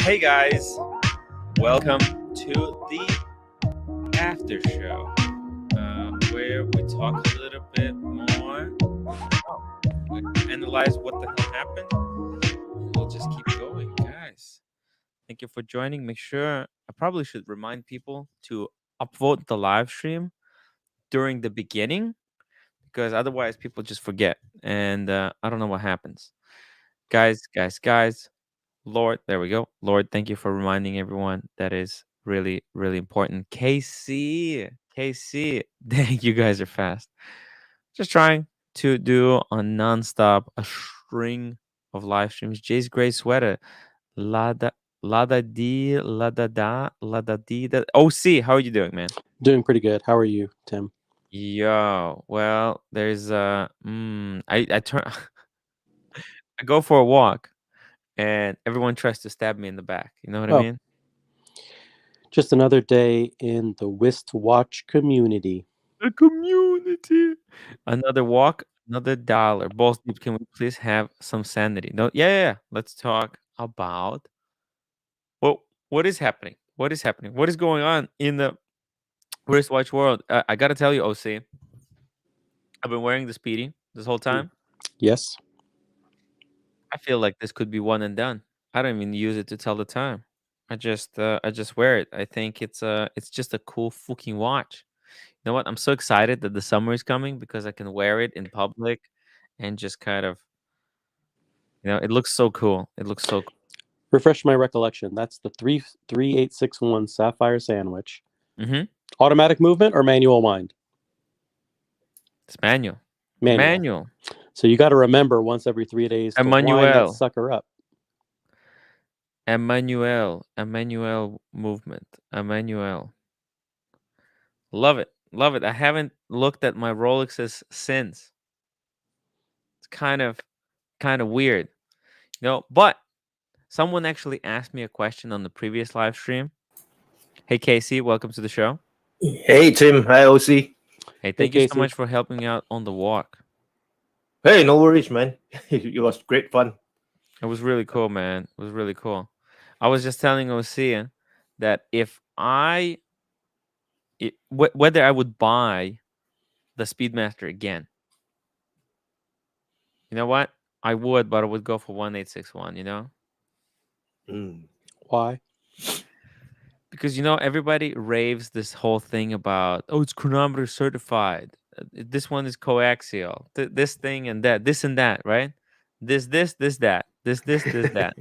Hey guys, welcome to the after show, where we talk a little bit more, analyze what the hell happened, and we'll just keep going, guys. Thank you for joining. Make sure I probably should remind people to upvote the live stream during the beginning because otherwise people just forget, and I don't know what happens. Guys. Lord, there we go. Lord, thank you for reminding everyone. That is really, really important. KC, dang, you guys are fast. Just trying to do a nonstop, a string of live streams. Jay's gray sweater. Lada, lada di. OC, how are you doing, man? Doing pretty good. How are you, Tim? Yo, well, there's I turn, I go for a walk, and everyone tries to stab me in the back. You know what I Oh, mean? just another day in the wristwatch community. The community. Another walk, another dollar. Both deep, can we please have some sanity? No, yeah. Let's talk about what is happening. What is happening? What is going on in the wristwatch world? I gotta tell you, OC, I've been wearing the Speedy this whole Mm. time. Yes. I feel like this could be one and done. I don't even use it to tell the time. I just wear it. I think it's just a cool fucking watch. You know what? I'm so excited that the summer is coming because I can wear it in public and just kind of, it looks so cool. It looks so cool. Refresh my recollection. That's the 33861 Sapphire Sandwich. Mm-hmm. Automatic movement or manual wind? It's manual. Manual. Manual. So you got to remember once every 3 days to wind that Emmanuel. sucker up. Emmanuel movement. Emmanuel. Love it. Love it. I haven't looked at my Rolexes since. It's kind of weird. But someone actually asked me a question on the previous live stream. Hey Casey, welcome to the show. Hey Tim, hi OC. Hey, thank you so Casey. much for helping out on the walk. Hey, no worries, man. It was great fun. It was really cool, man. It was really cool. I was just telling Osea that if whether I would buy the Speedmaster again, you know what? I would, but I would go for 1861, Mm. Why? Because, everybody raves this whole thing about, oh, it's chronometer certified. This one is coaxial. This thing and that, this and that, right? This, that. This, that.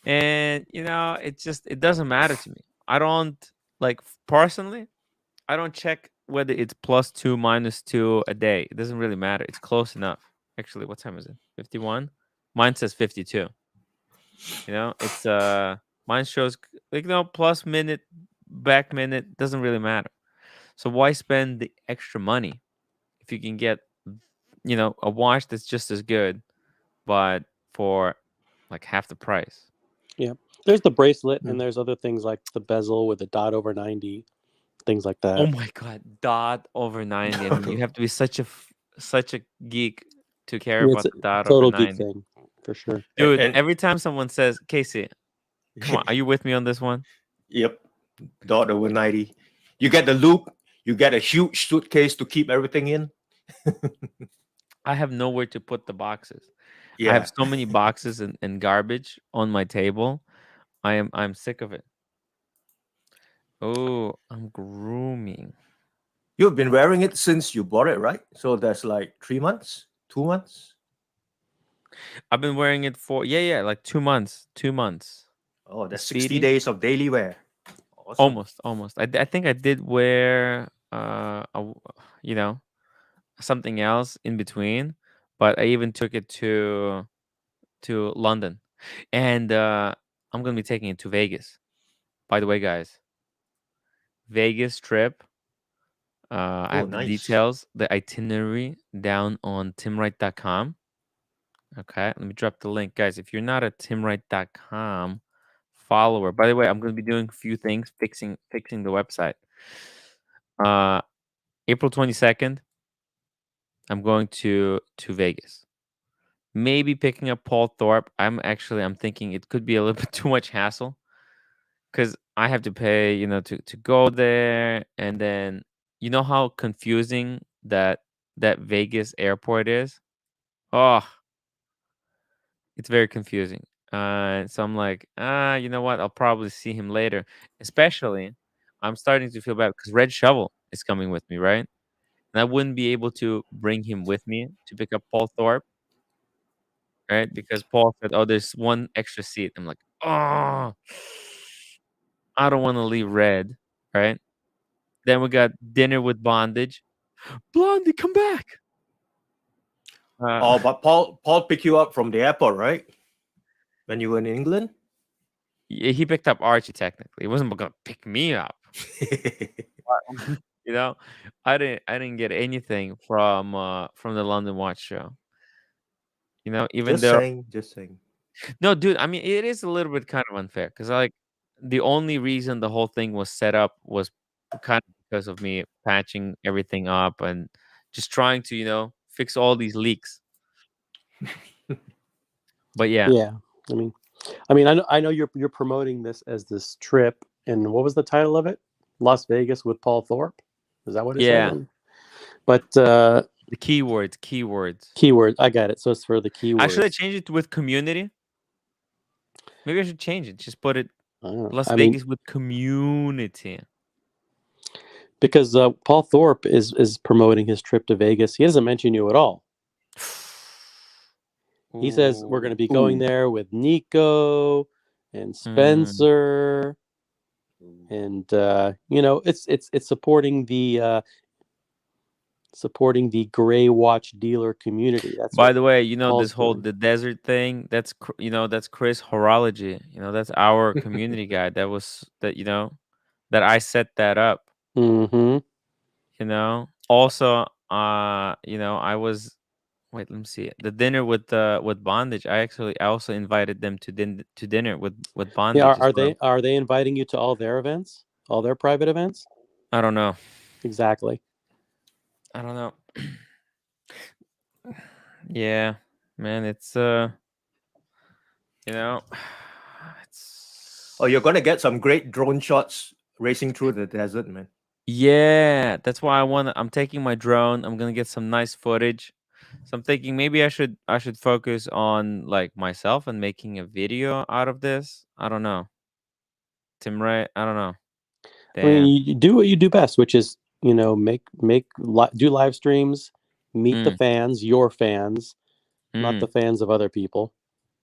And it doesn't matter to me. I don't personally, I don't check whether it's +2 -2 a day. It doesn't really matter. It's close enough. Actually, what time is it? 51. Mine says 52. It's mine shows plus minute, back minute, doesn't really matter. So why spend the extra money if you can get a watch that's just as good but for like half the price? Yeah. There's the bracelet and there's other things like the bezel with the dot over 90, things like that. Oh my god, dot over 90. I mean, you have to be such a geek to care It's about a the dot over total geek 90. thing for sure. Dude, And every time someone says, Casey, come on, are you with me on this one? yep, dot over 90. You get the loop. You get a huge suitcase to keep everything in. I have nowhere to put the boxes. I Yeah, have so many boxes and garbage on my table. I'm sick of it. Oh, I'm grooming. you've been wearing it since you bought it, right? So that's like 3 months, 2 months. I've been wearing it for like 2 months. 2 months. Oh, The that's 60 Speedy. days of daily wear. Awesome. Almost. I think I did wear something else in between, but I even took it to London, and I'm gonna be taking it to Vegas. By the way, guys, Vegas trip. I Oh, have the nice. details, the itinerary down on timwright.com. Okay, let me drop the link, guys. If you're not a timwright.com follower, by the way, I'm going to be doing a few things, fixing the website. Uh, April 22nd, I'm going to Vegas. maybe picking up Paul Thorpe. I'm thinking it could be a little bit too much hassle because I have to pay, to go there, and then you know how confusing that Vegas airport is. Oh, it's very confusing. So I'm like, you know what? I'll probably see him later. Especially, I'm starting to feel bad because Red Shovel is coming with me, right? And I wouldn't be able to bring him with me to pick up Paul Thorpe, right? Because Paul said, "Oh, there's one extra seat." I'm like, "Oh, I don't want to leave Red," right? Then we got dinner with Bondage. Blondie, come back. Uh, Oh, but Paul picked you up from the airport, right? When you were in England. yeah, he picked up Archie technically. He wasn't gonna pick me up. You know, I didn't get anything from the London Watch Show. Even Just though saying, just saying. no, dude, I mean it is a little bit kind of unfair because the only reason the whole thing was set up was kind of because of me patching everything up and just trying to fix all these leaks. But yeah, Yeah, I mean, I know you're promoting this as this trip, and what was the title of it? Las Vegas with Paul Thorpe. Is that what it said? yeah, But the keywords. keyword, I got it. So it's for the Actually, I keywords. changed it with community. Maybe I should change it. Just put it I don't know. Las I mean, Vegas with community. because Paul Thorpe is promoting his trip to Vegas. He doesn't mention you at all. He says we're going to be going Ooh. there with Nico and Mm. Spencer, and it's supporting the gray watch dealer community. That's By what the way, Paul's this whole doing. the desert thing. That's Chris Horology. That's our community guy. That I set that up. Mm-hmm. Also, I was wait. Let me see the dinner with Bondage. I also invited them to dinner with Yeah, Bondage as well. are they inviting you to all their events, all their private events? I don't know. Exactly. I don't know. Yeah, man. You know, Oh, it's you're gonna get some great drone shots racing through the desert, man. yeah. That's why I'm taking my drone. I'm gonna get some nice footage. So I'm thinking maybe I should focus on like myself and making a video out of this. I don't know, Tim. Right? I don't know. I mean, Damn. you do what you do best, which is do live streams, meet the Mm, fans, your fans, not the mm, fans of other people.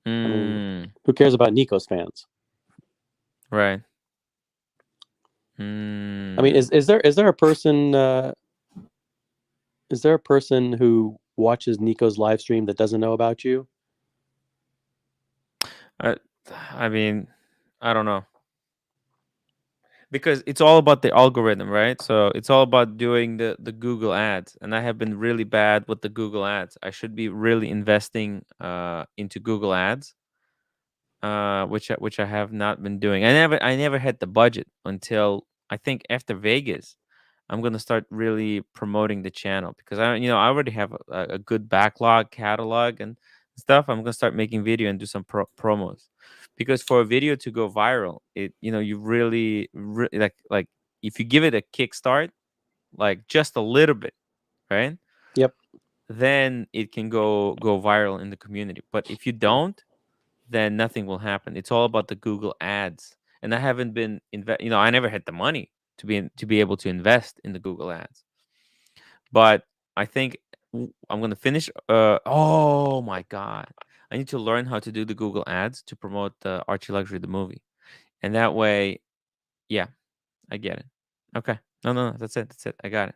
I mean, mm. who cares about Nico's fans? Right. I mean, Mm. is there a person who watches Nico's live stream that doesn't know about you? I, I mean, I don't know. Because it's all about the algorithm, right? So it's all about doing the Google ads, and I have been really bad with the Google ads. I should be really investing into Google ads, which I have not been doing. I never had the budget until I think after Vegas. I'm gonna start really promoting the channel because I already have a good backlog catalog and stuff. I'm gonna start making video and do some promos because for a video to go viral, you really, like if you give it a kickstart, like just a little bit, right? Yep. Then it can go viral in the community. But if you don't, then nothing will happen. It's all about the Google ads. And I haven't been I never had the money to be able to invest in the Google ads. But I think I'm going to finish oh my god. I need to learn how to do the Google ads to promote the Archie Luxury the movie. And that way, yeah, I get it. Okay. No, that's it. That's it. I got it.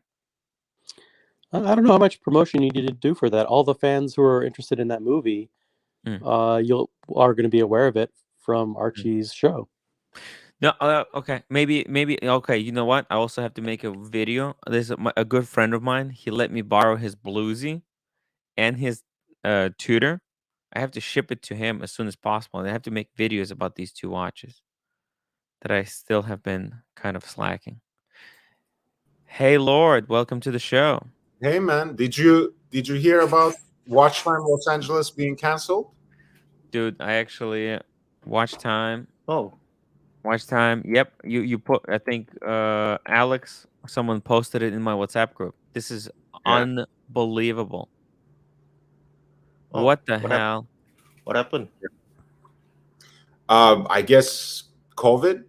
I don't know how much promotion you need to do for that. All the fans who are interested in that movie, Mm, you are going to be aware of it from mm. Archie's show. No, okay. Maybe okay, you know what? I also have to make a video. There's a good friend of mine. He let me borrow his bluesy and his tutor. I have to ship it to him as soon as possible. And I have to make videos about these two watches that I still have been kind of slacking. Hey Lord, welcome to the show. Hey man, did you hear about Watch Time Los Angeles being canceled? Dude, I actually watch time. Oh, Watch time. Yep. You put, I think Alex, someone posted it in my WhatsApp group. This is Yeah. unbelievable. oh, What the what happened? hell? What happened? I guess COVID.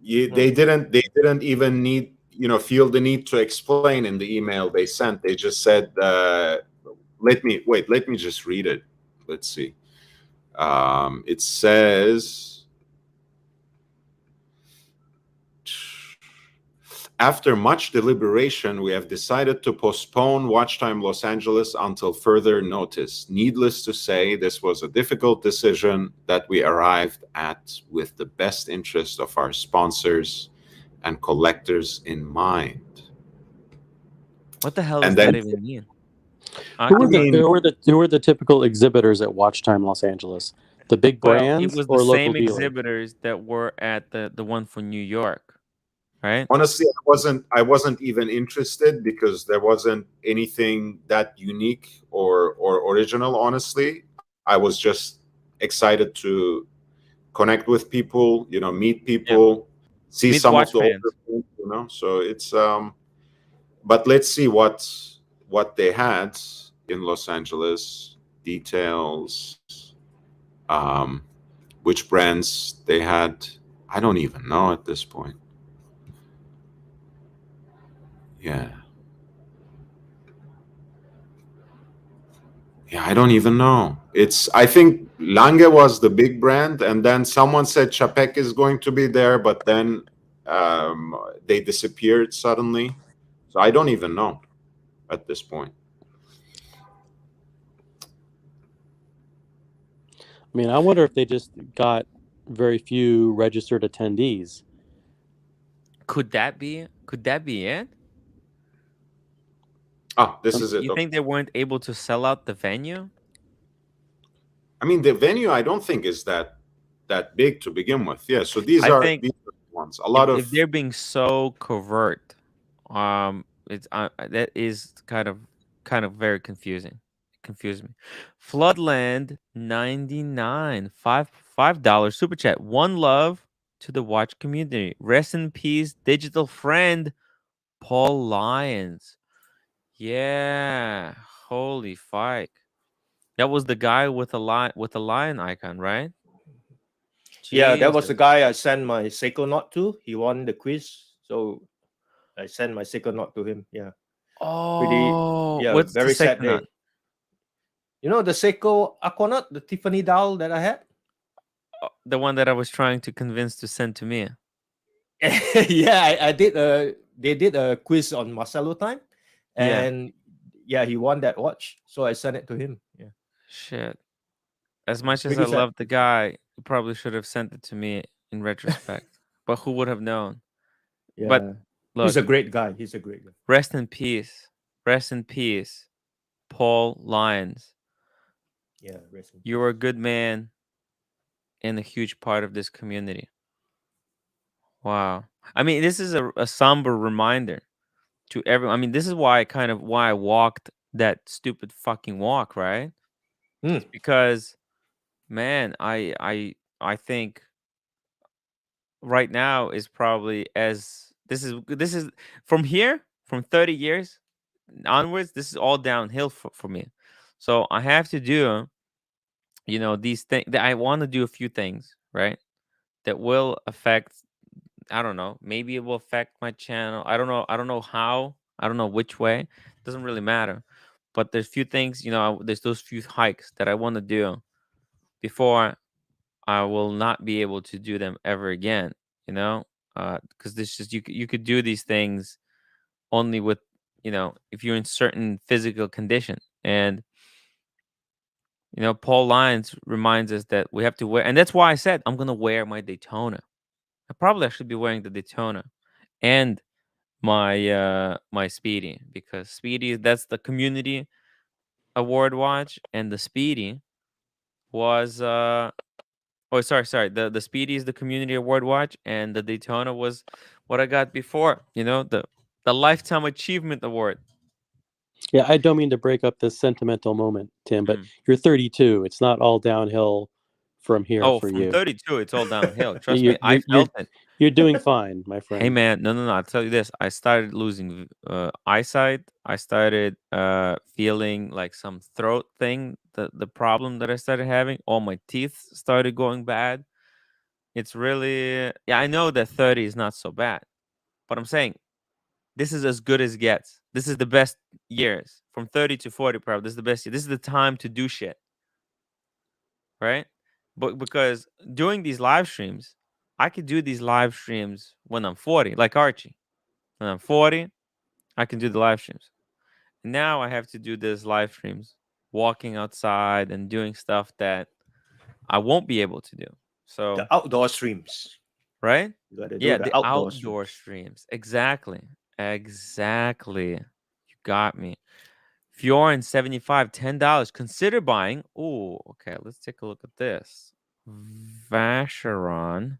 Hmm. They didn't even need, feel the need to explain in the email they sent. They just said, let me just read it. Let's see. It says, after much deliberation, we have decided to postpone Watch Time Los Angeles until further notice. Needless to say, this was a difficult decision that we arrived at with the best interest of our sponsors and collectors in mind. What the hell And does then, that even mean? Who I are the mean, who are the typical exhibitors at Watch Time Los Angeles? The big Well, it brands was the or local same dealers? exhibitors that were at the one for New York, right? honestly, I wasn't even interested because there wasn't anything that unique or original. Honestly, I was just excited to connect with people, meet Yeah. people, see Meet some of watch the older fans. things, So it's but let's see what they had in Los Angeles, details, um, which brands they had. I don't even know at this point. Yeah. Yeah, I don't even know. I think Lange was the big brand, and then someone said Chapek is going to be there, but then they disappeared suddenly. So I don't even know at this point. I mean, I wonder if they just got very few registered attendees. Could that be? Could that be it? Ah, this Um, is it. You Okay. think they weren't able to sell out the venue? I mean, the venue I don't think is that big to begin with. Yeah. So these I are think these are the ones. A if lot of they're being so covert, it's that is kind of very confusing. Confuse me. Floodland 99 $5 super chat. One love to the watch community. Rest in peace, digital friend Paul Lyons. Yeah, holy fuck. That was the guy with a lion icon, right? Yeah, that was the Jesus. guy I sent my Seiko knot to. He won the quiz, so I sent my Seiko knot to him. Yeah, pretty. Oh, Yeah, what's the very sad second one? day. You know the Seiko Aquanaut, the Tiffany doll that I had. The one that I was trying to convince to send to me. Yeah, I did. They did a quiz on Marcelo time, Yeah. and yeah, he won that watch. So I sent it to him. Yeah, Shit. As much as I pretty sad. love the guy, you probably should have sent it to me in retrospect. But who would have known? But Yeah, he's a look, great guy. He's a great guy. rest in peace. Rest in peace, Paul Lyons. Yeah, rest in You peace. were a good man and a huge part of this community. Wow. I mean, this is a somber reminder to everyone. I mean, this is why I walked that stupid fucking walk, right? Hmm. It's because, man, I think right now is probably as this is from here from 30 years onwards, this is all downhill for me. So I have to do, these things that I want to do a few things, right? That will affect, I don't know, maybe it will affect my channel. I don't know how, I don't know which way. Doesn't really matter. But there's few things, there's those few hikes that I want to do before I will not be able to do them ever again, you know? Because this just you could do these things only with, if you're in certain physical condition. And Paul Lyons reminds us that we have to wear, and that's why I said I'm gonna wear my Daytona. I should be wearing the Daytona and my Speedy, because Speedy, that's the community award watch, and the Speedy was oh, sorry. The Speedy is the community award watch, and the Daytona was what I got before. The lifetime achievement award. Yeah, I don't mean to break up this sentimental moment, Tim, but Mm. you're 32. It's not all downhill from here Oh, for from you. 32, it's all downhill. Trust You're me, I you're you're, felt it. you're doing fine, my Hey friend. man, no, no, no. I'll tell you this. I started losing eyesight. I started feeling like some throat thing. The problem that I started having, all my teeth started going bad. It's really, yeah, I know that 30 is not so bad, but I'm saying this is as good as gets. This is the best years. From 30 to 40, probably. This is the best year. This is the time to do shit, right? But because doing these live streams, I could do these live streams when I'm 40, like Archie. When I'm 40, I can do the live streams. Now I have to do this live streams, walking outside and doing stuff that I won't be able to do. The So, outdoor streams. right? You got to do Yeah, the the outdoor outdoor streams. streams. Exactly. Exactly. You got me. Fiorin 75, $10. Consider buying. Oh, okay. Let's take a look at this. Vacheron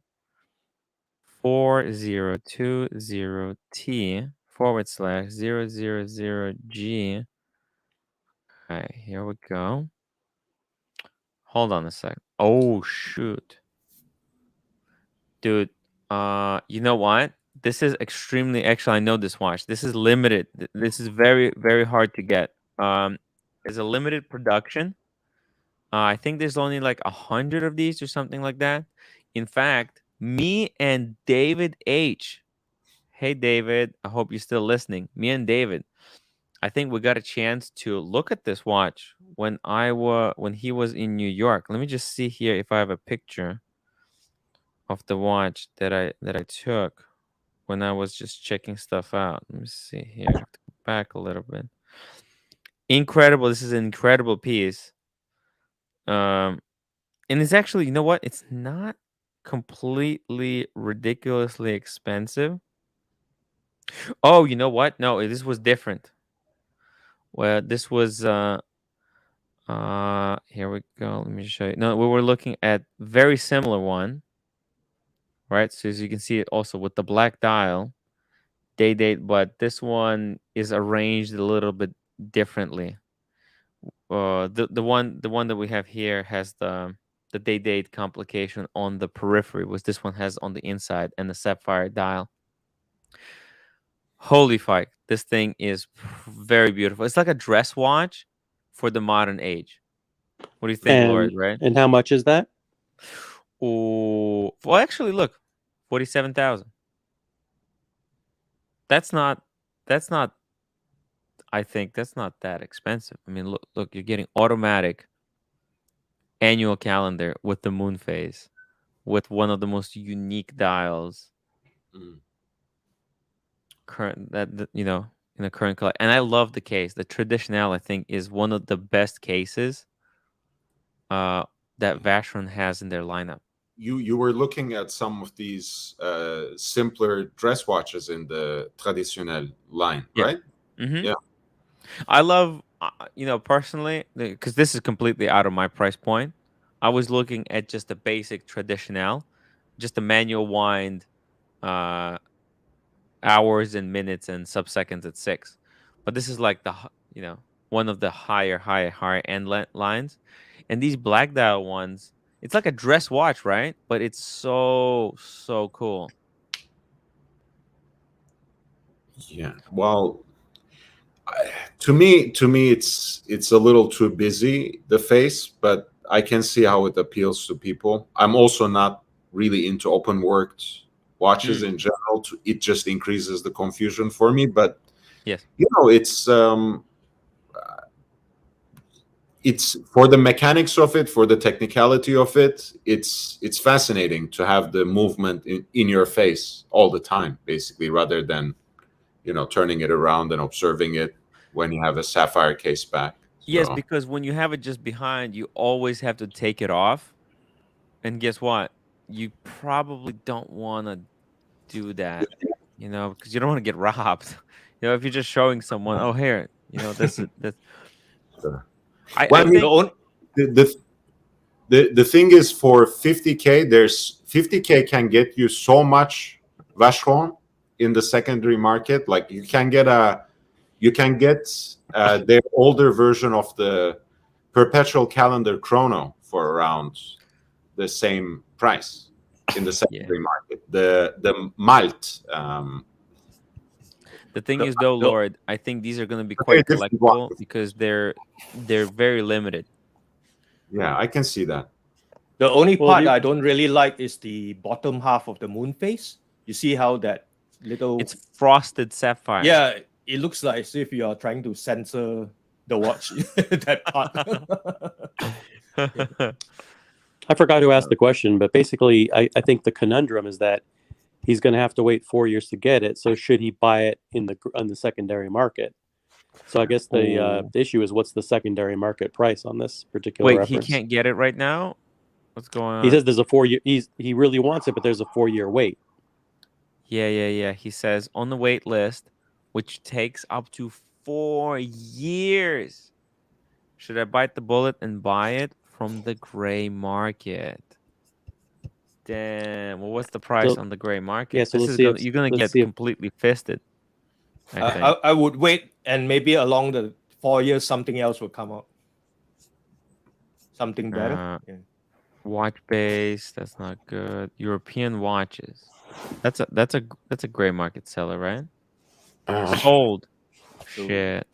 4020T/000G. Okay, here we go. Hold on a sec. Oh shoot. Dude, you know what? This is extremely, actually I know this watch. This is limited. This is very, very hard to get. It's a limited production. I think there's only like 100 of these or something like that. In fact, me and David H. Hey David, I hope you're still listening. Me and David, I think we got a chance to look at this watch when he was in New York. Let me just see here if I have a picture of the watch that I took when I was just checking stuff out. Let me see here. I have to go back a little bit. Incredible. This is an incredible piece. Um and it's actually, you know what? It's not completely ridiculously expensive. Oh, you know what? No, this was different. Well, this was here we go. Let me show you. No, we were looking at very similar one, right? So as you can see it also with the black dial, day date, but this one is arranged a little bit differently. The one that we have here has the day date complication on the periphery, was this one has on the inside, and the sapphire dial. Holy fuck, this thing is very beautiful. It's like a dress watch for the modern age. What do you think, And Lord? Right? and how much is that? Oh, well, actually, look, 47,000. That's not. That's not. I think that's not that expensive. I mean, look, you're getting automatic annual calendar with the moon phase, with one of the most unique dials Mm. current in the current color. And I love the case. The Traditional, I think, is one of the best cases that Vacheron has in their lineup. You were looking at some of these simpler dress watches in the Traditionnel line, Yeah. right? Mm-hmm. Yeah. I love, personally, because this is completely out of my price point. I was looking at just the basic Traditional, just the manual wind, hours and minutes and sub-seconds at 6. But this is like one of the higher end lines. And these black dial ones, it's like a dress watch, right? But it's so, so cool. Yeah. Well, to me, it's a little too busy, the face, but I can see how it appeals to people. I'm also not really into open worked watches in general. It just increases the confusion for me. But Yes. It's for the mechanics of it, for the technicality of it. It's fascinating to have the movement in your face all the time, basically, rather than turning it around and observing it when you have a sapphire case back. Yes, So because when you have it just behind, you always have to take it off. And guess what? You probably don't want to do that, because you don't want to get robbed. If you're just showing someone, oh, here, that's. I, well, I I mean, think. the thing is, for 50K, there's 50K can get you so much Vacheron in the secondary market. Like, you can get a You can get their older version of the perpetual calendar chrono for around the same price in the secondary market. The Malt. The thing is, though, Lord, I think these are going to be very quite different collectible one. because they're very limited. Yeah, I can see that. The only Well, part the- I don't really like is the bottom half of the moon face. You see how that little It's frosted sapphire. yeah, it looks like as if you are trying to censor the watch that part. I forgot who asked the question, but basically, I think the conundrum is that he's going to have to wait 4 years to get it. So should he buy it on the secondary market? So I guess the issue is what's the secondary market price on this particular Wait, reference? he can't get it right now? What's going on? He says there's a 4 year. He really wants it, but there's a 4 year wait. Yeah. He says on the wait list, which takes up to 4 years. Should I bite the bullet and buy it from the gray market? Damn. Well, what's the price on the gray market? Yeah, so This let's is see gonna, if- you're gonna let's get see if- completely fisted. I think. I would wait, and maybe along the 4 years, something else will come out. Something better. Yeah. Watch base, that's not good. European watches. That's a gray market seller, right? Sold. Shit.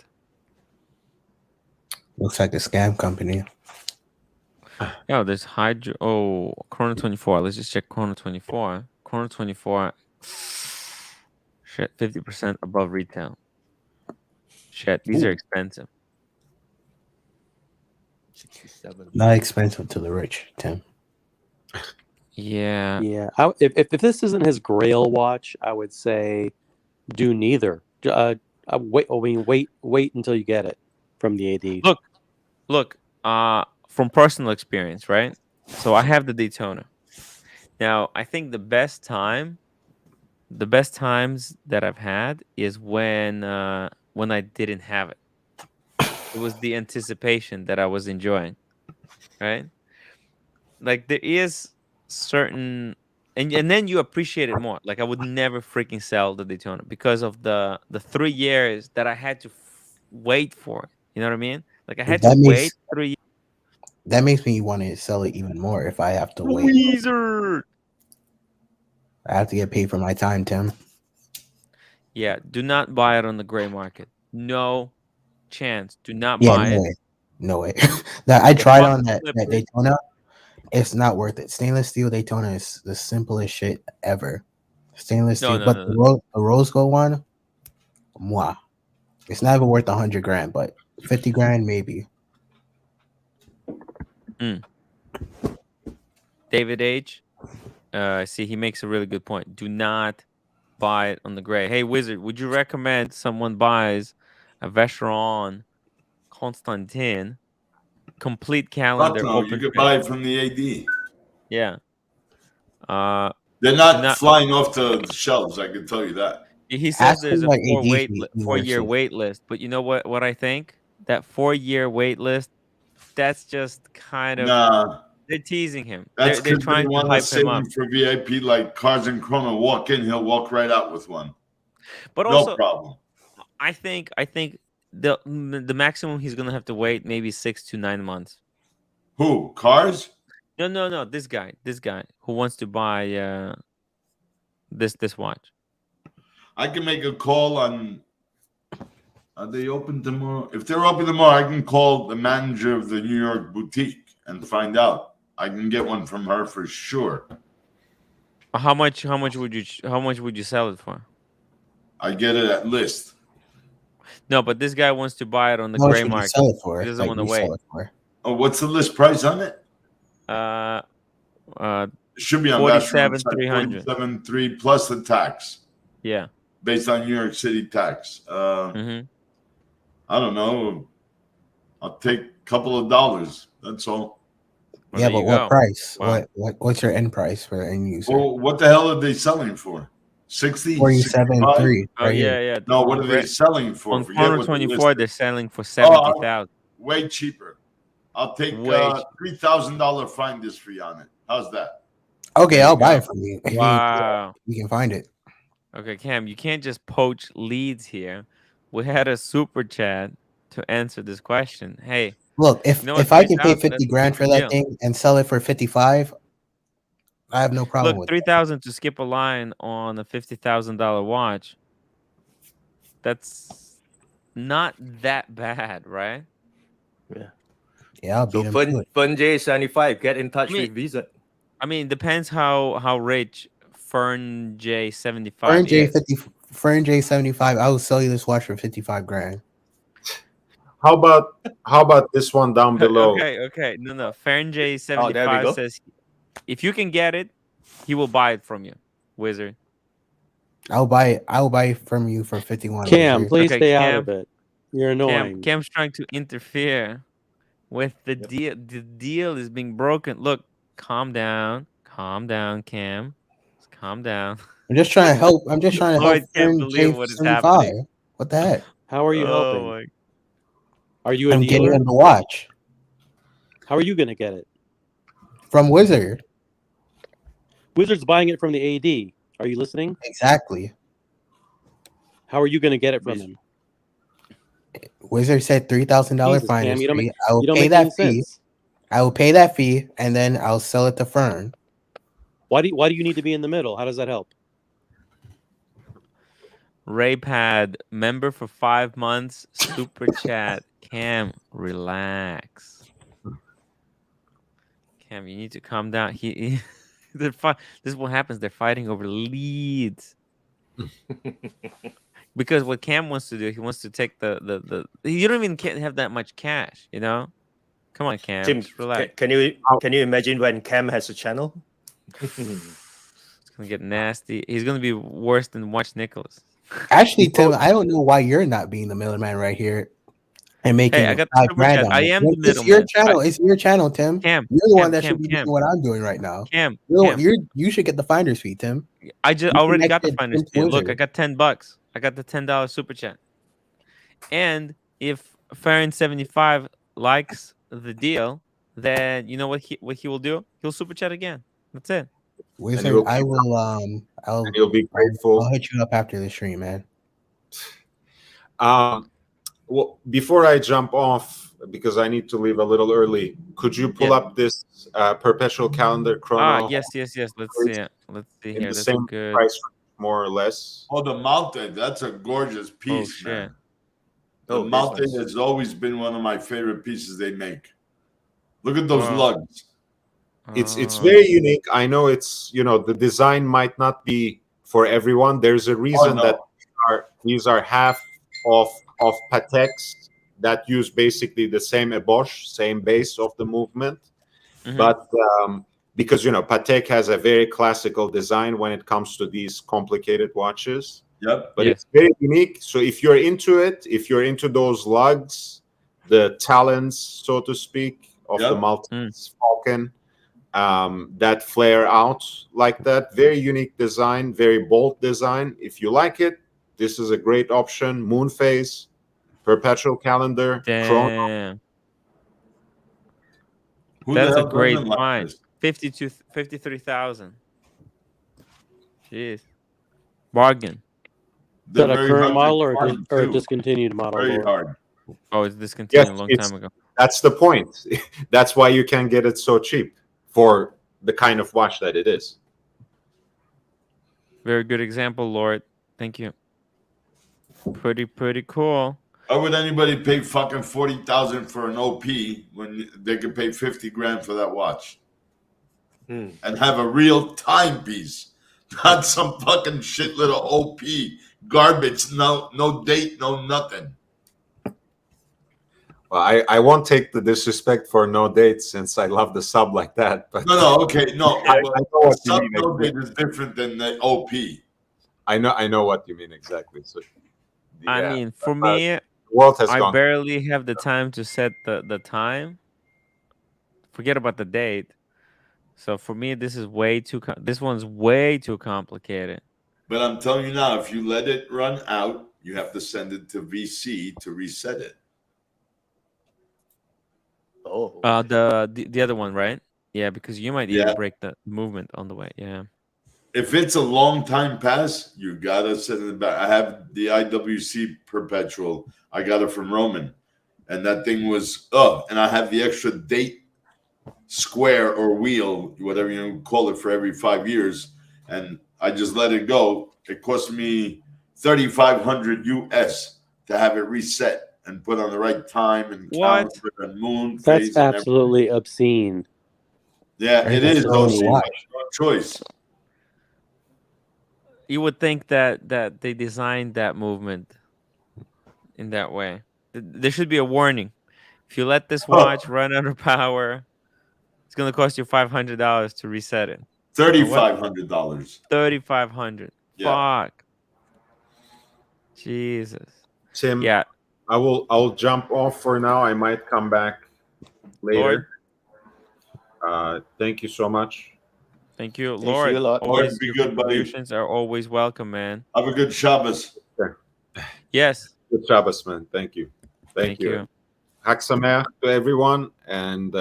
Looks like a scam company. Yo, there's Hydro. Oh, Chrono 24. Let's just check Chrono 24. Chrono 24. Shit, 50% above retail. Shit, these are expensive. 67. Not expensive to the rich, Tim. Yeah. Yeah. If this isn't his Grail watch, I would say do neither. Wait until you get it from the AD. Look, from personal experience, right? So I have the Daytona. Now, I think the best times that I've had is when I didn't have it. It was the anticipation that I was enjoying, right? Like there is certain, and then you appreciate it more. Like I would never freaking sell the Daytona because of the 3 years that I had to wait for it. You know what I mean? Like I had to wait 3 years. That makes me want to sell it even more if I have to wait. Weezer. I have to get paid for my time, Tim. Yeah, do not buy it on the gray market. No chance. Do not buy it. Way. No way. That I tried on that slippery. Daytona. It's not worth it. Stainless steel Daytona is the simplest shit ever. Stainless steel, but the rose gold one, mwah. It's not even worth $100,000, but 50 grand maybe. David H. See, he makes a really good point. Do not buy it on the gray. Hey, Wizard, would you recommend someone buys a Vacheron Constantin complete calendar? No, Open you could print? buy it from the AD. Yeah. They're not flying off the shelves. I can tell you that. He says there's a 4 year works wait list, but you know what I think? That 4 year wait list, that's just kind of Nah, they're teasing him. that's They're because trying they to want to hype save him up. him for VIP like Cars and Chrono. Walk in, he'll walk right out with one. But No also, problem. I think the maximum he's gonna have to wait maybe 6 to 9 months. Who? Cars? No. This guy who wants to buy this watch. I can make a call on. Are they open tomorrow? If they're open tomorrow, I can call the manager of the New York boutique and find out. I can get one from her for sure. How much would you sell it for? I get it at list. No, but this guy wants to buy it on the How much gray would you market. sell it for? He doesn't Like, want to you wait. sell it for? Oh, what's the list price on it? It Should be on 47,300. 47,300 plus the tax, Yeah. based on New York City tax. I don't know. I'll take a couple of dollars. That's all. Well, Yeah, there but you what go. price? Wow. What's your end price for an end user? Well, what the hell are they selling for? 60? 47.3. Oh yeah. No, what are they selling for? On Forget Chrono what the 24, list they're is. selling for 70,000. Way cheaper. I'll take Way $3,000 find this for you on it. How's that? Okay, There I'll you buy go. it from you. Wow. You can find it. Okay, Cam, you can't just poach leads here we had a super chat to answer this question. Hey, Look, you know what? if I can pay 3,000. That's 50 a pretty grand for good that deal. thing and sell it for 55, I have no problem Look, with 3,000 to skip a line on a $50,000 watch. That's not that bad, right? Yeah. it. Yeah, I'll So beat him to it. Fern J75, get in touch I mean, with Weezer. I mean, depends how rich Fern J75 Fern is. J50, Fern J75, I will sell you this watch for 55 grand. How about this one down below? Okay. No. Fern Oh, there we J75 go. says if you can get it, he will buy it from you, Wizard. I'll buy it from you for 51. Cam, Wizard. please Okay, stay out of it. You're annoying. Cam's trying to interfere with the Yep. deal. The deal is being broken. Look, calm down, Cam. Just calm down. I'm just trying to help. I'm just trying to help Lloyd can't Fern believe what is J75. happening. What the heck? How are you Oh helping? my! Are you a I'm getting dealer? him the watch How are you going to get it? from Wizard. Wizard's buying it from the AD. Are you listening? Exactly. How are you going to get it from him? Wizard said $3,000 Jesus, finder's Cam, you don't fee. make, I will you don't pay make that any fee. sense. I will pay that fee, and then I'll sell it to Fern. Why do you need to be in the middle? How does that help? Raypad member for 5 months. Super chat. Cam, relax. Cam, you need to calm down. This is what happens. They're fighting over leads. Because what Cam wants to do, he wants to take the you don't even can't have that much cash, you know? Come on, Cam. Tim, Just relax. can you imagine when Cam has a channel? It's gonna get nasty. He's gonna be worse than Watch Nicholas. Actually, Tim, I don't know why you're not being the middleman right here and making Hey, I it got the 5 super grand chat. on I it. am the It's your middleman. channel. It's your channel, Tim. Cam, You're the one Cam, that Cam, should be Cam, doing what I'm doing right now. Cam, You should get the finder's fee, Tim. I just You already got the connected finder's Tim's fee. Look, I Wizard. got $10. I got the $10 super chat. And if Farron75 likes the deal, then you know what he will do? He'll super chat again. That's it. Wizard, you'll I keep- will and you'll be grateful. I'll hit you up after the stream, man. Well, before I jump off, because I need to leave a little early, could you pull up this perpetual calendar chrono? Yes. Let's see it. Let's see in here. the That's same good. price, more or less. Oh, the Malte, that's a gorgeous Oh piece, shit. man. The Oh, this Malte one's- has always been one of my favorite pieces they make. Look at those Wow. lugs. It's very unique. I know it's, the design might not be for everyone. There's a reason no. that these are half of Pateks that use basically the same eboche, same base of the movement. Mhm. But because Patek has a very classical design when it comes to these complicated watches. Yep. But Yes. it's very unique. So if you're into it, if you're into those lugs, the talons, so to speak, of the Yep. Maltese Falcon, that flare out like that, very unique design, very bold design. If you like it, this is a great option. Moon phase, perpetual calendar, chrono. Damn. Who That's the a hell great doesn't like find. this? 53,000. Jeez. Bargain. Is that They're a very current hard to model or find, a too. discontinued model? Very Lord? hard. Oh, it's discontinued Yes, a long it's- time ago. That's the point. That's why you can get it so cheap for the kind of watch that it is. Very good example, Lord. Thank you. Pretty cool. Why would anybody pay fucking 40,000 for an OP when they could pay 50 grand for that watch Hmm. and have a real timepiece, not some fucking shit little OP garbage, no date, no nothing. Well, I won't take the disrespect for no date since I love the sub like that. But No, okay, no. I know what you Sub mean. no date is different than the OP. I know what you mean exactly. So, I yeah, mean, for me, the world has I gone. barely have the time to set the time. Forget about the date. So for me, this is way too. This one's way too complicated. But I'm telling you now, if you let it run out, you have to send it to VC to reset it. Oh. The other one, right? Yeah, because you might even Yeah. break the movement on the way. Yeah. if it's a long time pass, you gotta set it in the back. I have the IWC Perpetual. I got it from Roman, and that thing was and I have the extra date square or wheel, whatever you call it, for every 5 years, and I just let it go. It cost me $3,500 US to have it reset and put on the right time and calendar and moon phase. That's absolutely obscene. Yeah, it is. No choice. You would think that they designed that movement in that way. There should be a warning. If you let this watch run under power, it's gonna cost you $500 to reset it. $3,500. $3,500. Yeah. Fuck. Jesus. Tim, Yeah. I'll jump off for now. I might come back later. Thank you so much. Thank you, Thanks Lord. you a lot. Always, Lord, be your good, buddy. contributions are always welcome, man. Have a good Shabbos. Yes. Good Shabbos, man. Thank you. Thank you. Hag Sameach to everyone, and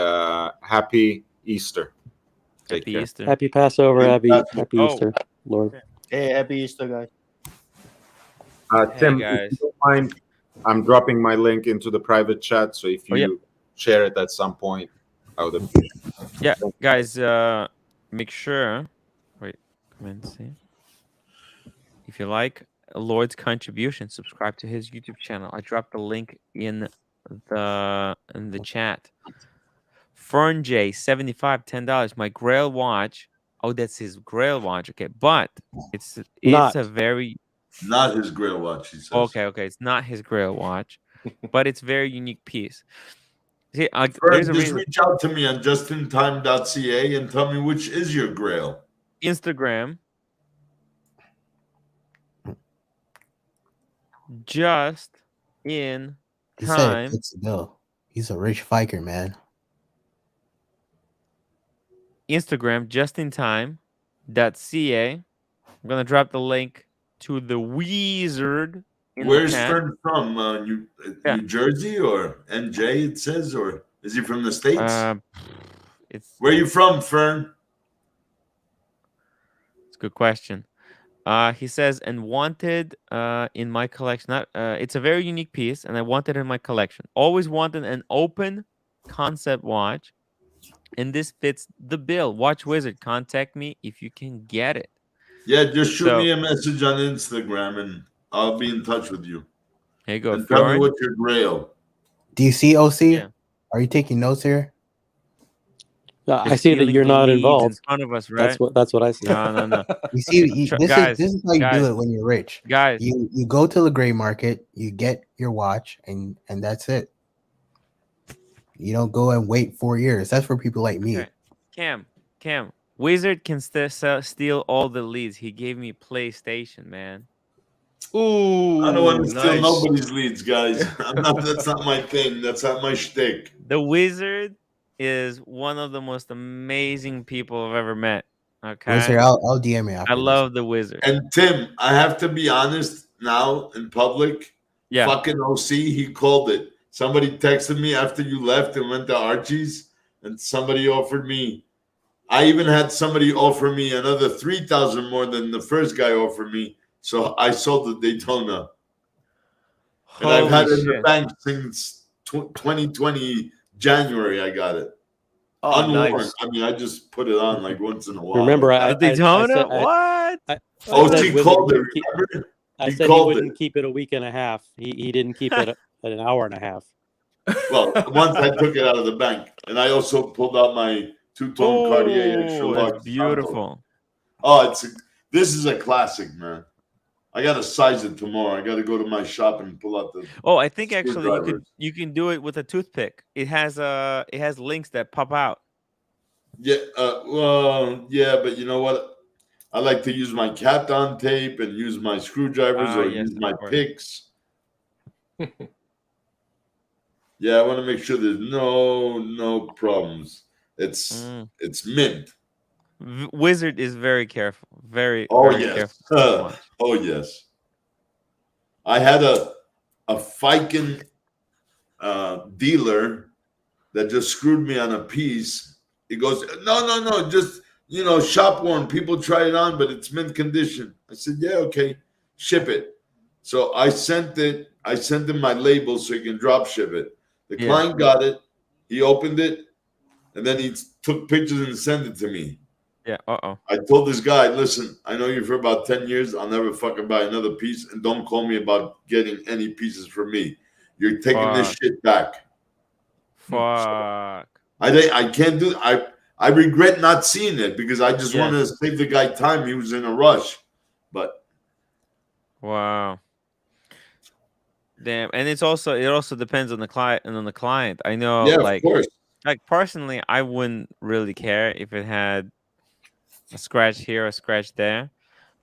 happy Easter. Take Happy care. Easter. Happy Passover. Happy Oh. Easter, Lord. Hey, happy Easter, guys. Tim, guys. if you don't mind, I'm dropping my link into the private chat, so if you share it at some point, I would appreciate it. Yeah, guys, make sure. Wait, come and see. If you like Lord's contribution, subscribe to his YouTube channel. I dropped the link in the chat. Fern J 75 $10. My Grail watch. Oh, that's his Grail watch. Okay, but it's Not. a very Not his Grail watch, he says. okay. It's not his Grail watch, but it's very unique piece. See, Fern, there's a just reason. reach out to me on justintime.ca and tell me which is your Grail. Instagram. Just in He said time. it's the bill. He's a rich fiker, man. Instagram, justin-time.ca. I'm gonna drop the link to the Weezer. Where's Fern from? New Jersey or NJ? It says, or is he from the States? Where are you from, Fern? It's a good question. He says, and wanted in my collection. It's a very unique piece, and I wanted it in my collection. Always wanted an open concept watch, and this fits the bill. Watch Wizard, contact me if you can get it. Yeah, just shoot me a message on Instagram, and I'll be in touch with you. Here you go. And tell me what's your Grail. Do you see OC? Yeah. Are you taking notes here? I see that you're not involved. In front of us, right? That's what I see. No. You see, this is how you do it when you're rich. Guys, you go to the gray market, you get your watch, and that's it. You don't go and wait 4 years. That's for people like me. Okay. Cam. Wizard can steal all the leads. He gave me PlayStation, man. Ooh, I don't want to steal nobody's leads, guys. That's not my thing. That's not my shtick. The Wizard is one of the most amazing people I've ever met. Okay, Wizard, I'll DM you after. I love the Wizard. And Tim, I have to be honest now in public. Yeah. Fucking OC, he called it. Somebody texted me after you left and went to Archie's, and somebody offered me. I even had somebody offer me another 3,000 more than the first guy offered me. So I sold the Daytona. And I've had it in the bank since 2020 January. I got it. Unworn. Nice. I mean, I just put it on like once in a while. Remember, Daytona? What? OC called it. Remember? I said he wouldn't keep it a week and a half. He didn't keep it an hour and a half. Well, once I took it out of the bank, and I also pulled out my two-tone Cartier extra large. Beautiful. Oh, this is a classic, man. I gotta size it tomorrow. I gotta go to my shop and pull out the. Oh, I think actually you can do it with a toothpick. It has links that pop out. Yeah. Well, yeah, but you know what? I like to use my cat-on tape and use my screwdrivers or use my picks. Yeah, I want to make sure there's no problems. It's mint. Wizard is very careful. Very yes. careful. Oh yes. I had a Fiken dealer that just screwed me on a piece. He goes, no, shop worn. People try it on, but it's mint condition. I said, yeah, okay, ship it. So I sent it. I sent him my label so he can drop ship it. The client got it. He opened it, and then he took pictures and sent it to me. Yeah. I told this guy, listen, I know you for about 10 years. I'll never fucking buy another piece, and don't call me about getting any pieces from me. You're taking this shit back. Fuck. I can't do. I regret not seeing it because I just wanted to save the guy time. He was in a rush, but wow. Damn, and it also depends on the client. I know, yeah, of course. Like personally, I wouldn't really care if it had a scratch here, a scratch there.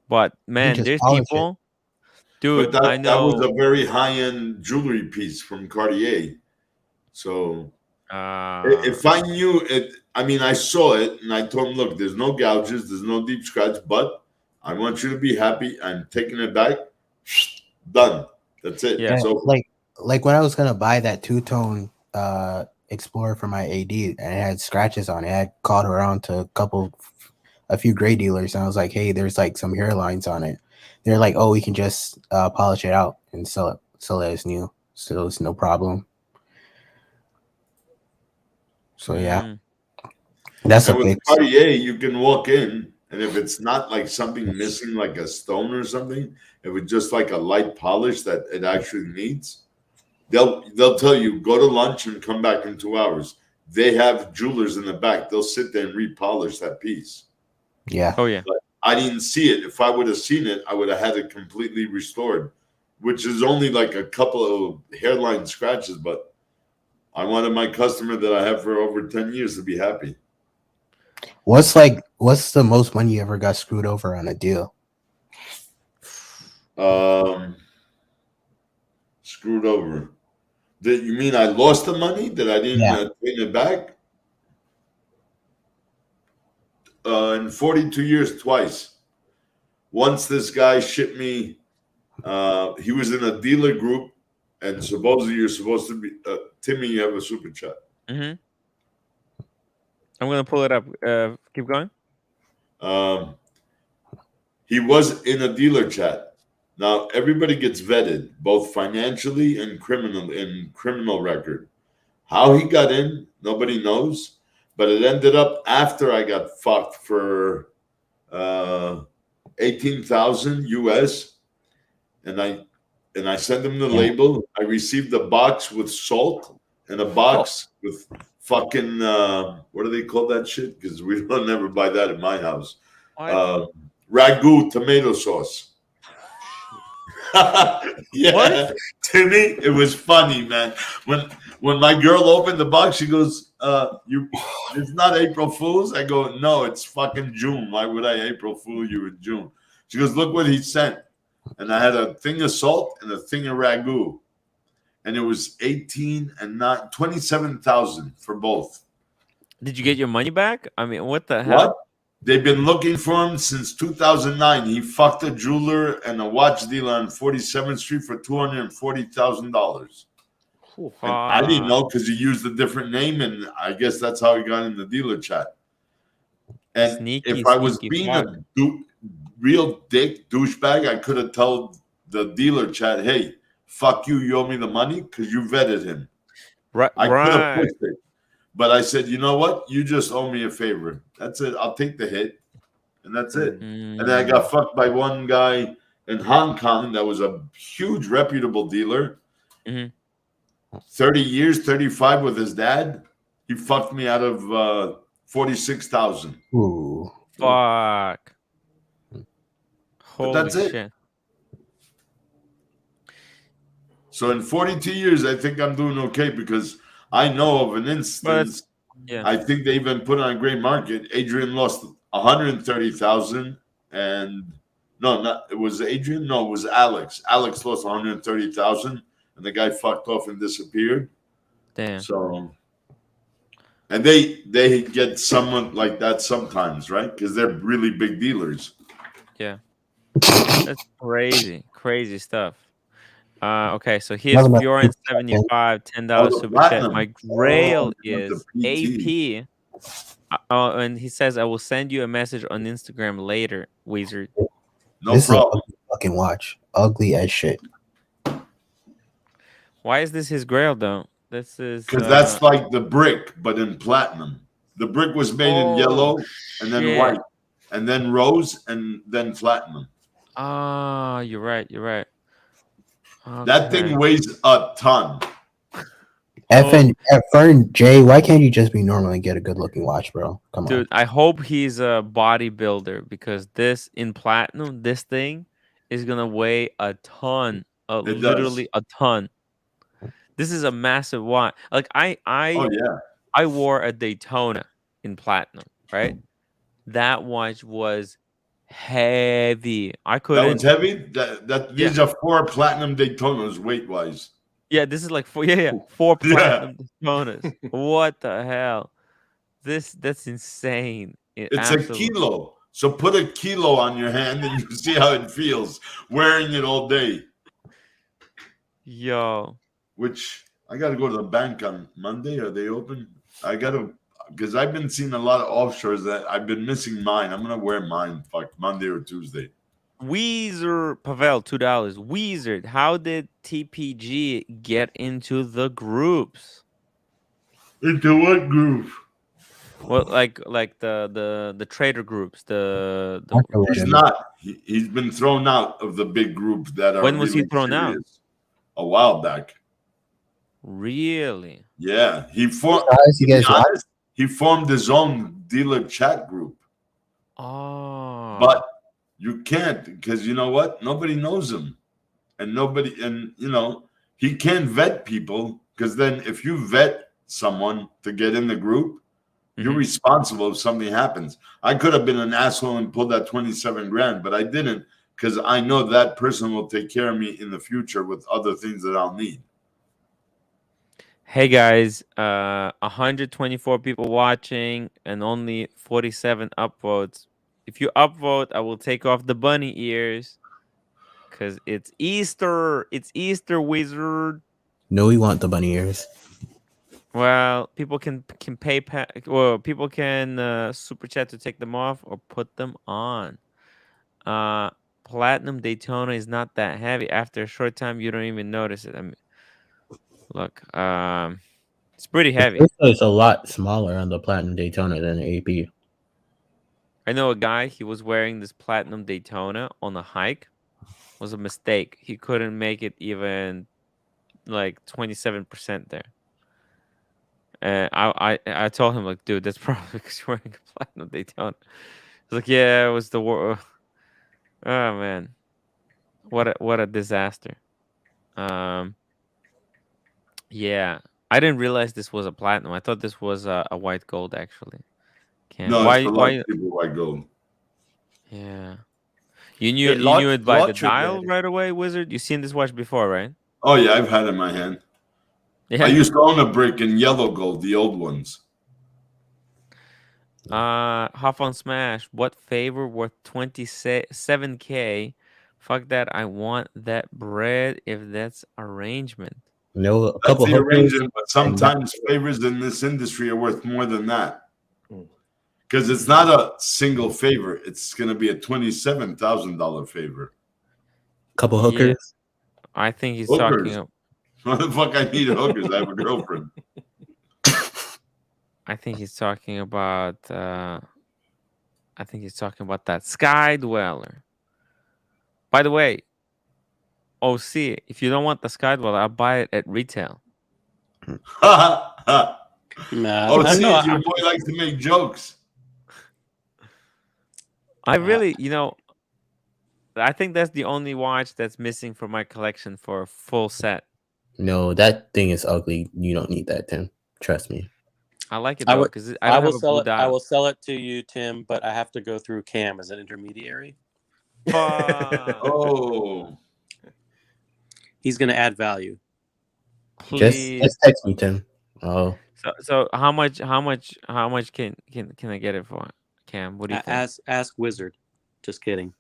But man, there's people, dude. But I that was know. a very high-end jewelry piece from Cartier. So if I knew it, I mean, I saw it and I told him, look, there's no gouges, there's no deep scratch, but I want you to be happy. I'm taking it back. Done. That's it. Yeah. So like when I was gonna buy that two-tone Explorer for my AD and it had scratches on it, I had called around to a few gray dealers and I was like, hey, there's like some hairlines on it. They're like, oh, we can just polish it out and sell it as new, so it's no problem. So yeah, that's a big. With Cartier, you can walk in, and if it's not like something missing, like a stone or something, if it's just like a light polish that it actually needs, they'll tell you go to lunch and come back in 2 hours. They have jewelers in the back. They'll sit there and repolish that piece. Yeah. Oh yeah. But I didn't see it. If I would have seen it, I would have had it completely restored, which is only like a couple of hairline scratches, but I wanted my customer that I have for over 10 years to be happy. What's the most money you ever got screwed over on a deal? Screwed over. You mean I lost the money that I didn't take it back? In 42 years, twice. Once this guy shipped me, he was in a dealer group, and supposedly you're supposed to be, Timmy, you have a super chat. Mm-hmm. I'm going to pull it up. Keep going. He was in a dealer chat. Now, everybody gets vetted, both financially and criminal record. How he got in, nobody knows. But it ended up after I got fucked for $18,000 US, and I sent him the label. I received a box with salt and a box with fucking what do they call that shit? Because we don't never buy that in my house. Ragu tomato sauce. Yeah, what? Timmy, it was funny, man. When my girl opened the box, she goes, it's not April Fool's. I go, no, it's fucking June. Why would I April Fool you in June? She goes, look what he sent. And I had a thing of salt and a thing of ragu. And it was 18 and not 27,000 for both. Did you get your money back? I mean, what the hell? What? They've been looking for him since 2009. He fucked a jeweler and a watch dealer on 47th Street for $240,000. I didn't know because he used a different name, and I guess that's how he got in the dealer chat. And if I was being a real dick douchebag, I could have told the dealer chat, hey, fuck you, you owe me the money because you vetted him. Right. I could have pushed it. But I said, you know what? You just owe me a favor. That's it. I'll take the hit. And that's it. And then I got fucked by one guy in Hong Kong that was a huge reputable dealer. 30 years, 35 with his dad. He fucked me out of 46,000. Ooh. Fuck. But that's Holy shit. it. So in 42 years, I think I'm doing okay because I know of an instance. I think they even put on a gray market. Adrian lost 130,000, and it was Adrian. No, it was Alex. Alex lost 130,000, and the guy fucked off and disappeared. Damn. So, and they get someone like that sometimes, right? Because they're really big dealers. Yeah, that's crazy stuff. Okay, so here's Bjorn 75, $10 super chat. My grail is AP. And he says, "I will send you a message on Instagram later, Weezer." No This is problem. a fucking watch. Ugly as shit. Why is this his grail though? This is Because that's like the brick, but in platinum. The brick was made in yellow and then white, and then rose and then platinum. Ah, you're right. You're right. That thing weighs a ton. Fern J, why can't you just be normal and get a good looking watch, bro? Come Dude, on. I hope he's a bodybuilder because this in platinum, this thing is gonna weigh a ton, literally a ton. This is a massive watch. Like Oh yeah. I wore a Daytona in platinum, right? That watch was heavy. I couldn't. That was heavy. These are 4 platinum Daytonas weight wise. Yeah, this is like 4 platinum Daytonas. What the hell? That's insane. It's a kilo. So put a kilo on your hand and you see how it feels wearing it all day. Yo. Which I got to go to the bank on Monday. Are they open? I got to, because I've been seeing a lot of offshores that I've been missing mine. I'm going to wear mine Monday or Tuesday. Weezer, Pavel, $2. Weezer, how did TPG get into the groups? Into what group? Well, like the trader groups. He's not. He's been thrown out of the big group that are. When was really he thrown out? A while back. Really? Yeah, he formed. He formed his own dealer chat group. Oh. But you can't, because you know what? Nobody knows him, and he can't vet people, because then if you vet someone to get in the group, you're responsible if something happens. I could have been an asshole and pulled that 27 grand, but I didn't, because I know that person will take care of me in the future with other things that I'll need. Hey guys, 124 people watching and only 47 upvotes. If you upvote, I will take off the bunny ears because it's Easter. It's Easter, Wizard. No, we want the bunny ears. Well, people can pay, well, people can super chat to take them off or put them on. Platinum Daytona is not that heavy. After a short time, you don't even notice it. I mean, look, it's pretty heavy. It's a lot smaller on the Platinum Daytona than the AP. I know a guy, he was wearing this Platinum Daytona on a hike. It was a mistake. He couldn't make it even like 27% there. And I told him, like, dude, that's probably because you're wearing a Platinum Daytona. He's like, yeah, it was the war. Oh man, what a disaster. Yeah, I didn't realize this was a platinum. I thought this was a white gold actually. No, it's why white gold. Yeah, you knew it by the dial right away, Wizard. You seen this watch before, right? Oh yeah, I've had it in my hand. Yeah. I used to own a brick in yellow gold, the old ones. Hop on Smash. What favor worth 27K? Fuck that. I want that bread if that's arrangement. No, a couple of arrangement, but sometimes favors in this industry are worth more than that. Because it's not a single favor. It's going to be a $27,000 favor. Couple hookers. Yeah. I think he's talking. What the fuck? I need hookers. I have a girlfriend. I think he's talking about. I think he's talking about that Sky Dweller. By the way, OC, if you don't want the Sky Dweller, I'll buy it at retail. Nah, OC, your boy likes to make jokes. I really, I think that's the only watch that's missing from my collection for a full set. No, that thing is ugly. You don't need that, Tim. Trust me. I like it though because I will sell it. I will sell it to you, Tim, but I have to go through Cam as an intermediary. Oh, he's gonna add value. Just text me, Tim. Oh, so how much can I get it for, Cam? What do you think? Ask Wizard. Just kidding.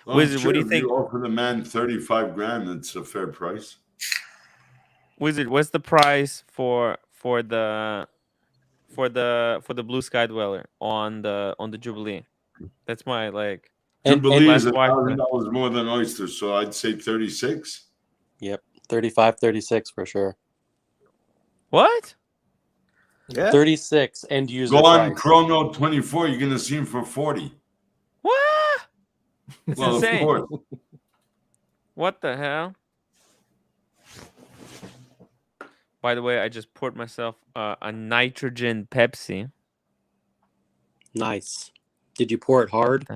Wizard, sure, what do you think? You offer the man 35 grand. It's a fair price. Wizard, what's the price for the for the Blue Sky Dweller on the Jubilee. That's my like. Jubilee last is watch $1,000 more than Oyster, so I'd say 36. Yep, 35, 36 for sure. What? Yeah. 36 end user Go on price. Chrono 24, you're gonna see him for 40. What? It's Well, insane. of course. What the hell? By the way, I just poured myself a nitrogen Pepsi. Nice. Did you pour it hard?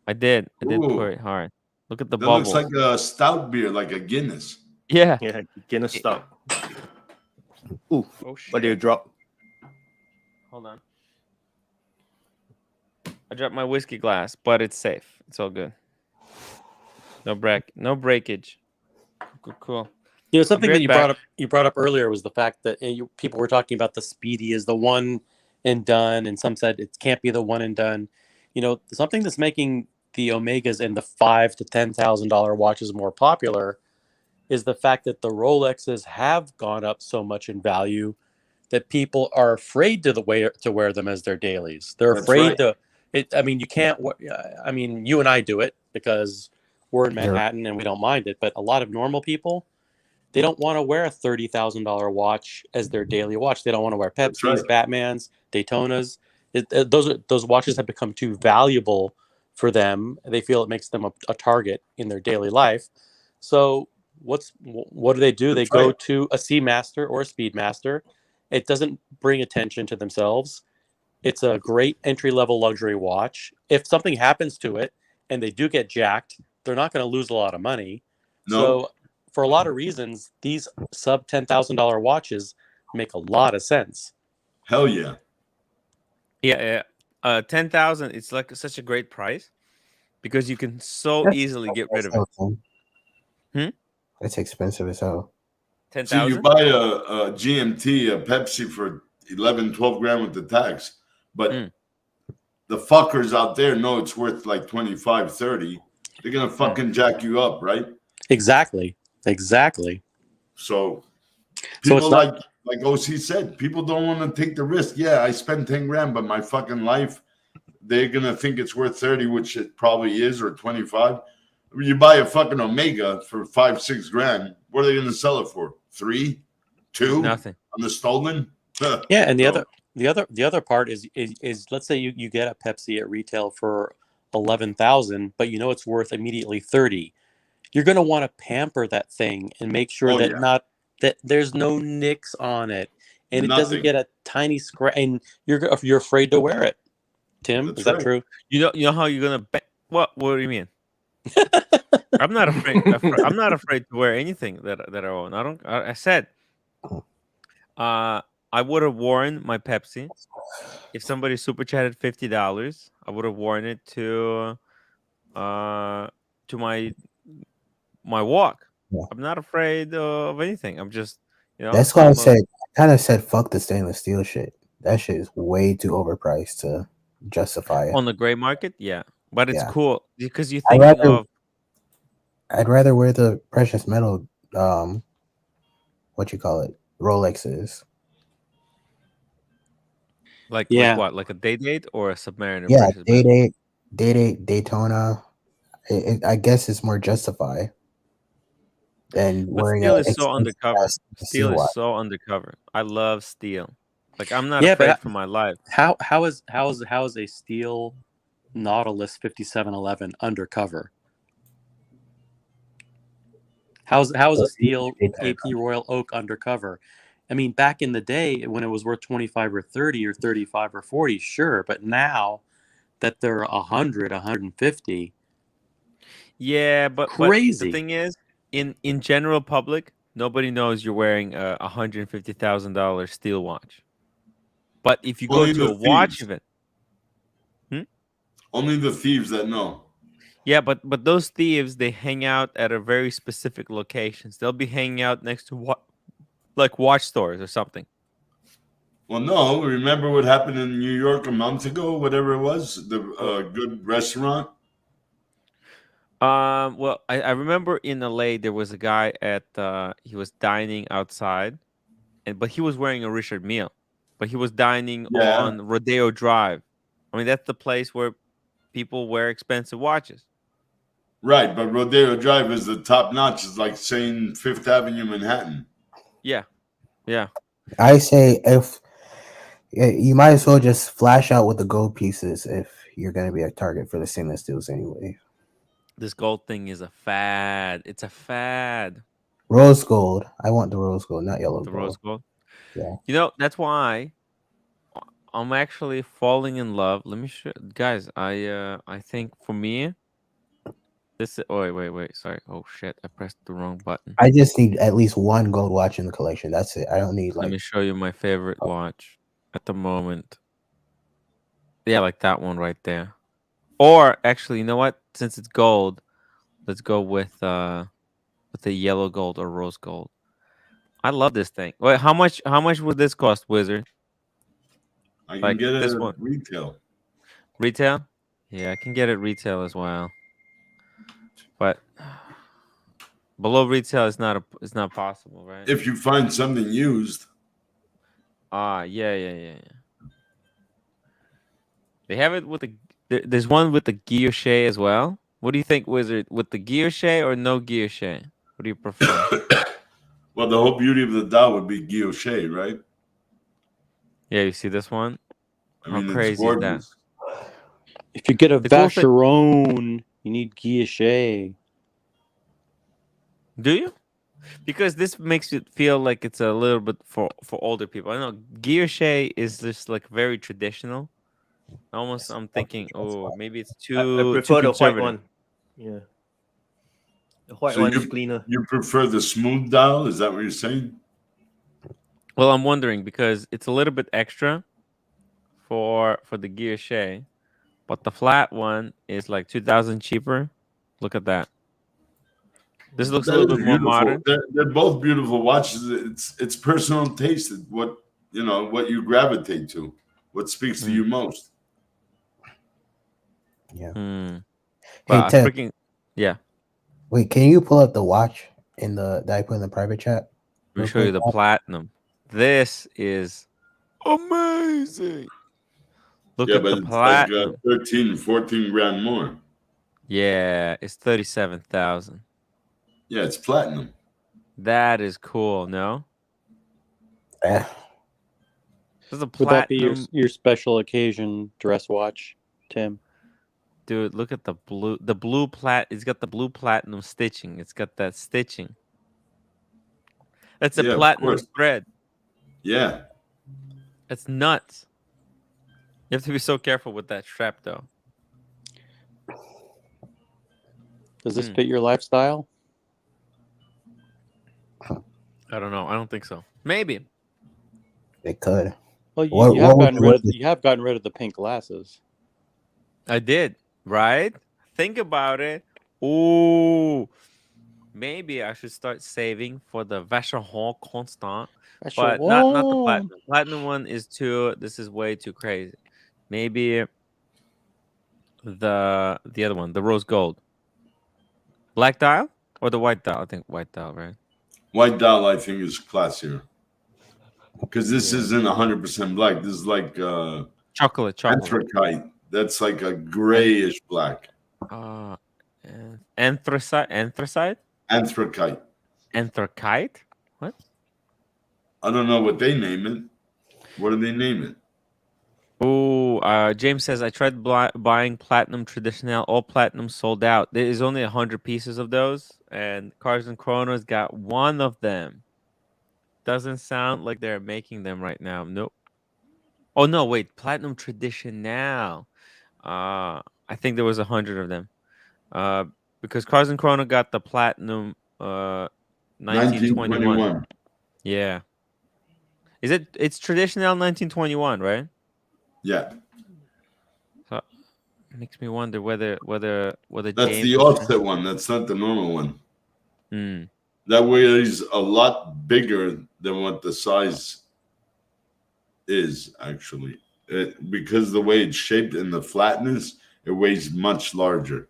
I did. I did pour Ooh. it hard. Look at the That bubbles. looks like a stout beer, like a Guinness. Yeah. Yeah, Guinness stout. Ooh, Oh shit. what do you drop? Hold on. I dropped my whiskey glass, but it's safe. It's all good. No breakage. Cool. You know, something I'll that be you right back. brought up earlier was the fact that people were talking about the Speedy is the one and done, and some said it can't be the one and done. You know, something that's making the Omegas and the $5,000 to $10,000 watches more popular is the fact that the Rolexes have gone up so much in value that people are afraid to wear them as their dailies. They're That's afraid right. I mean, you can't. I mean, you and I do it because we're in Yeah. Manhattan and we don't mind it. But a lot of normal people, they don't want to wear a $30,000 watch as their daily watch. They don't want to wear That's Pepsis, right. Batmans, Daytonas. Those watches have become too valuable for them. They feel it makes them a target in their daily life. So what do? They That's go right. to a Seamaster or a Speedmaster. It doesn't bring attention to themselves. It's a great entry-level luxury watch. If something happens to it and they do get jacked, they're not going to lose a lot of money. No. So for a lot of reasons, these sub $10,000 watches make a lot of sense. Hell yeah. Yeah. 10,000. It's like such a great price because you can so That's easily get rid of it. expensive, Tim. Hmm? It's expensive as hell. See, you 10,000. buy a GMT, a Pepsi for 11, 12 grand with the tax, but the fuckers out there know it's worth like 25, 30. They're gonna fucking jack you up, right? Exactly. So So people it's not. like OC said, people don't want to take the risk. Yeah, I spent 10 grand, but my fucking life, they're gonna think it's worth 30, which it probably is, or 25. You buy a fucking Omega for 5, 6 grand. What are they gonna sell it for? 3, 2 Nothing. on the stolen? Yeah, and So, the other part is let's say you get a Pepsi at retail for 11,000, but you know it's worth immediately 30. You're going to want to pamper that thing and make sure Oh, that yeah. that there's no nicks on it and it doesn't Nothing. get a tiny scratch, and you're afraid to wear it. Tim, That's is that right. true? You know how you're gonna what do you mean? I'm not afraid. I'm not afraid to wear anything that I own. I said, I would have worn my Pepsi if somebody super chatted $50. I would have worn it to my walk. Yeah. I'm not afraid of anything. I'm just That's why I kind of said fuck the stainless steel shit. That shit is way too overpriced to justify it. on the gray market. Yeah, but it's Yeah. cool because you're I'd thinking rather- of I'd rather wear the precious metal, what you call it, Rolexes. like what, like a Day-Date or a Submariner? Yeah, precious metal? Day-Date, Daytona. I guess it's more justified than But wearing steel a is so undercover. expensive-ass Steel watch. is so undercover. I love steel. Like I'm not Yeah, but afraid for my life. How is a steel Nautilus 5711 undercover? How's a steel AP Royal Oak undercover? I mean, back in the day when it was worth 25 or 30 or 35 or 40, sure, but now that they're 100, 150, Yeah, but crazy. the thing is, in general public, nobody knows you're wearing a $150,000 steel watch. But if you go Only to a the watch thieves. event, Only the thieves that know. yeah, but those thieves, they hang out at a very specific locations. They'll be hanging out next to like watch stores or something. Well, no. Remember what happened in New York a month ago? Whatever it was, the good restaurant. Well, I remember in LA there was a guy at he was dining outside, but he was wearing a Richard Mille, but he was dining Yeah. on Rodeo Drive. I mean, that's the place where people wear expensive watches. Right, but Rodeo Drive is the top notch. It's like saying Fifth Avenue, Manhattan. Yeah, yeah. I say if you might as well just flash out with the gold pieces if you're going to be a target for the stainless steels anyway. This gold thing is a fad. It's a fad. Rose gold. I want the rose gold, not yellow The gold. rose gold. Yeah. You know, that's why I'm actually falling in love. Let me show guys. I think for me, this. Oh wait. Sorry. Oh shit! I pressed the wrong button. I just need at least one gold watch in the collection. That's it. I don't need Let like. me show you my favorite watch at the moment. Yeah, like that one right there. Or actually, you know what? Since it's gold, let's go with the yellow gold or rose gold. I love this thing. Wait, how much would this cost, Wizard? I can Like get this it one. at retail. Retail? Yeah, I can get it retail as well. But below retail is it's not possible, right? If you find something used, Yeah. They have it with there's one with the guilloche as well. What do you think, Wizard? With the guilloche or no guilloche? What do you prefer? well, the whole beauty of the Dow would be guilloche, right? Yeah, you see this one? I How mean, it's crazy is that? gorgeous. If you get a The cool thing- Vacheron, you need guilloche. Do you? Because this makes it feel like it's a little bit for older people. I know guilloche is just like very traditional. Almost, I'm thinking, oh, maybe it's I too prefer the white conservative. one. Yeah. The white So one is cleaner. You prefer the smooth dial? Is that what you're saying? Well, I'm wondering because it's a little bit extra for the guilloche, but the flat one is like 2,000 cheaper. Look at that. This looks a That little is bit more beautiful. modern. They're both beautiful watches. It's personal taste. What you gravitate to, what speaks to you most. Yeah. But Hey, Ted. freaking yeah. Wait, can you pull up the watch that I put in the private chat? Let me real show you quick? the platinum. This is amazing. Look Yeah, at but the it's platinum. like 13, 14 grand more. Yeah, it's 37,000. Yeah, it's platinum. That is cool. No, Eh, this is a Would that be platinum, your special occasion dress watch, Tim? dude. Look at the blue. The blue It's got the blue platinum stitching. It's got that stitching. That's a Yeah, of platinum course. thread. Yeah. That's nuts. You have to be so careful with that strap, though. Does this fit your lifestyle? I don't know. I don't think so. Maybe. it could. Well, you, What- you have what would gotten you rid of look- you have gotten rid of the pink glasses. I did. Right? Think about it. Ooh. Maybe I should start saving for the Vacheron Constant. But not the platinum. Platinum one is this is way too crazy. Maybe the other one, the rose gold. Black dial or the white dial? I think white dial, right? White dial, I think, is classier. Because this isn't 100% black. This is like Chocolate. anthracite. That's like a grayish black. Anthracite? Anthracite. Anthracite? What? I don't know what they name it. What do they name it? Oh, James says I tried buying platinum traditional. All platinum sold out. There is only 100 pieces of those, and Cars and Chronos got one of them. Doesn't sound like they're making them right now. Nope. Oh no, wait, platinum traditional. I think there was 100 of them. Because Cars and Chrono got the platinum 1921. Yeah. It's traditional 1921, right? Yeah. So it makes me wonder whether That's James the offset one. That's not the normal one. Hmm. That weighs a lot bigger than what the size is, actually. Because the way it's shaped and the flatness, it weighs much larger.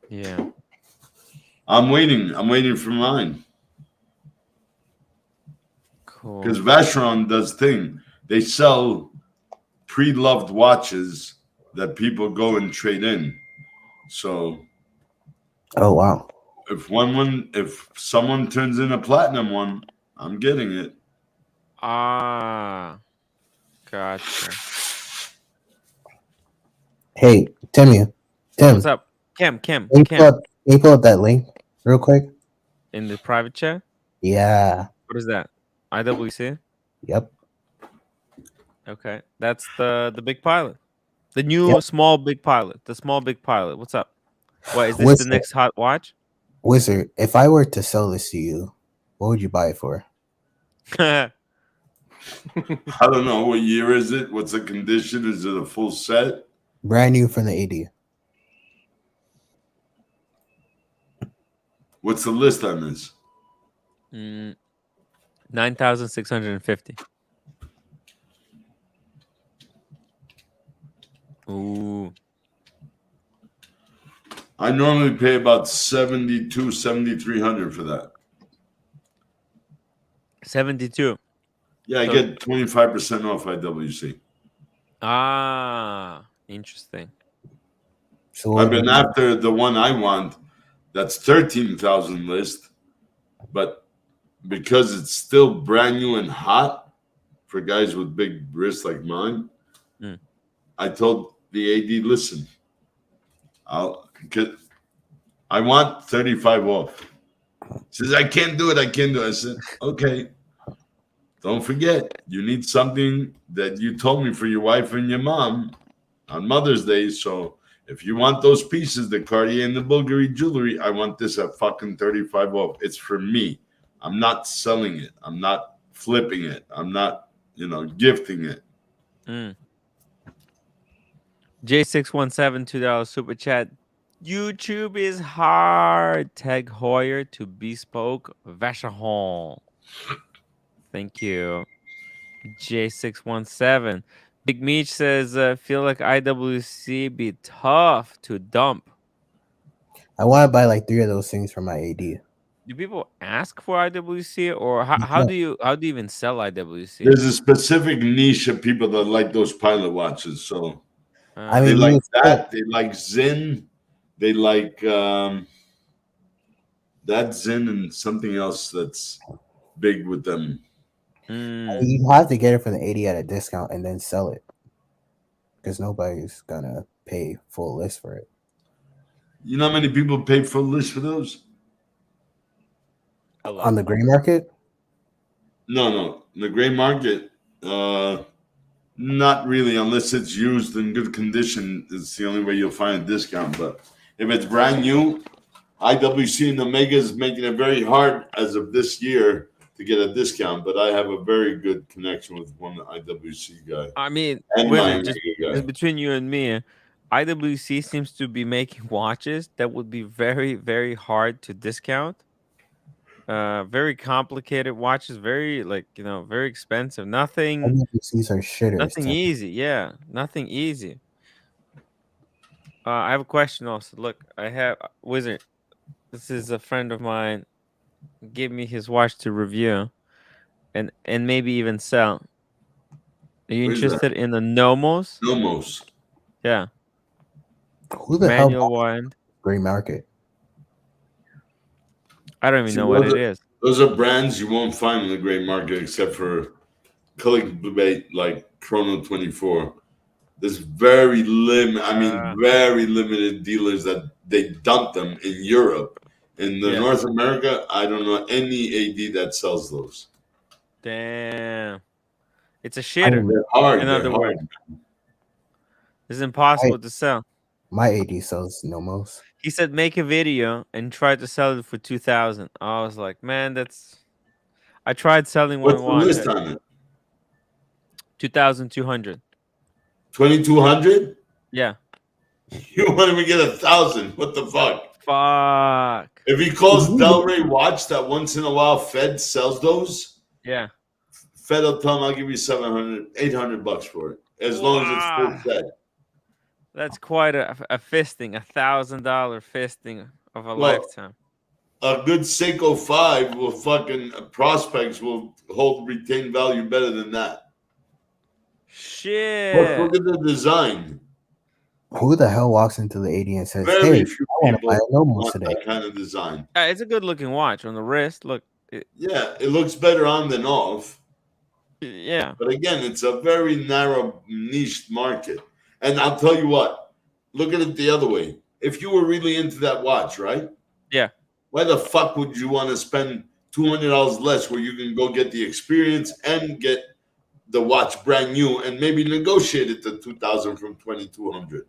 Yeah. I'm waiting for mine. Cool. Because Vacheron does thing. they sell pre-loved watches that people go and trade in. So, Oh wow. if someone turns in a platinum one, I'm getting it. Ah, gotcha. Hey, Tim. What's up, Kim? Can you pull up that link real quick? In the private chat. Yeah. What is that? IWC. Yep. Okay, that's the big pilot, the new small big pilot, the small big pilot. What's up? What is this? The next hot watch? Weezer, if I were to sell this to you, what would you buy it for? I don't know. What year is it? What's the condition? Is it a full set? Brand new from the 80. What's the list on this? 9,650. Ooh. I normally pay about 7,300 for that. 72. Yeah, I get 25% off IWC. Ah, interesting. So I've been after the one I want. That's 13,000 list, but because it's still brand new and hot for guys with big wrists like mine, I told the AD, listen, I want 35 off. He says, I can't do it. I said, okay. Don't forget, you need something that you told me for your wife and your mom on Mother's Day. So if you want those pieces, the Cartier and the Bulgari jewelry, I want this at fucking 35 off. It's for me. I'm not selling it. I'm not flipping it. I'm not, gifting it. J617, $2 super chat. YouTube is hard. Tag Hoyer to bespoke Vacheron. Thank you. J617. Big Meech says, feel like IWC be tough to dump. I want to buy like 3 of those things for my AD. Do people ask for IWC, or how do you even sell IWC? There's a specific niche of people that like those pilot watches. So I mean, they like that. They like Zin. They like that Zin and something else that's big with them. You have to get it from the 80 at a discount and then sell it, because nobody's gonna pay full list for it. You know how many people pay full list for those? On the gray market? No. In the gray market, not really, unless it's used in good condition. It's the only way you'll find a discount. But if it's brand new, IWC and Omega is making it very hard as of this year to get a discount. But I have a very good connection with one IWC guy. I mean, just between you and me, IWC seems to be making watches that would be very, very hard to discount. Very complicated watches, very very expensive. Nothing. IWCs are shitters. Nothing easy. Yeah, nothing easy. I have a question also. Look, I have Weezer. This is a friend of mine. Give me his watch to review, and maybe even sell. Are you interested in the Nomos? Nomos. Yeah. Who the Manual hell wind. gray market? I don't even know what it is. Those are brands you won't find in the gray market except for clickbait like Chrono 24. There's very limited dealers that they dump them in Europe. In North America, I don't know any AD that sells those. Damn. It's a shitter. They're hard. In other words, it's impossible to sell. My AD sells Nomos. He said make a video and try to sell it for 2,000. I was like, man, I tried selling one watch. What's the list on it? 2,200. 2,200? Yeah. You want him to get 1,000? What the fuck? Fuck. If he calls Delray Watch that once in a while Fed sells those, yeah, Fed will tell him I'll give you $700, $800 for it, as long as it's full Fed. That's quite a fisting, $1,000 fisting of a lifetime. A good Seiko 5 will fucking prospects will hold retained value better than that. Shit. Look at the design. Who the hell walks into the AD and says, Very "Hey, few I want to people buy a Nomos want today"? that kind of design. It's a good looking watch on the wrist. Look. Yeah, it looks better on than off. Yeah. But again, it's a very narrow, niche market. And I'll tell you what, look at it the other way. If you were really into that watch, right? Yeah. Why the fuck would you want to spend $200 less where you can go get the experience and get the watch brand new and maybe negotiate it to $2,000 from $2,200?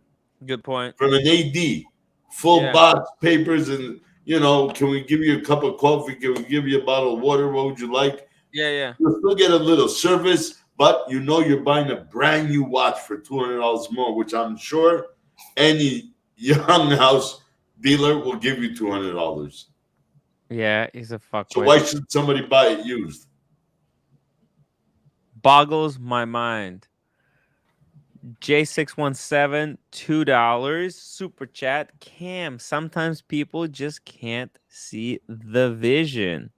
Good point. From an AD, full box, papers, and can we give you a cup of coffee? Can we give you a bottle of water? What would you like? Yeah. You'll still get a little service, but you're buying a brand new watch for $200 more, which I'm sure any young house dealer will give you $200. Yeah, he's a fuckwit. So why should somebody buy it used? Boggles my mind. J617, $2 super chat. Cam, sometimes people just can't see the vision.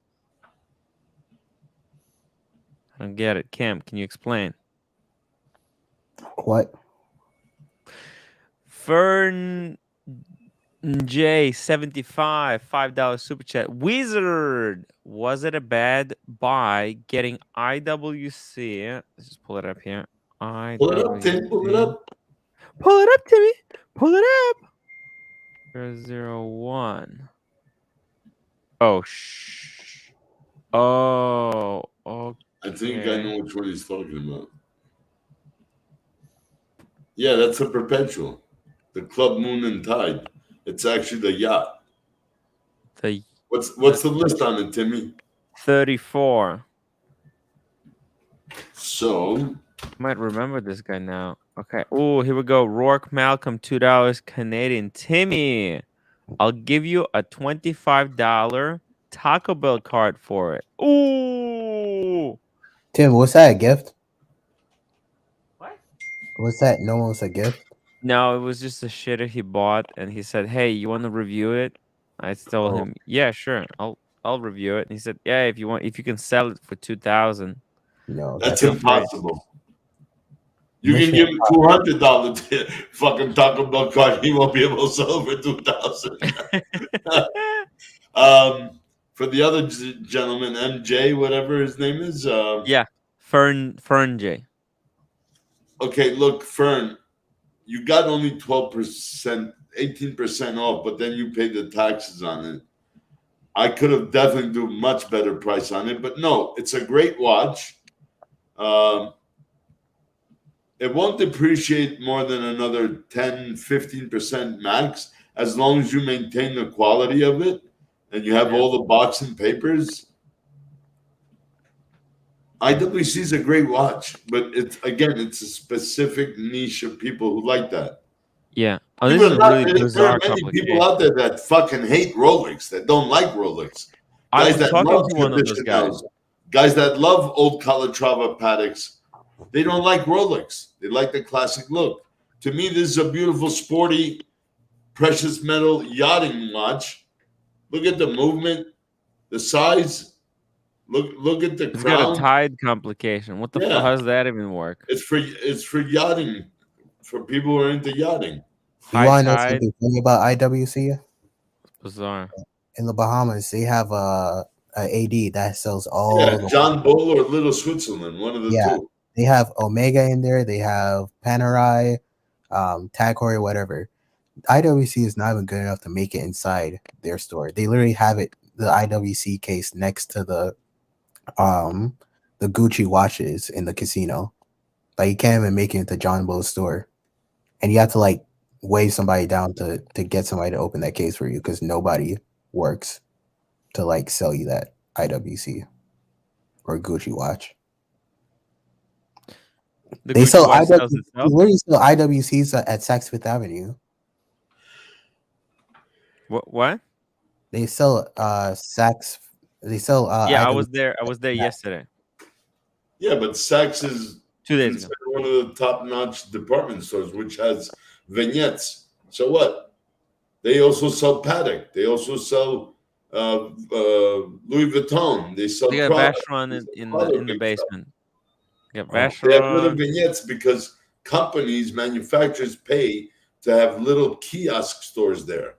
I don't get it. Cam, can you explain? What? Fern J75, $5 super chat. Weezer, was it a bad buy getting IWC? Let's just pull it up here. Pull it up, Tim. Pull it up. Pull it up, Timmy. Pull it up. 001. Oh, Oh, okay. I think I know which one he's talking about. Yeah, that's a perpetual. The Club Moon and Tide. It's actually the yacht. What's the list on it, Timmy? 34. So I might remember this guy now. Okay. Oh, here we go. Rourke Malcolm, $2 Canadian. Timmy, I'll give you a $25 Taco Bell card for it. Ooh. Tim, was that a gift? What? Was that Nomos a gift? No, it was just a shitter he bought, and he said, "Hey, you want to review it?" I told him, "Yeah, sure, I'll review it." And he said, "Yeah, if you can sell it for 2,000." No, that's impossible. You can give him $200 fucking Taco Bell card. He won't be able to sell it for 2,000. For the other gentleman, MJ, whatever his name is. Yeah, Fern J. Okay, look, Fern, you got only 12%, 18% off, but then you pay the taxes on it. I could have definitely do much better price on it, but no, it's a great watch. It won't depreciate more than another 10, 15% max, as long as you maintain the quality of it and you have all the box and papers. IWC is a great watch, but it's a specific niche of people who like that. Yeah. Oh, this is really bizarre. There are many people out there that fucking hate Rolex, that don't like Rolex. Guys that love traditionals, guys that love old Calatrava Pateks, they don't like Rolex. They like the classic look. To me, this is a beautiful, sporty, precious metal yachting watch. Look at the movement, the size. Look at the crown. It's got a tide complication. What the fuck? How does that even work? It's for yachting, for people who are into yachting. You want to know something funny about IWC? It's bizarre. In the Bahamas, they have a AD that sells all. Yeah, John Bull or Little Switzerland, one of the two. They have Omega in there. They have Panerai, Tag Heuer, whatever. IWC is not even good enough to make it inside their store. They literally have it, the IWC case, next to the Gucci watches in the casino. Like, you can't even make it into John Bull's store, and you have to like wave somebody down to get somebody to open that case for you, because nobody works to like sell you that IWC or Gucci watch. They sell IWCs at Saks Fifth Avenue. What? They sell Saks. They sell. Yeah, IWC. I was there yesterday. Yeah, but Saks is 2 days ago one of the top-notch department stores, which has vignettes. So what? They also sell Patek. They also sell Louis Vuitton. They sell. They got a Vacheron in the basement. I got They have little Vacheron. vignettes because companies, manufacturers pay to have little kiosk stores there.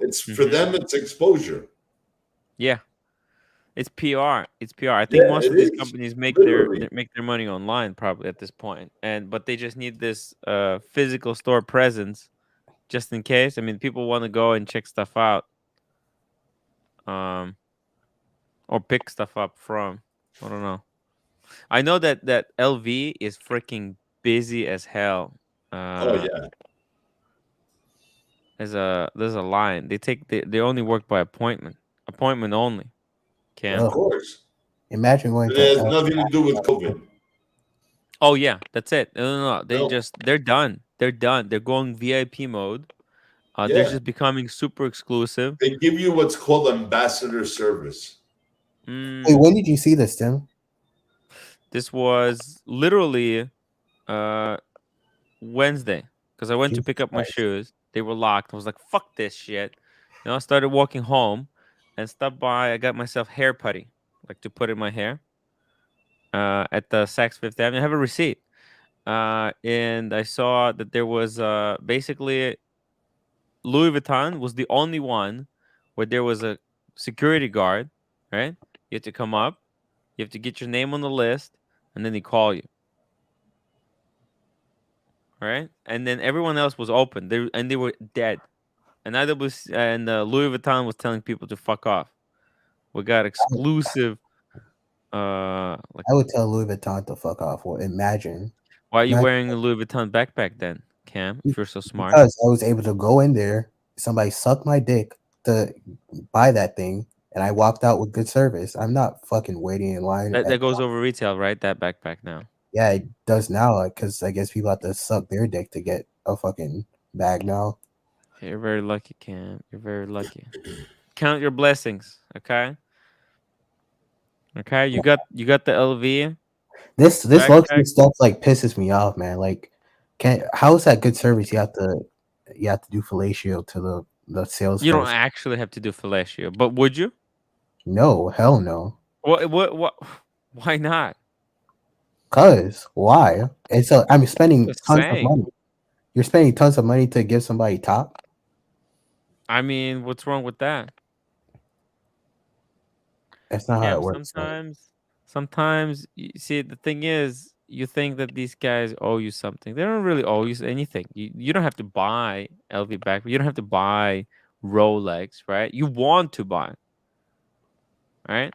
It's for them, it's exposure. Yeah, it's PR. It's PR. I think Yeah, most it of these is. companies make Literally. their money online probably at this point, but they just need this physical store presence just in case. I mean, people want to go and check stuff out, um, or pick stuff up from. I don't know. I know that LV is freaking busy as hell. Oh yeah. There's a line. They only work by appointment only. Cam. Of Ugh. course. Imagine going It to has nothing to do with COVID. Oh yeah, that's it. No. No. They're done. They're done. They're going VIP mode. They're Yeah. just becoming super exclusive. They give you what's called ambassador service. Hey, when did you see this, Tim? This was literally Wednesday because I went to Jesus pick up my Christ. shoes. They were locked. I was like, "Fuck this shit." I started walking home and stopped by. I got myself hair putty, like to put in my hair. At the Saks Fifth Avenue, I have a receipt. And I saw that there was basically Louis Vuitton was the only one where there was a security guard, right? You have to come up, you have to get your name on the list, and then they call you. Right? And then everyone else was open. They were dead. And Louis Vuitton was telling people to fuck off. We got exclusive like I would tell Louis Vuitton to fuck off. Well, imagine. why are you Imagine wearing a Louis Vuitton backpack then, Cam, if you're so smart? because I was able to go in there, somebody sucked my dick to buy that thing, and I walked out with good service. I'm not fucking waiting in line. That goes over retail, right? That backpack now. Yeah, it does now because I guess people have to suck their dick to get a fucking bag now. You're very lucky, Cam. You're very lucky. Count your blessings, okay? Okay, you got the LV. This Backpack. luxury stuff like pisses me off, man. Like, how is that good service? You have to do fellatio to the salesperson. You don't actually have to do fellatio, but would you? No, hell no. What? Why not? Cause why? I'm spending Just tons saying. of money. You're spending tons of money to give somebody top. I mean, what's wrong with that? That's not how it works. Sometimes you see, the thing is, you think that these guys owe you something. They don't really owe you anything. You don't have to buy LV back. You don't have to buy Rolex, right? You want to buy, right?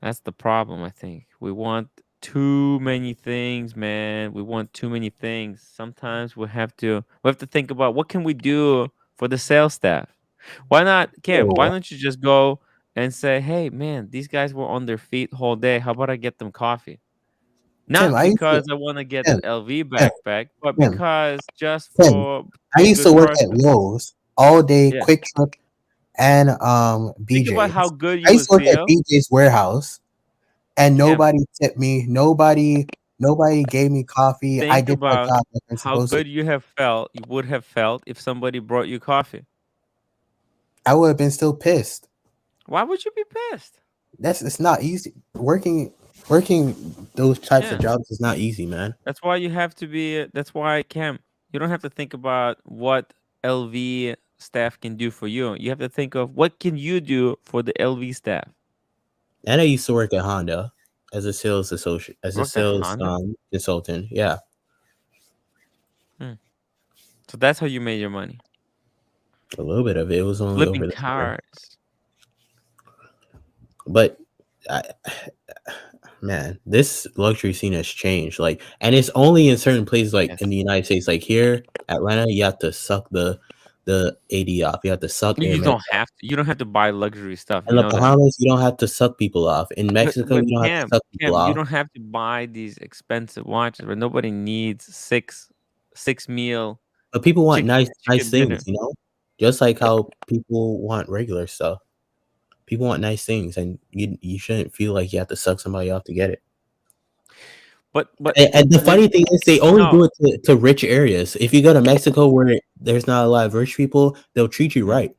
That's the problem, I think. We want too many things, man. We want too many things. Sometimes we have to think about what can we do for the sales staff. Why not, Cam? Why don't you just go and say, "Hey, man, these guys were on their feet whole day. How about I get them coffee?" Not Tim, because I want to get Tim, an LV backpack, but Tim, because just Tim, for I used to work at Lowe's all day, Yeah. Quick Trip, and Think about BJ's. how good you I used would to work at feel. BJ's warehouse, and nobody tipped me. Nobody gave me coffee. I Think did my about job like I'm how supposed to. good you would have felt if somebody brought you coffee. I would have been still pissed. Why would you be pissed? It's not easy. Working those types Yeah. of jobs is not easy, man. That's why you have to be. That's why, Cam, you don't have to think about what LV staff can do for you. You have to think of what can you do for the LV staff. And I used to work at Honda as a sales associate, as a Worked at sales Honda? consultant. Yeah. So that's how you made your money. A little bit of it. It was only Flipping over the summer. cars. But man, this luxury scene has changed. Like, and it's only in certain places, like in the United States, like here, Atlanta, you have to suck the AD off. You have to suck. You don't have to. You don't have to buy luxury stuff. In You the know that. Bahamas, you don't have to suck people off. In Mexico, But you don't have to suck people off. you don't have to buy these expensive watches. But nobody needs six meal. But people want chicken nice dinner. things, you know? Just like how people want regular stuff. People want nice things, and you shouldn't feel like you have to suck somebody off to get it. But And the funny thing is, they only do it to rich areas. If you go to Mexico where there's not a lot of rich people, they'll treat you right.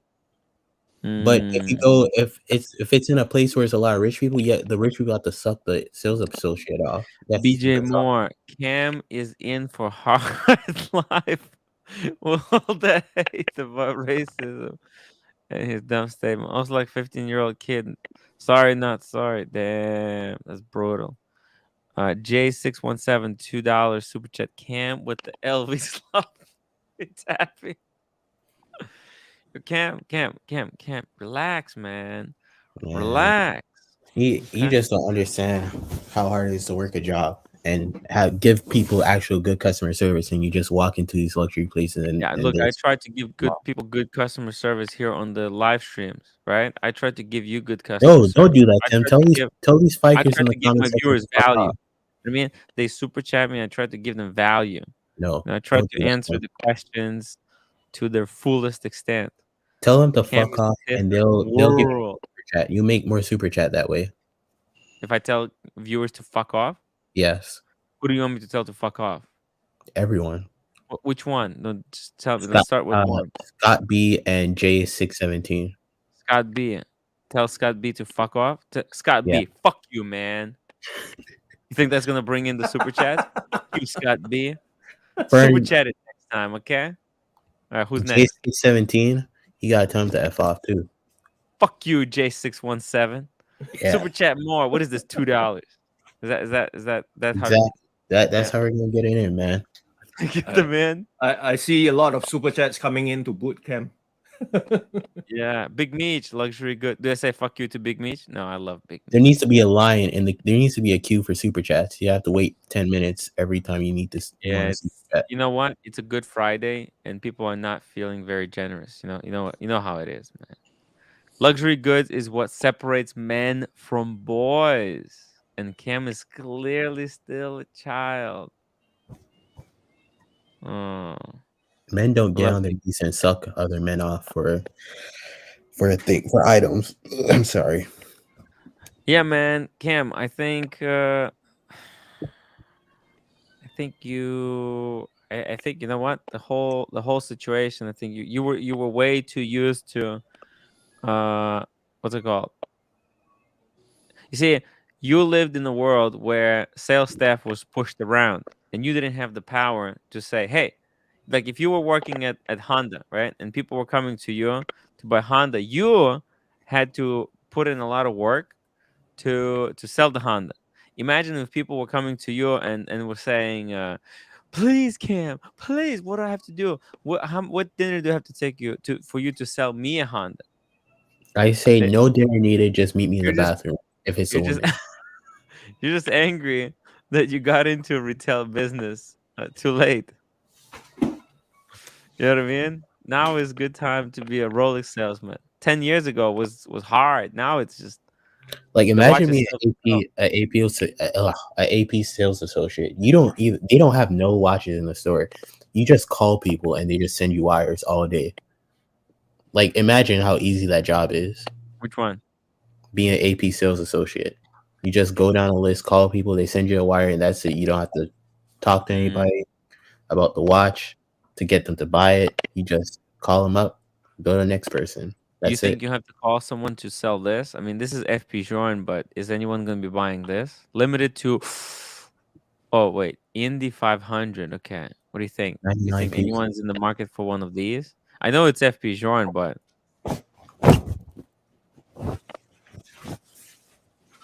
But if you Mm. go, if it's in a place where it's a lot of rich people, yeah, the rich people have to suck the sales associate off. BJ Moore, Cam is in for hard life. With all the hate about racism and his dumb statement. I was like 15-year-old kid. Sorry, not sorry. Damn, that's brutal. J617, $2 super chat. Cam with the Elvis love. It's happy. Cam, relax, man. Yeah. Relax. You Okay? just don't understand how hard it is to work a job and give people actual good customer service, and you just walk into these luxury places and Yeah, look, I tried to give good people good customer service here on the live streams, right? I tried to give you good customer no, service. don't do that, I Tim. tried to give Tell these I fighters tried in the to give comment my section viewers to fuck value. off. I mean, they super chat me. I tried to give them value. No, And I tried don't to do that, answer Tim. the questions to their fullest extent. Tell them to Cam fuck is the off, piss and of the they'll give you world. super chat. You make more super chat that way. If I tell viewers to fuck off, Yes, who do you want me to tell to fuck off? everyone. Which one? No, just tell me. Scott, Let's start with one. Scott B and J617. Scott B. Tell Scott B to fuck off. Scott Yeah. B. Fuck you, man. You think that's gonna bring in the super chats? You Scott B. Super chat it next time, okay? All right, who's next? J617. You gotta tell him to F off too. Fuck you, J617. Yeah. Super chat more. What is this? $2. Is that Exactly. That's how we're gonna get it in, man. Get them in? I see a lot of super chats coming into boot camp. Yeah, Big Meech, luxury good. Do I say fuck you to Big Meech? No, I love Big Meech. There needs to be a line there needs to be a queue for super chats. You have to wait 10 minutes every time you need this. Yeah, you know what? It's a Good Friday, and people are not feeling very generous. You know how it is, man. Luxury goods is what separates men from boys, and Cam is clearly still a child. Oh. Men don't get on their knees and suck other men off for items. I'm sorry. Yeah, man, Cam. I think you know what, the whole situation. I think you were way too used to what's it called? You see, you lived in a world where sales staff was pushed around, and you didn't have the power to say, hey, like if you were working at Honda, right, and people were coming to you to buy Honda, you had to put in a lot of work to sell the Honda. Imagine if people were coming to you and were saying, please, Cam, please, what do I have to do? What dinner do I have to take you to for you to sell me a Honda? I say no dinner needed. Just meet me in the bathroom if it's a woman. You're just angry that you got into retail business too late. You know what I mean? Now is a good time to be a Rolex salesman. 10 years ago was hard. Now it's just like imagine being an AP sales associate. They don't have no watches in the store. You just call people and they just send you wires all day. Like imagine how easy that job is. Which one? Being an AP sales associate. You just go down a list, call people, they send you a wire, and that's it. You don't have to talk to anybody about the watch to get them to buy it. You just call them up, go to the next person. That's you think you have to call someone to sell this? I mean, this is FP Journe, but is anyone going to be buying this? Limited to, oh, wait, Indy 500. Okay. What do you think? Do you think anyone's in the market for one of these? I know it's FP Journe, but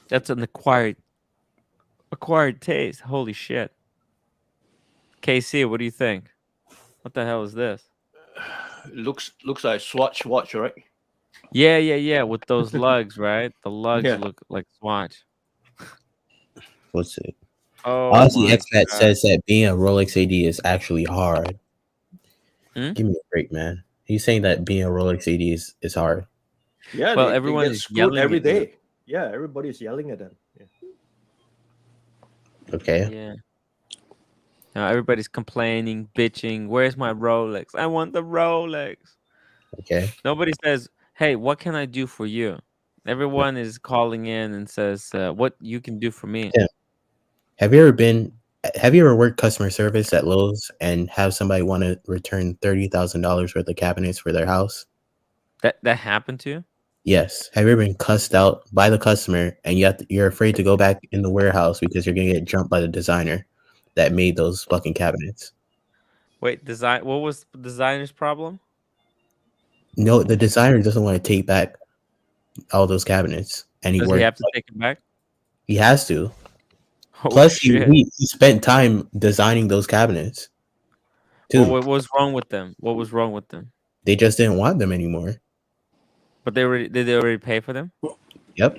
that's an acquired taste. Holy shit. KC, what do you think? What the hell is this? Looks like Swatch watch, right? Yeah. With those lugs, right? The lugs look like Swatch. What's it? Oh, Aussie Expat says that being a Rolex AD is actually hard. Give me a break, man. He's saying that being a Rolex AD is hard. Yeah, well, everyone is yelling every day. Yeah, everybody's yelling at them. Yeah. Okay. Yeah. Now everybody's complaining, bitching. Where's my Rolex? I want the Rolex. Okay. Nobody says, hey, what can I do for you? Everyone is calling in and says, what you can do for me. Yeah. Have you ever worked customer service at Lowe's and have somebody want to return $30,000 worth of cabinets for their house? That happened to you? Yes. Have you ever been cussed out by the customer and you're afraid to go back in the warehouse because you're gonna get jumped by the designer that made those fucking cabinets? Wait, design. What was the designer's problem? No, the designer doesn't want to take back all those cabinets, and he Does he worked. have to take it back? He has to. Oh Plus, shit! he spent time designing those cabinets Well, too. what was wrong with them? What was wrong with them? They just didn't want them anymore. But did they already pay for them? Yep.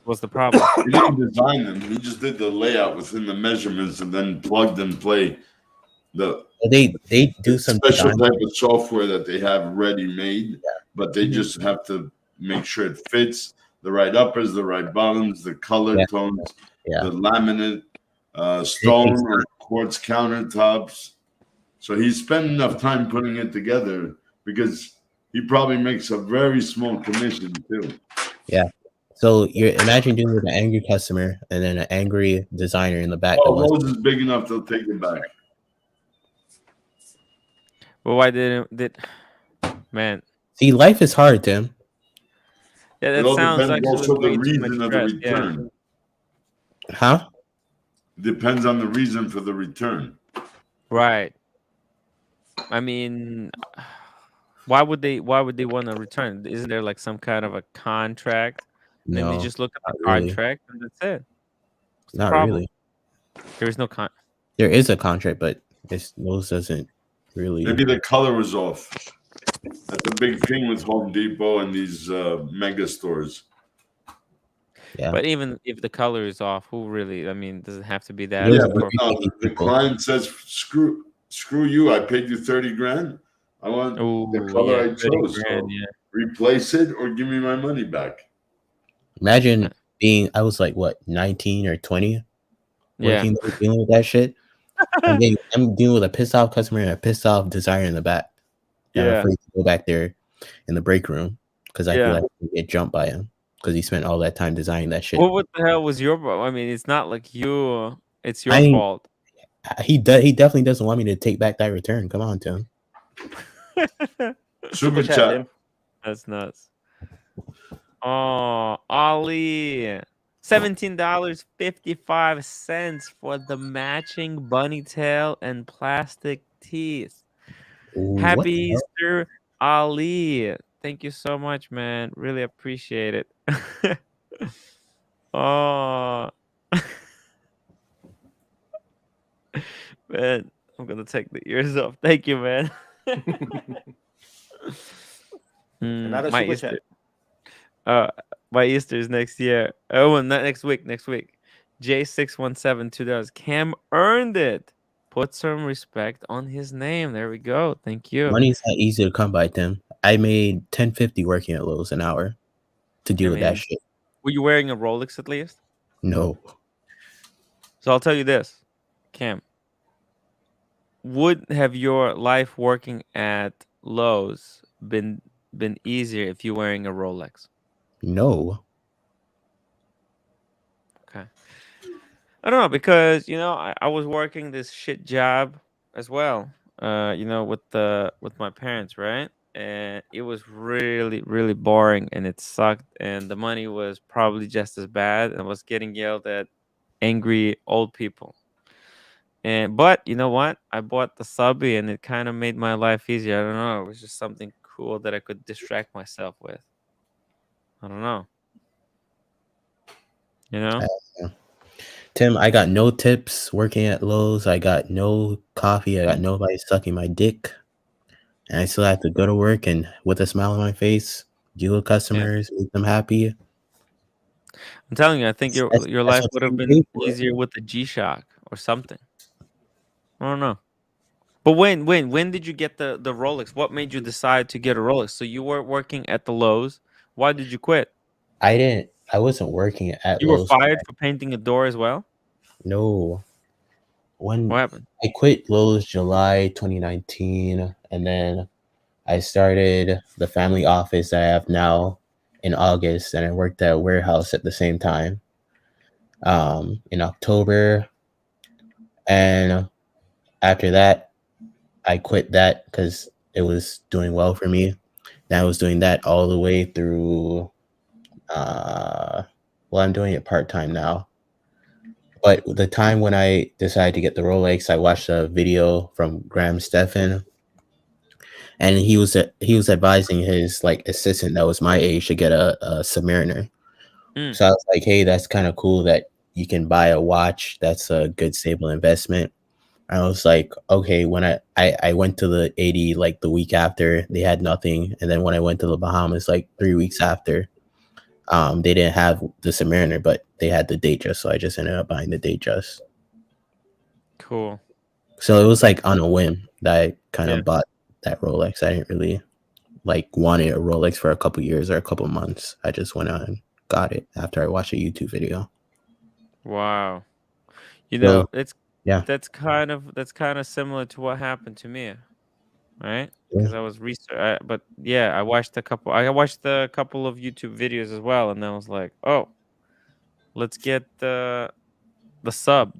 What's the problem? He didn't design them. He just did the layout within the measurements and then plugged and play the They do some special design. type of software that they have ready made, but they just have to make sure it fits the right uppers, the right bottoms, the color Yeah. tones, Yeah. the laminate, stone or quartz countertops. So he spent enough time putting it together because he probably makes a very small commission too. Yeah. So you imagine dealing with an angry customer and then an angry designer in the back. Oh, Lowe's is big enough to take it back. Well, why did man? See, life is hard, Tim. Yeah, It that all sounds depends actually also the way too much reason of the stress. Yeah. return. Huh? Depends on the reason for the return. Right. I mean, why would they want to return? Isn't there like some kind of a contract? And then No, they just look at the not really. contract and that's it. What's the Not problem? really. There is no There is a contract, but Lowe's doesn't really. Maybe the color was off. That's a big thing with Home Depot and these mega stores. Yeah. But even if the color is off, who really? I mean, does it have to be that? Yeah, Yeah, but or- no, the client says, "Screw you! I paid you 30 grand. I want Ooh, the color yeah, I 30 chose. grand, So yeah. replace it or give me my money back." Imagine I was like, what, 19 or 20? Yeah. Dealing with that shit. And then I'm dealing with a pissed off customer and a pissed off designer in the back. And I'm Yeah. afraid to go back there in the break room because I feel Yeah. like I get jumped by him because he spent all that time designing that shit. Well, what the hell was your problem? I mean, it's not like you. It's your I mean, fault. He definitely doesn't want me to take back that return. Come on, Tim. Super chat, chat. Tim. That's nuts. Oh, Ali. $17.55 for the matching bunny tail and plastic teeth. Ooh, what Happy the hell? Easter, Ali. Thank you so much, man. Really appreciate it. Oh. Man, I'm gonna take the ears off. Thank you, man. Another my super Easter. chat. My Easter is next year. Oh, and not next week. Next week. J617 $2. Cam earned it. Put some respect on his name. There we go. Thank you. Money's not easy to come by, Tim. I made $10.50 working at Lowe's an hour to deal with that shit. Were you wearing a Rolex at least? No. So I'll tell you this, Cam. Would have your life working at Lowe's been easier if you're wearing a Rolex? No. Okay. I don't know, because I was working this shit job as well. With my parents, right? And it was really, really boring and it sucked, and the money was probably just as bad, and I was getting yelled at angry old people. But you know what? I bought the subby and it kind of made my life easier. I don't know. It was just something cool that I could distract myself with. I don't know. Tim, I got no tips working at Lowe's. I got no coffee. I got nobody sucking my dick. And I still have to go to work and with a smile on my face, deal with customers, make them happy. I'm telling you, I think your life what would have you been pay for. easier with the G-Shock or something. I don't know. But when did you get the Rolex? What made you decide to get a Rolex? So you were working at the Lowe's. Why did you quit? I wasn't working at You were Lowe's. fired for painting a door as well? No. What happened? I quit Lowe's July 2019, and then I started the family office I have now in August, and I worked at a warehouse at the same time in October. And after that, I quit that because it was doing well for me. And I was doing that all the way through. Well, I'm doing it part-time now. But the time when I decided to get the Rolex, I watched a video from Graham Stephan, and he was advising his like assistant that was my age to get a Submariner. So I was like, hey, that's kind of cool that you can buy a watch that's a good stable investment. I was like, okay. When I went to the 80 like the week after, they had nothing, and then when I went to the Bahamas like 3 weeks after, they didn't have the Submariner, but they had the Datejust, so I just ended up buying the Datejust. Cool. So it was like on a whim that I kind of bought that Rolex. I didn't really like wanted a Rolex for a couple years or a couple months. I just went out and got it after I watched a YouTube video. Wow. You know, So, that's kind of similar to what happened to me, right? Because I was research, but yeah, I watched a couple of YouTube videos as well, and then I was like, oh, let's get the sub.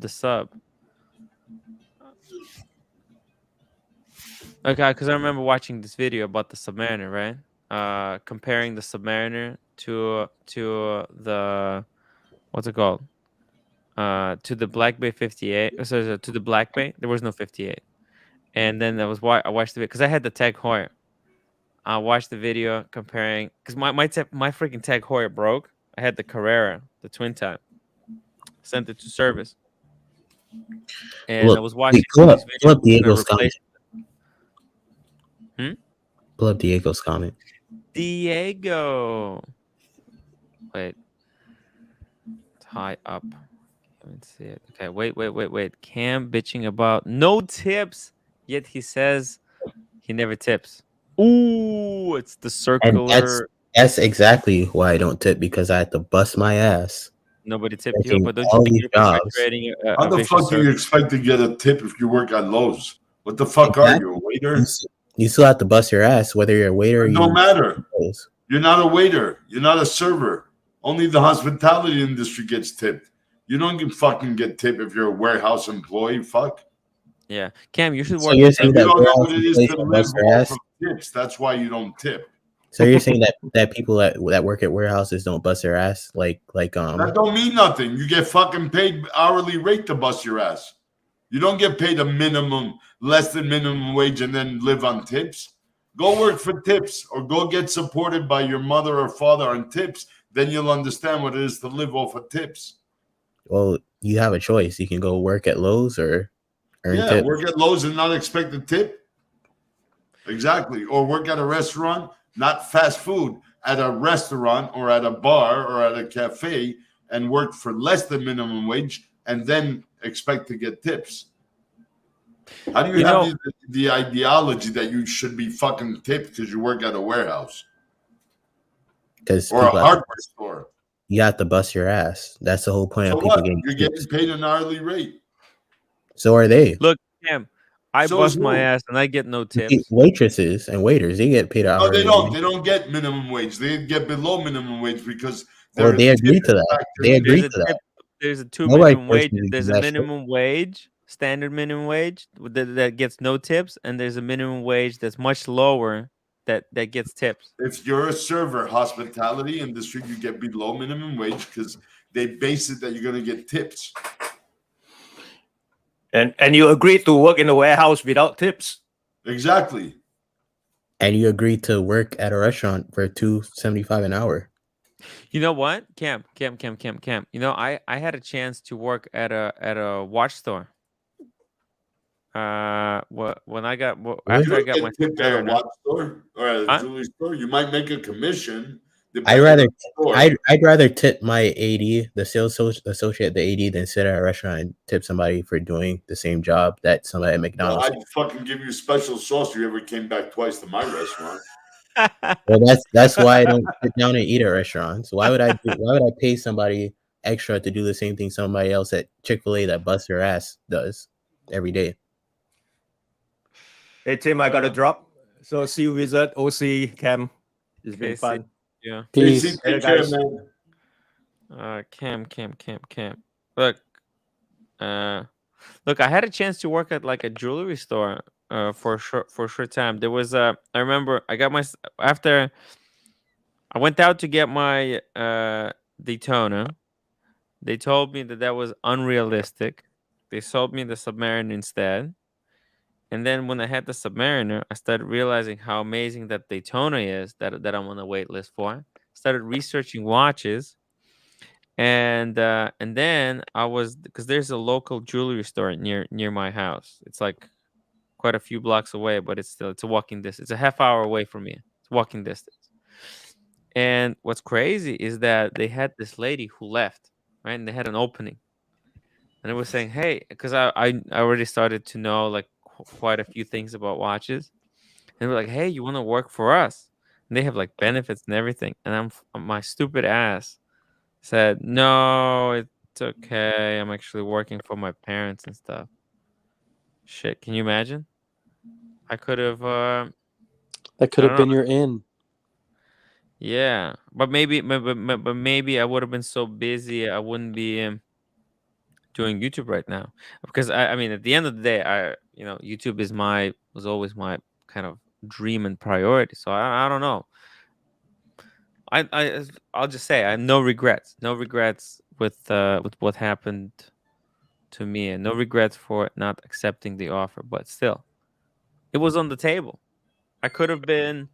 Okay, because I remember watching this video about the Submariner, right? Comparing the Submariner to the what's it called? To the Black Bay 58. So to the Black Bay, there was no 58. And then I watched the video because I had the Tag Heuer. I watched the video comparing because my freaking Tag Heuer broke. I had the Carrera, the twin time. Sent it to service, and I was watching pull up videos. Diego's comment. Pull up Diego's comment. Diego. Wait. Tie up. Let's see it. Okay, wait. Cam bitching about no tips, yet he says he never tips. Ooh, it's the circular. And that's exactly why I don't tip, because I had to bust my ass. Nobody tipped you, but don't you think you're perpetuating how the fuck do you expect to get a tip if you work at Lowe's? What the fuck are you, a waiter? You still have to bust your ass, whether you're a waiter or no matter. You're not a waiter. You're not a server. Only the hospitality industry gets tipped. You don't fucking get tipped if you're a warehouse employee. Fuck. Yeah, Cam, you should So work. You're saying you that don't know what it is to live off ass? of tips. That's why you don't tip. So you're saying that people that work at warehouses don't bust their ass, like that don't mean nothing. You get fucking paid hourly rate to bust your ass. You don't get paid a minimum, less than minimum wage, and then live on tips. Go work for tips, or go get supported by your mother or father on tips. Then you'll understand what it is to live off of tips. Well, you have a choice. You can go work at Lowe's or earn tips. Work at Lowe's and not expect a tip. Exactly. Or work at a restaurant, not fast food, at a restaurant or at a bar or at a cafe, and work for less than minimum wage and then expect to get tips. How do you have the ideology that you should be fucking tipped because you work at a warehouse or a hardware store? You have to bust your ass. That's the whole point So of people what? getting You're getting paid an hourly rate. So are they. Look, Cam, I bust my ass and I get no tips. Waitresses and waiters, they get paid hourly. No, they don't. They don't get minimum wage. They get below minimum wage because they agree to that. They agree to that. There's a minimum wage. There's a minimum wage, standard minimum wage that gets no tips, and there's a minimum wage that's much lower that gets tips. If you're a server, hospitality industry, you get below minimum wage because they base it that you're going to get tips. And you agree to work in a warehouse without tips. Exactly. And you agree to work at a restaurant for $2.75 an hour. You know what, Cam? You know, I had a chance to work at a watch store. When I got after I got my tipped at a watch store or at a jewelry store, you might make a commission. I'd rather tip my AD, the sales associate, the AD, than sit at a restaurant and tip somebody for doing the same job that somebody at McDonald's. I'd fucking give you special sauce if you ever came back twice to my restaurant. Well, that's why I don't sit down and eat at restaurants. Why would I pay somebody extra to do the same thing somebody else at Chick-fil-A that busts their ass does every day? Hey Tim, I got a drop. So see you, Wizard, OC, Cam. It's been fun. Yeah. Peace. Take care, man. Cam. Look, I had a chance to work at like a jewelry store for a short time. There was I remember I got my after I went out to get my Daytona. They told me that that was unrealistic. They sold me the Submariner instead. And then when I had the Submariner, I started realizing how amazing that Daytona is that I'm on the wait list for. Started researching watches, and then I was because there's a local jewelry store near my house. It's like quite a few blocks away, but it's a walking distance. It's a half hour away from me. It's walking distance. And what's crazy is that they had this lady who left, right? And they had an opening. And I was saying, hey, because I already started to know like quite a few things about watches. And we're like, hey, you want to work for us? And they have like benefits and everything. And my stupid ass said, no, it's okay. I'm actually working for my parents and stuff. Shit, can you imagine? I could have, That could I have don't been know. your in. Yeah, but maybe I would have been so busy I wouldn't be doing YouTube right now because I mean at the end of the day YouTube was always my kind of dream and priority. So I don't know. I'll just say I have no regrets. No regrets with what happened to me, and no regrets for not accepting the offer. But still, it was on the table. I could have been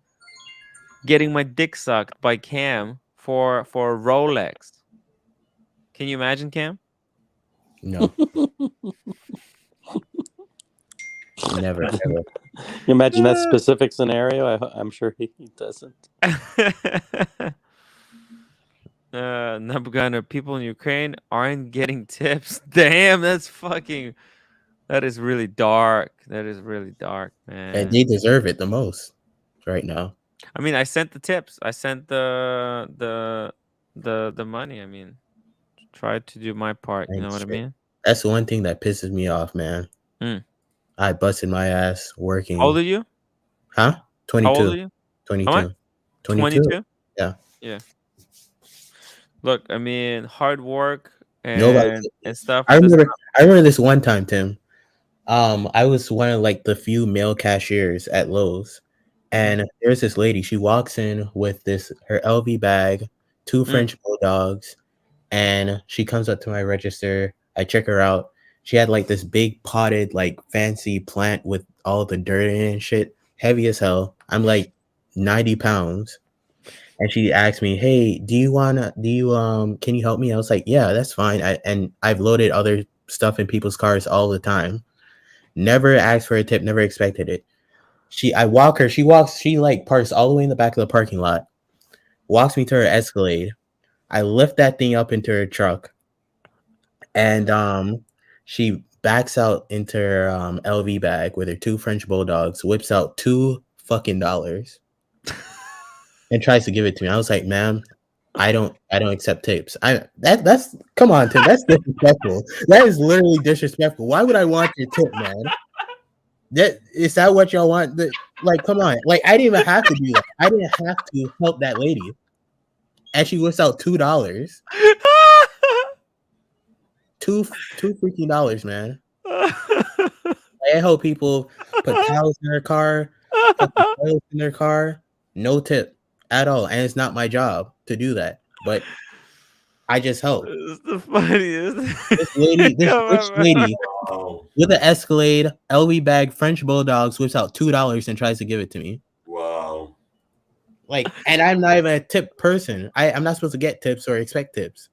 getting my dick sucked by Cam for a Rolex. Can you imagine, Cam? No, never ever. Imagine that specific scenario. I'm sure he doesn't. Nabugana, people in Ukraine aren't getting tips. Damn, that is really dark. That is really dark, And man. they deserve it the most right now. I mean, I sent the tips. I sent the money. I mean, tried to do my part. You And know what I shit. mean? That's the one thing that pisses me off, man. Mm. I busted my ass working. How old are you? Huh? How old 22. are you? 22. 22. 22? Yeah. Yeah. Look, I mean, hard work Nobody. and stuff. I remember this one time, Tim. I was one of like the few male cashiers at Lowe's, and there's this lady. She walks in with her LV bag, two French bulldogs, and she comes up to my register. I check her out. She had like this big potted, like fancy plant with all the dirt in it and shit, heavy as hell. I'm like 90 pounds. And she asked me, hey, can you help me? I was like, yeah, that's fine. I've loaded other stuff in people's cars all the time. Never asked for a tip, never expected it. She like parks all the way in the back of the parking lot, walks me to her Escalade. I lift that thing up into her truck, and she backs out into her LV bag with her two French bulldogs, whips out $2 and tries to give it to me. I was like, ma'am, I don't accept tips. That's come on, Tim. That's disrespectful. That is literally disrespectful. Why would I want your tip, man? Is that what y'all want? Like, come on. Like, I didn't even have to do that. I didn't have to help that lady. And she whips out $2. Two freaking dollars, man. I help people put towels in their car, put the toilets in their car. No tip at all. And it's not my job to do that. But I just help. It's the funniest. This rich lady Wow. with an Escalade, LV bag, French bulldogs, whips out $2 and tries to give it to me. Wow. Like, and I'm not even a tip person. I'm not supposed to get tips or expect tips.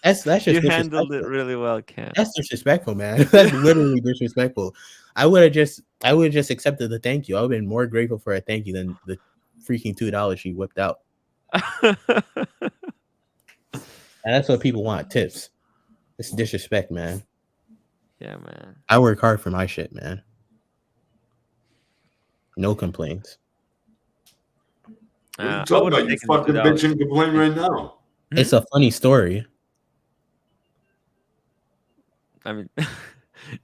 That's just You disrespectful. handled it really well, Cam. That's disrespectful, man. That's literally disrespectful. I would have just accepted the thank you. I would have been more grateful for a thank you than the freaking $2 she whipped out. And that's what people want, tips. It's disrespect, man. Yeah, man. I work hard for my shit, man. No complaints. What are you I talking would have about? You taken the fucking $2. bitch and complain right now. It's a funny story. I mean,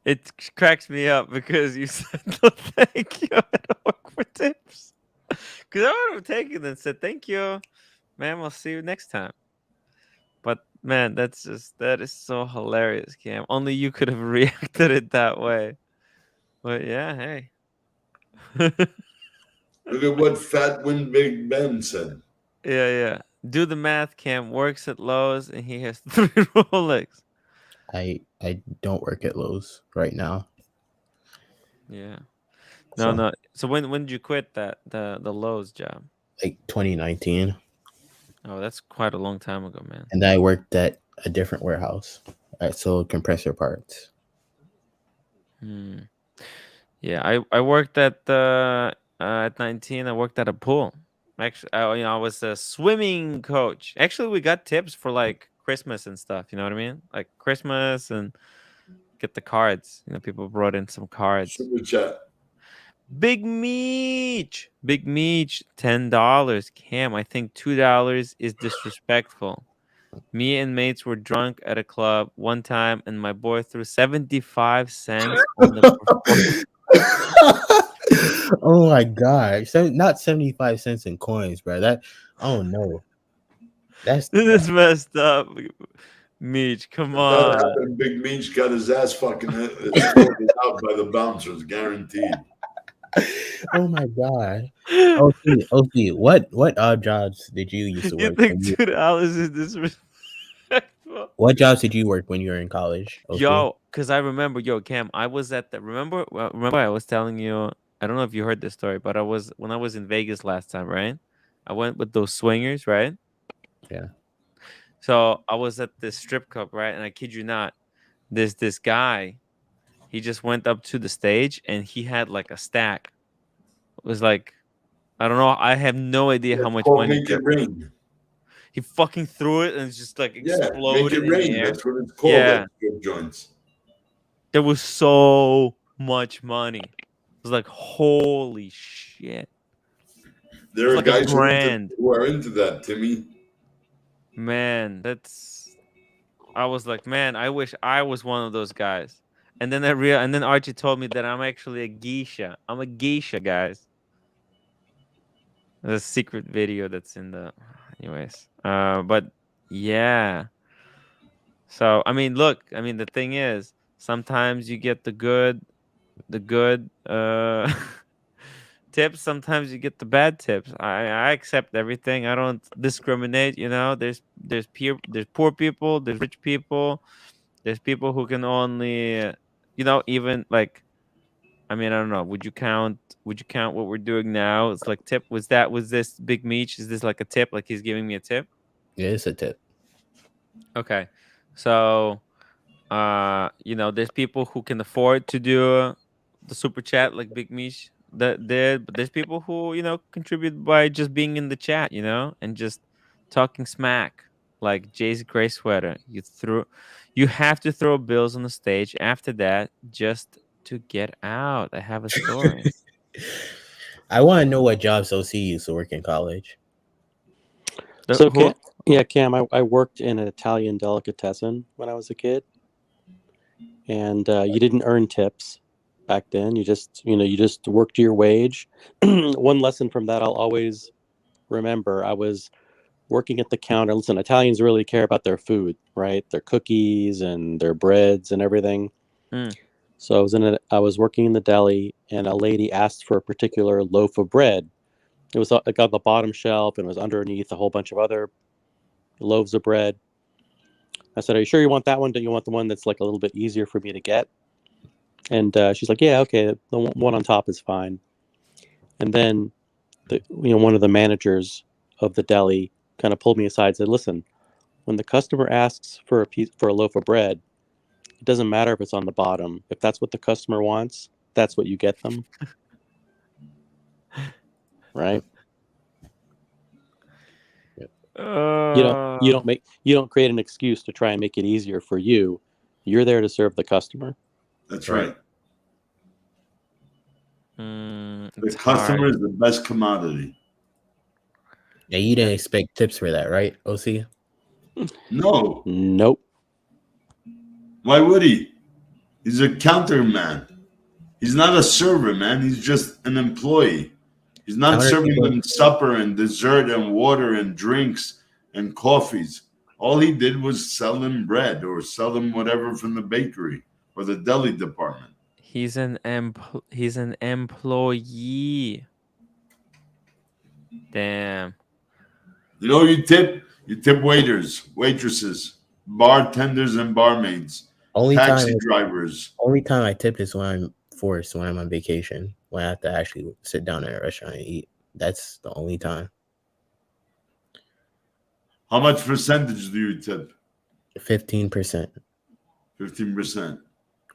it cracks me up because you said no thank you. I don't work for tips. Because I would have taken it and said thank you, ma'am. I'll see you next time. But man, that is so hilarious, Cam. Only you could have reacted it that way. But yeah, hey, Look at what Fat Win Big Ben said. Yeah. Do the math, Cam. Works at Lowe's and he has 3 Rolex. I don't work at Lowe's right now. Yeah. So, No. So when did you quit the Lowe's job? like 2019. Oh, that's quite a long time ago, man. And I worked at a different warehouse. I sold compressor parts. Yeah, I worked at 19. I worked at a pool. Actually, I was a swimming coach. Actually, we got tips for like Christmas and stuff. You know what I mean? Like Christmas and get the cards. People brought in some cards. Super chat. Big Meech, $10. Cam, I think $2 is disrespectful. Me and mates were drunk at a club one time, and my boy threw 75 cents on the performance. Oh my god! So not 75 cents in coins, bro. Oh no, This is messed up. Meech, come That on. happened. Big Meech got his ass fucking escorted out by the bouncers, guaranteed. Oh my god. OC, what odd jobs did you used to You work? think $2 is disrespectful? What jobs did you work when you were in college? OC? Yo, because I remember, Cam, I was at the remember I was telling you, I don't know if you heard this story, but when I was in Vegas last time, right? I went with those swingers, right? Yeah. So I was at this strip club, right? And I kid you not, this guy, he just went up to the stage and he had like a stack. It was like, I don't know, I have no idea how much money. Make it rain. He fucking threw it and it's just like exploded make it rain. in the air. That's what it's called. Yeah. Good joints. There was so much money. It was like, holy shit. There are like guys who are into that, Timmy. Man, I was like, man, I wish I was one of those guys. And then Archie told me that I'm actually a geisha. I'm a geisha, guys. There's a secret video that's in the anyways. But yeah. So the thing is, sometimes you get the good tips, sometimes you get the bad tips. I accept everything. I don't discriminate, there's poor people, there's rich people, there's people who can only even like, I don't know, would you count what we're doing now? It's like tip. Was this Big Meech? Is this like a tip? Like he's giving me a tip? Yeah, it's a tip. Okay. So there's people who can afford to do the super chat like Big Mish that did, but there's people who contribute by just being in the chat, and just talking smack like Jay's gray sweater. You have to throw bills on the stage after that just to get out. I have a story. I want to know what jobs OC used to work in college. So Cam, I worked in an Italian delicatessen when I was a kid, and you didn't earn tips back then. You just worked your wage. One lesson from that I'll always remember: I was working at the counter. Listen, Italians really care about their food, right? Their cookies and their breads and everything. So I was working in the deli, and a lady asked for a particular loaf of bread. It was like on the bottom shelf, and it was underneath a whole bunch of other loaves of bread. I said, "Are you sure you want that one? Don't you want the one that's like a little bit easier for me to get?" And she's like, "Yeah, okay, the one on top is fine." And then one of the managers of the deli kind of pulled me aside and said, "Listen, when the customer asks for a loaf of bread, it doesn't matter if it's on the bottom. If that's what the customer wants, that's what you get them." Right? You don't create an excuse to try and make it easier for you. You're there to serve the customer. That's right. The hard. customer is the best commodity. Yeah, you didn't expect tips for that, right, OC? No. Nope. Why would he? He's a counter man. He's not a server, man. He's just an employee. He's not serving them supper and dessert and water and drinks and coffees. All he did was sell them bread or sell them whatever from the bakery or the deli department. He's an employee. Damn. You know, you tip waiters, waitresses, bartenders, and barmaids, Only taxi time drivers. I tip is when I'm forced, when I'm on vacation, when I have to actually sit down at a restaurant and eat. That's the only time. How much percentage do you tip? 15%. 15%.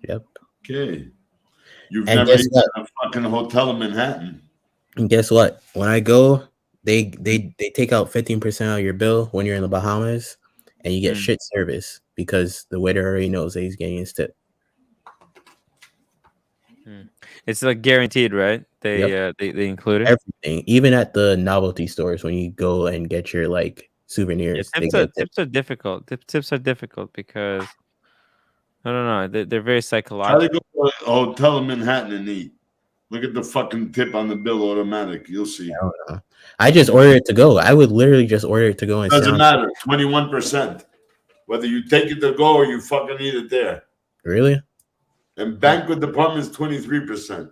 Yep. Okay. You've And never guess eaten what? at a fucking hotel in Manhattan. And guess what? When I go, they take out 15% out of your bill when you're in the Bahamas, and you get shit service because the waiter already knows that he's getting his tip. It's like guaranteed, right? They include it. Everything, even at the novelty stores when you go and get your like souvenirs. Yeah, tips are difficult. Tips are difficult because I don't know. They're very Try psychological. to go to a hotel in Manhattan and eat. Look at the fucking tip on the bill automatic. You'll see. I just order it to go. I would literally just order it to go and Doesn't matter. 21%. Whether you take it to go or you fucking eat it there. Really? And banquet department is 23%.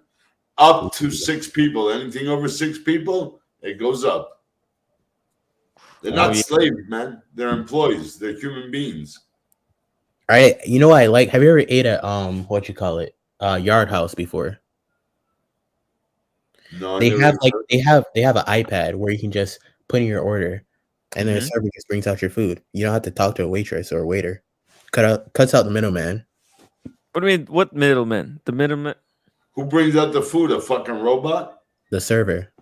Up to 6 people. Anything over 6 people, it goes up. They're not slaves, man. They're employees. They're human beings. All right. You know what I like? Have you ever ate at what you call it? Yard House before? No, they have like they have an iPad where you can just put in your order, and then the server just brings out your food. You don't have to talk to a waitress or a waiter. Cuts out the middleman. What do you mean? What middleman? The middleman. Who brings out the food? A fucking robot? The server.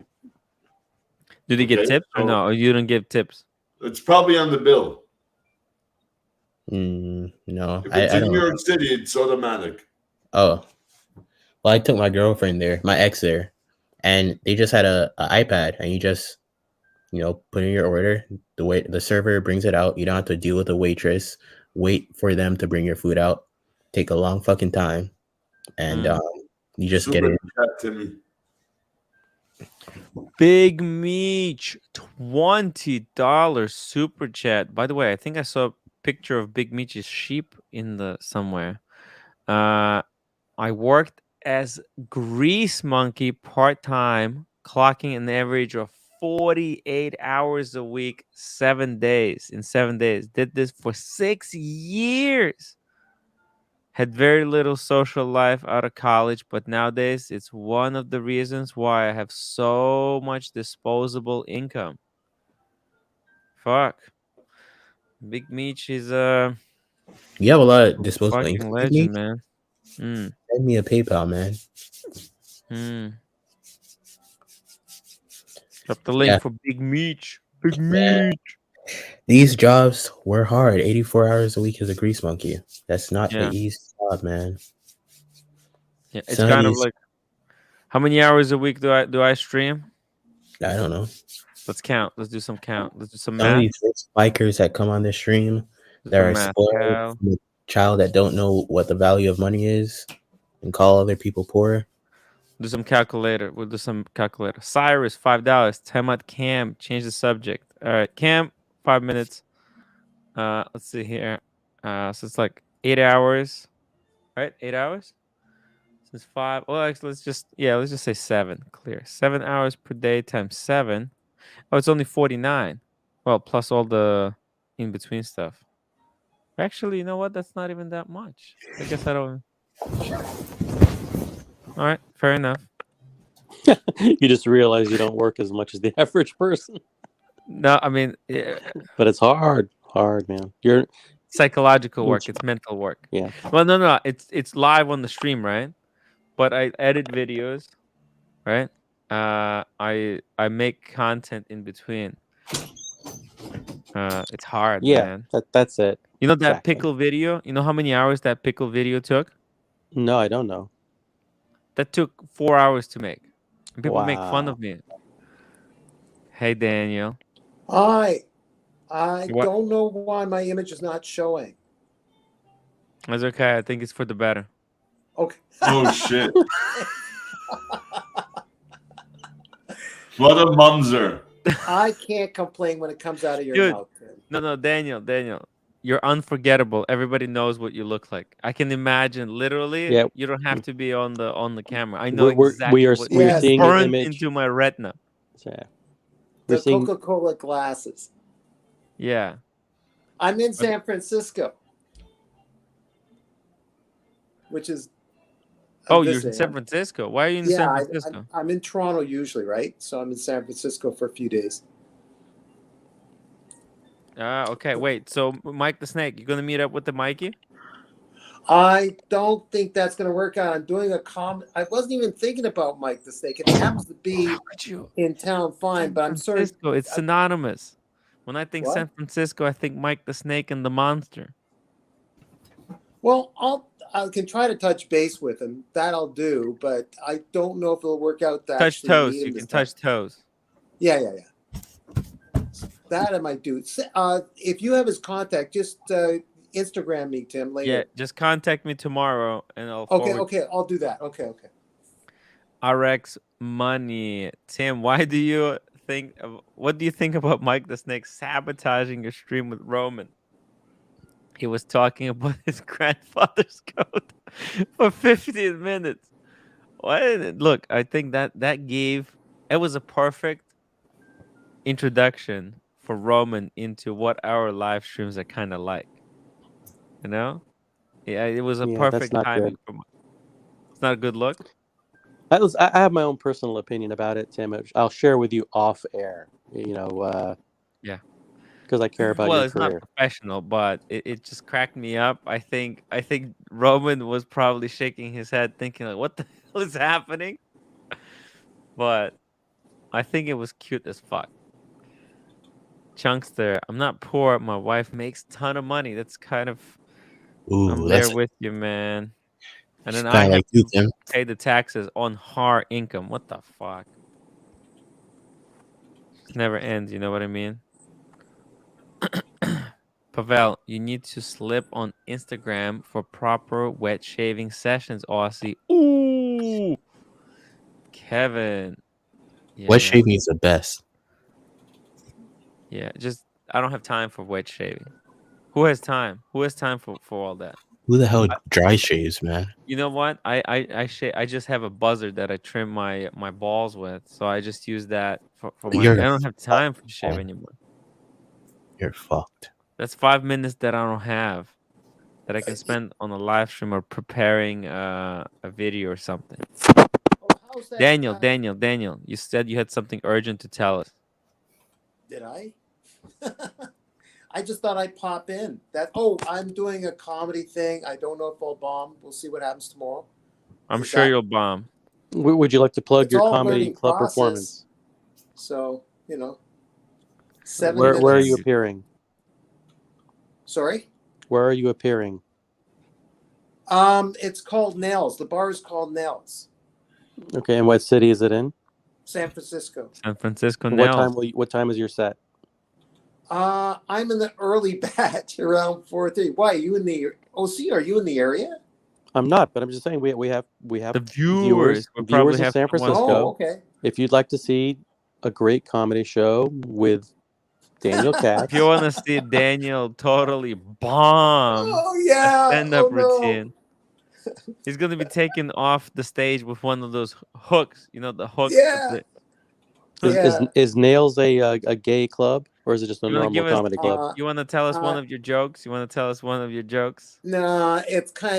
Do they get tips or no? Or you don't give tips? It's probably on the bill. No. If it's in New York City, it's automatic. Oh. Well, I took my girlfriend there, my ex there, and they just had a iPad, and you just, put in your order. The server brings it out. You don't have to deal with a waitress. Wait for them to bring your food out. Take a long fucking time, and you just get it. Big Meech, $20 super chat. By the way, I think I saw a picture of Big Meech's sheep in the somewhere. I worked as grease monkey part-time, clocking an average of 48 hours a week, 7 days. In 7 days. Did this for 6 years. Had very little social life out of college, but nowadays it's one of the reasons why I have so much disposable income. Fuck. Big Meech is You have a lot of disposable income. Legend, man. Send me a PayPal, man. Drop the link for Big Meech. Big Meech. These jobs were hard. 84 hours a week as a grease monkey. That's not the easy job, man. Yeah, it's kind of like, how many hours a week do I stream? I don't know. Let's count. Let's do some count. Let's do some math. Some of these bikers that come on this stream, they're spoiled from a child that don't know what the value of money is and call other people poor. Do some calculator. We'll do some calculator. Cyrus, $5. Temat Cam, change the subject. All right, Cam, 5 minutes. Let's see here. So it's like 8 hours, right? 8 hours. Since 5. Well, actually, let's just say 7. Clear. 7 hours per day times 7. Oh, it's only 49. Well, plus all the in between stuff. Actually, you know what? That's not even that much. I guess I don't. All right, fair enough. You just realize you don't work as much as the average person. No, I mean, but it's hard, man. You're psychological work. It's mental work. Yeah. Well, no, it's live on the stream, right? But I edit videos, right? I make content in between. It's hard, man. That's it. You know that pickle video? You know how many hours that pickle video took? No, I don't know. That took 4 hours to make. And people make fun of me. Hey, Daniel. I don't know why my image is not showing. That's okay. I think it's for the better. Okay. Oh, shit. What a mumser. I can't complain when it comes out of your mouth. No, Daniel. You're unforgettable. Everybody knows what you look like. I can imagine. Literally, Yeah. you don't have to be on the camera. I know We exactly are what we are Yes. seeing an burned image. into my retina. Yeah. We're The seeing. Coca-Cola glasses. Yeah. I'm in San Francisco, which is Oh, you're in visiting. San Francisco. Why are you in Yeah, San Francisco? I'm in Toronto usually, right? So I'm in San Francisco for a few days. Okay. Wait. So Mike the Snake, you gonna meet up with the Mikey? I don't think that's going to work out. I'm doing a I wasn't even thinking about Mike the Snake. If he happens to be How could you? in town, fine. San But I'm sort of Francisco. It's synonymous. When I think What? San Francisco, I think Mike the Snake and the Monster. well. I can try to touch base with him. That I'll do. But I don't know if it'll work out to Touch actually toes. meet him You this can time. touch toes. Yeah. That I might do. If you have his contact, just Instagram me, Tim, later. Yeah. Just contact me tomorrow, and I'll Okay, forward. okay, I'll do that. Okay. RX Money. Tim, why do you think? What do you think about Mike the Snake sabotaging your stream with Roman? He was talking about his grandfather's code for 15 minutes. Look, I think that gave it was a perfect introduction for Roman into what our live streams are kind of like. You know? Yeah, it was a Yeah, that's perfect not timing good. for It's not a good look. I have my own personal opinion about it, Tim. I'll share with you off air. Yeah. Because I care about Well, your it's not career. professional, but it just cracked me up. I think Roman was probably shaking his head thinking like, what the hell is happening? But I think it was cute as fuck. Chunkster, I'm not poor. My wife makes a ton of money. That's kind of I'm Ooh, there that's with you, man. And then kind I of have like you, to Tim. pay the taxes on her income. What the fuck? It never ends, you know what I mean? Pavel, you need to slip on Instagram for proper wet shaving sessions, Aussie. Ooh! Kevin. Yeah, Wet man. shaving is the best. Yeah, just I don't have time for wet shaving. Who has time? Who has time for all that? Who the hell dry shaves, man? You know what? I just have a buzzer that I trim my balls with, so I just use that for my. I You're don't have time for shave man. anymore. You're fucked. That's 5 minutes that I don't have, that I can spend on a live stream or preparing a video or something. How's that? Daniel, you said you had something urgent to tell us. Did I? I just thought I'd pop in. I'm doing a comedy thing. I don't know if I'll bomb. We'll see what happens tomorrow. I'm Is sure that- you'll bomb. Would you like to plug It's your all a comedy learning club process. performance? So 7 Where minutes. are you appearing? Sorry. Where are you appearing? It's called Nails. The bar is called Nails. Okay, and what city is it in? San Francisco. San Francisco What nails. time what time is your set? I'm in the early batch around 4:30. Why are you in the OC? Are you in the area? I'm not, but I'm just saying we have The viewers will probably viewers in have San someone- Francisco. Oh, okay. If you'd like to see a great comedy show with Daniel Katz, If you want to see Daniel totally bomb Oh yeah. stand-up Oh no. routine, he's gonna be taken off the stage with one of those hooks. You know the hooks. Yeah. is Nails a gay club or is it just a You want to normal give us? comedy club? You want to tell us one of your jokes? You want to tell us one of your jokes? No,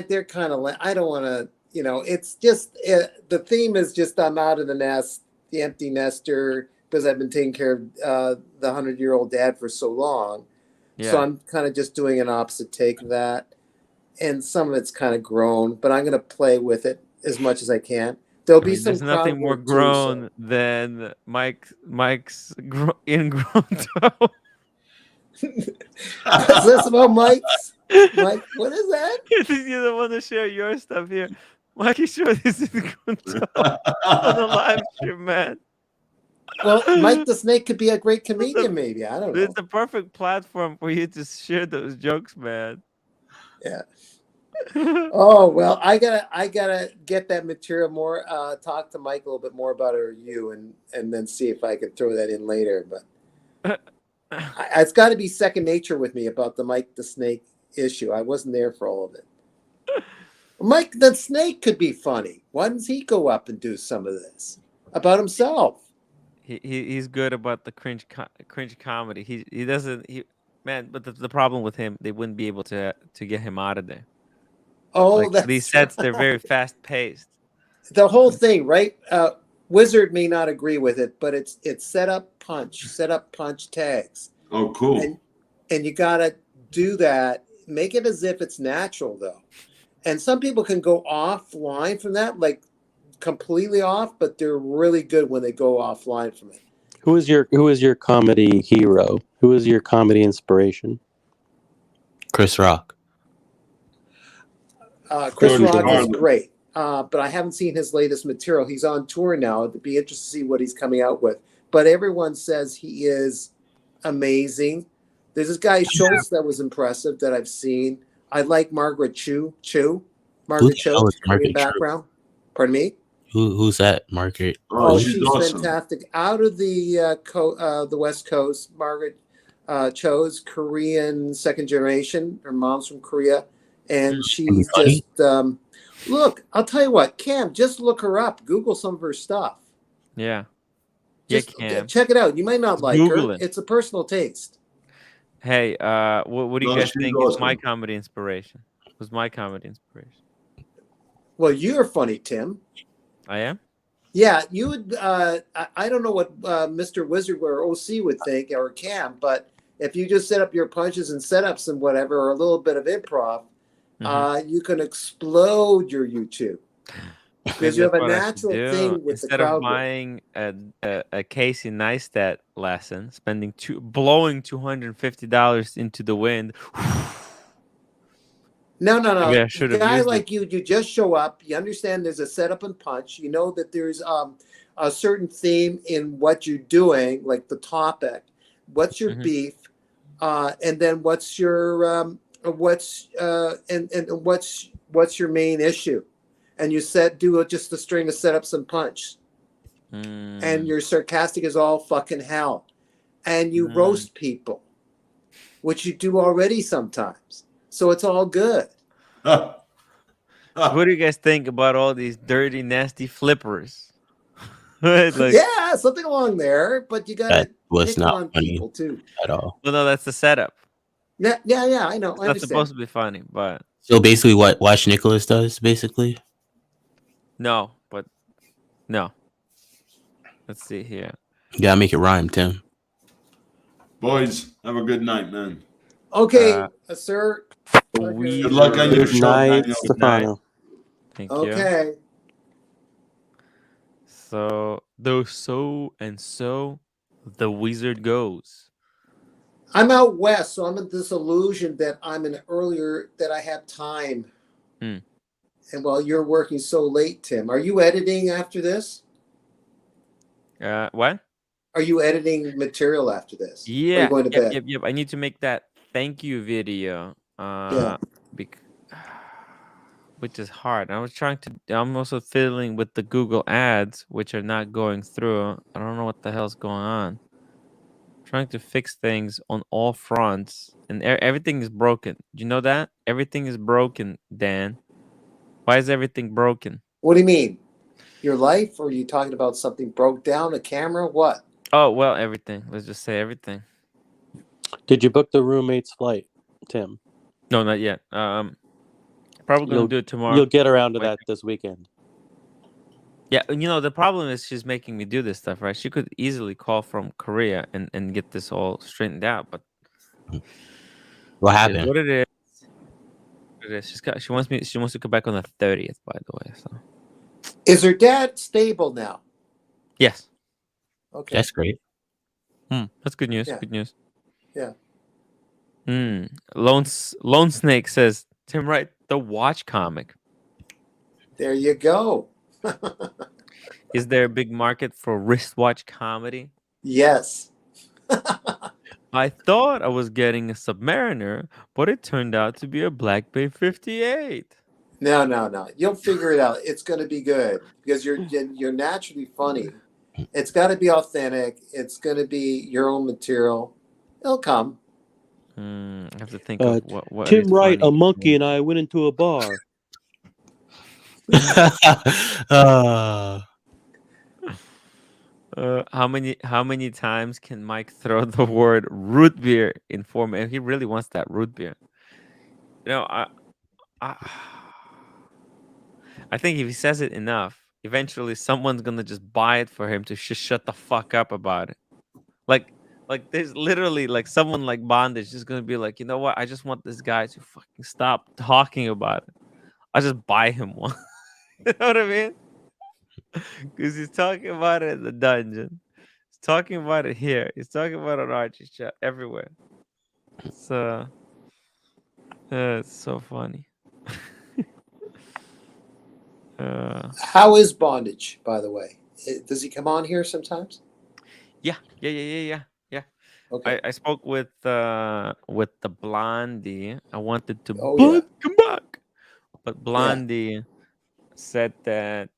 they're kind of like, I don't want to, it's just, the theme is just, I'm out of the nest, the empty nester, because I've been taking care of the 100-year-old dad for so long. Yeah. So I'm kind of just doing an opposite take of that. And some of it's kind of grown, but I'm going to play with it as much as I can. There'll be some There's nothing more crowd work grown than Mike's ingrown toe. Is this about Mike's? Mike, what is that? You don't want to share your stuff here. Mikey showed his ingrown toe on the live stream, man. Well, Mike the Snake could be a great comedian, maybe. I don't know. It's a perfect platform for you to share those jokes, man. Yeah. Oh well, I gotta get that material more. Talk to Mike a little bit more about it, or you, and then see if I could throw that in later. But It's got to be second nature with me about the Mike the Snake issue. I wasn't there for all of it. Mike the Snake could be funny. Why doesn't he go up and do some of this about himself? He's good about the cringe comedy. He doesn't man. But the problem with him, they wouldn't be able to get him out of there. Oh, Like, that's these sets, they're very fast paced. The whole thing, right? Wizard may not agree with it, but it's set up punch tags. Oh, cool. And you gotta do that. Make it as if it's natural, though. And some people can go offline from that, like completely off, but they're really good when they go offline from it. Who is your comedy hero? Who is your comedy inspiration? Chris Rock. Chris Rock is great, but I haven't seen his latest material. He's on tour now. It'd be interesting to see what he's coming out with. But everyone says he is amazing. There's this guy Schultz that was impressive that I've seen. I like Margaret Cho. Margaret Cho, Korean background. Pardon me? Who's that, Margaret? Oh, she's awesome. Fantastic. Out of the West Coast, Margaret Cho's Korean second generation. Her mom's from Korea. And she's just, look, I'll tell you what, Cam, just look her up. Google some of her stuff. Yeah. Just Cam. check it out. You might not like her. It's a personal taste. Hey, what do you guys think is my comedy inspiration? Was my comedy inspiration? Well, you're funny, Tim. I am? Yeah, you would. I don't know what Mr. Wizard or OC would think, or Cam, but if you just set up your punches and setups and whatever, or a little bit of improv, you can explode your YouTube. Because you have a natural thing with Instead the crowd. of buying a Casey Neistat lesson, blowing $250 into the wind. No. Maybe I A should have guy used like you just show up. You understand there's a setup and punch. You know that there's a certain theme in what you're doing, like the topic. What's your beef, and then what's your what's your main issue, and you do just a string of setups and punch, and you're sarcastic as all fucking hell, and you roast people, which you do already sometimes. So it's all good. What do you guys think about all these dirty, nasty flippers? Yeah, something along there, but you got to was not on funny people too at all. Well, no, that's the setup. Yeah, I know. It's not supposed to be funny, but so basically, what Watch Nicholas does, basically. No. Let's see here. You gotta make it rhyme, Tim. Boys, have a good night, man. Okay, sir. Good luck on your show. Night, Stefano. Thank you. Okay. So the Weezer goes. I'm out west, so I'm in this illusion that I'm in earlier, that I have time. And while you're working so late, Tim, are you editing after this? What? Are you editing material after this? Yeah. Are you going to bed? Yep. I need to make that thank you video. Which is hard. I'm also fiddling with the Google ads, which are not going through. I don't know what the hell's going on. Trying to fix things on all fronts, and everything is broken. Do you know that? Everything is broken, Dan. Why is everything broken? What do you mean? Your life, or are you talking about something broke down, a camera? What? Oh, well, everything. Let's just say everything. Did you book the roommate's flight, Tim? No, not yet. Probably gonna do it tomorrow. You'll get around to that this weekend. Yeah, the problem is she's making me do this stuff, right? She could easily call from Korea and get this all straightened out, but what happened? What it is? She wants to come back on the 30th, by the way. So is her dad stable now? Yes. Okay. That's great. That's good news. Yeah. Good news. Yeah. Lone Snake says, Tim, write the watch comic. There you go. Is there a big market for wristwatch comedy? Yes. I thought I was getting a Submariner, but it turned out to be a Black Bay 58. No. You'll figure it out. It's going to be good because you're naturally funny. It's got to be authentic. It's going to be your own material. It'll come. I have to think of what is Tim Wright, funny. a monkey, and I went into a bar. How many times can Mike throw the word root beer in form? And he really wants that root beer. You know, I I think if he says it enough, eventually someone's gonna just buy it for him to just shut the fuck up about it. Like there's literally like someone like Bondage just gonna be like, you know what? I just want this guy to fucking stop talking about it. I'll just buy him one. You know what I mean? Because he's talking about it in the dungeon. He's talking about it here. He's talking about it on Archie chat everywhere. It's so funny. How is Bondage, by the way? Does he come on here sometimes? Yeah. Okay. I spoke with the Blondie. I wanted to come back, but Blondie said that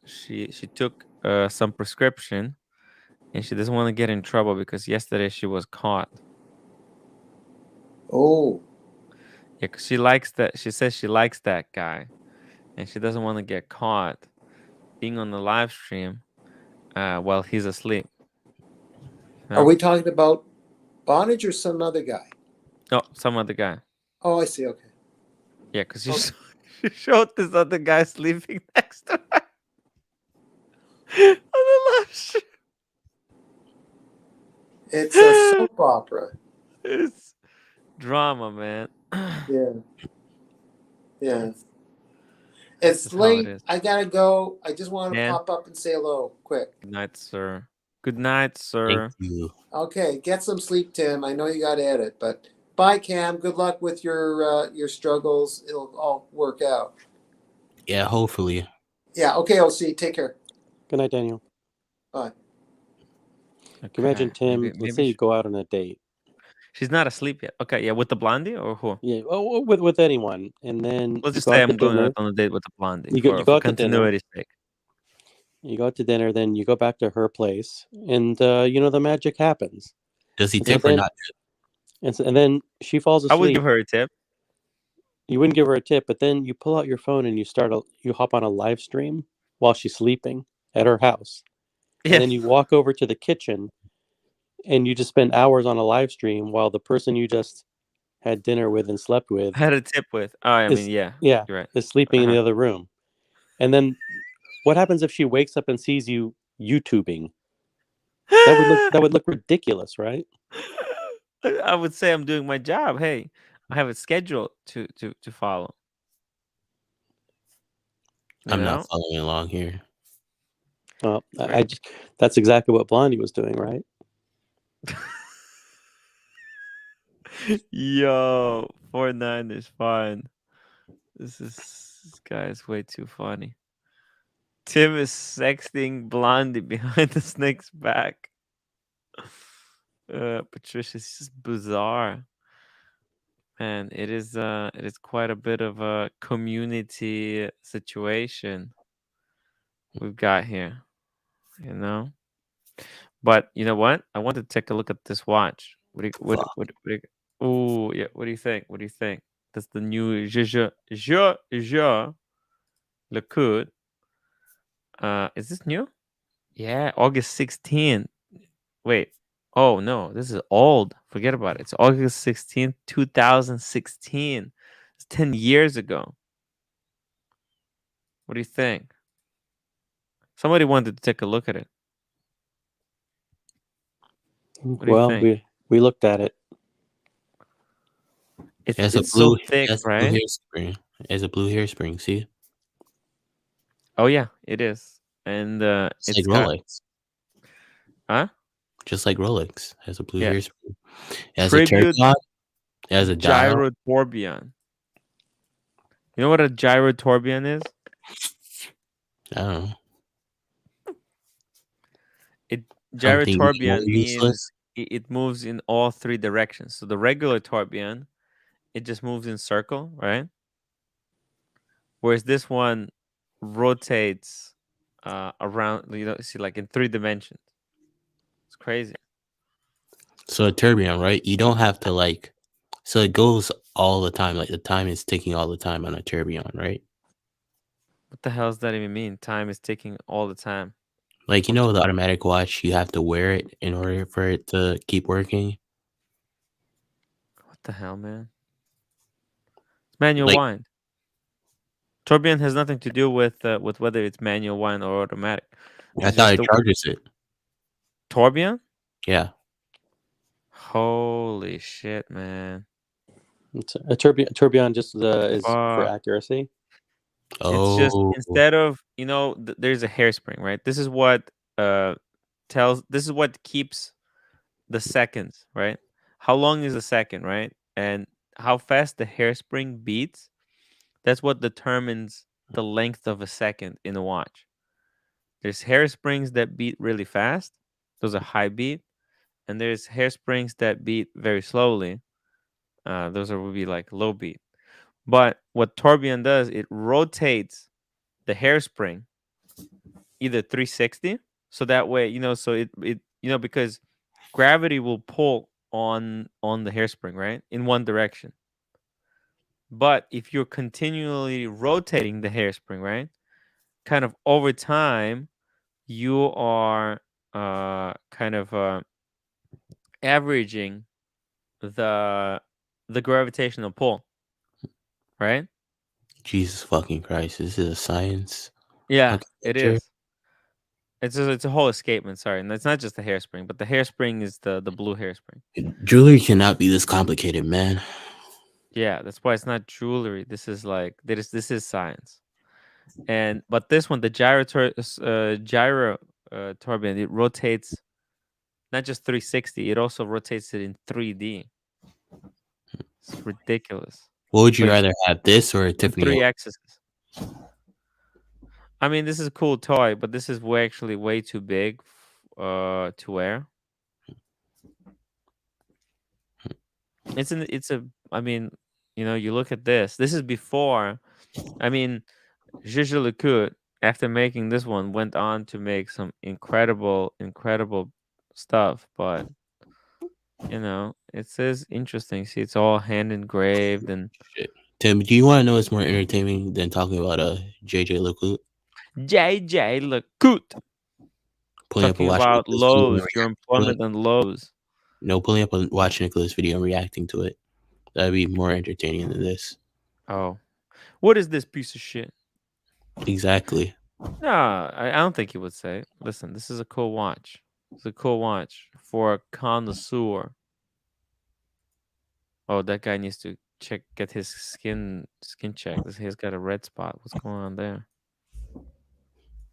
she took some prescription and she doesn't want to get in trouble because yesterday she was caught. Oh. Yeah, because she likes that. She says she likes that guy, and she doesn't want to get caught being on the live stream while he's asleep. Are we talking about Bondage or some other guy? No, some other guy. Oh, I see. Okay. Yeah, because she showed this other guy sleeping next to her on the live stream. It's a soap opera. It's drama, man. Yeah. It's late. I gotta go. I just want to Yeah. pop up and say hello, quick. Good night, sir. Good night, sir. Thank you. Okay, get some sleep, Tim. I know you got to edit, but bye, Cam. Good luck with your struggles. It'll all work out. Yeah, hopefully. Yeah. Okay, OC. Take care. Good night, Daniel. Bye. Okay. Imagine Tim. Let's say you go out on a date. She's not asleep yet. Okay, yeah, with the Blondie or who? Yeah, with anyone, and then let's just say I'm going out on a date with the Blondie. You go for out to dinner. continuity's sake. You go out to dinner, then you go back to her place, and the magic happens. Does he tip or not? And then she falls asleep. I would give her a tip. You wouldn't give her a tip, but then you pull out your phone and you hop on a live stream while she's sleeping at her house, and then you walk over to the kitchen, and you just spend hours on a live stream while the person you just had dinner with and slept with had a tip with. Oh, I mean, yeah, you're right. Is sleeping in the other room, and then what happens if she wakes up and sees you YouTubing? That would look ridiculous, right? I would say I'm doing my job. Hey, I have a schedule to follow. I'm not following along here. Well, that's exactly what Blondie was doing, right? Yo, 49 is fine. This guy is way too funny. Tim is sexting Blondie behind the snake's back. Patricia's just bizarre. Man, it is quite a bit of a community situation we've got here, But you know what? I want to take a look at this watch. What do you think? What do you think? That's the new Je Le Coud. Is this new? Yeah, August 16th. Wait. Oh no, this is old. Forget about it. It's August 16th, 2016. It's 10 years ago. What do you think? Somebody wanted to take a look at it. Well, we looked at it. It's so thick, right? It's a blue hairspring. See? Oh yeah, it is, and it's like Rolex. Huh? Just like Rolex has a blue hairspring. It has Tribute a terracotta. It has a dial. gyro tourbillon. You know what a gyro tourbillon is? I don't know. Gyro tourbillon means it moves in all three directions. So the regular tourbillon, it just moves in circle, right? Whereas this one rotates around, see, like in 3 dimensions. It's crazy. So a tourbillon, right? You don't have to like. So it goes all the time. Like the time is ticking all the time on a tourbillon, right? What the hell does that even mean? Time is ticking all the time. Like the automatic watch, you have to wear it in order for it to keep working. What the hell, man? It's manual Like- wind. Tourbillon has nothing to do with whether it's manual wind or automatic. I It's thought just it the charges it. tourbillon. Yeah. Holy shit, man! It's a tourbillon just is for Fuck. accuracy. It's just Oh, instead of there's a hairspring, right? This is what this is what keeps the seconds, right? How long is a second, right? And how fast the hairspring beats. That's what determines the length of a second in a watch. There's hairsprings that beat really fast. Those are high beat. And there's hairsprings that beat very slowly. Those would be like low beat. But what tourbillon does, it rotates the hairspring either 360, so that way, so it because gravity will pull on the hairspring, right, in one direction. But if you're continually rotating the hairspring, right, kind of over time, you are kind of averaging the gravitational pull, right? Jesus fucking Christ! This is a science. Yeah, it architecture. is. It's a whole escapement. Sorry, and it's not just the hairspring, but the hairspring is the blue hairspring. Jewelry cannot be this complicated, man. Yeah, that's why it's not jewelry. This is science. But this one, the gyro tourbillon, it rotates not just 360, it also rotates it in 3D. It's ridiculous. What would you Like, rather have, this or a on Tiffany? 3 axes. I mean, this is a cool toy, but this is actually way too big to wear. I mean, you look at this. This is before. I mean, Gigi Lecout, after making this one, went on to make some incredible stuff. But it says interesting. See, it's all hand engraved and. Shit. Tim, do you want to know what's more entertaining than talking about JJ Lecout? JJ Lecout. Talking about Lowe's, your employment on Lowe's. No, pulling up a Watch Nicholas video and reacting to it. That'd be more entertaining than this. Oh, what is this piece of shit? Exactly. No, I don't think he would say. Listen, this is a cool watch. It's a cool watch for a connoisseur. Oh, that guy needs to get his skin checked. He's got a red spot. What's going on there?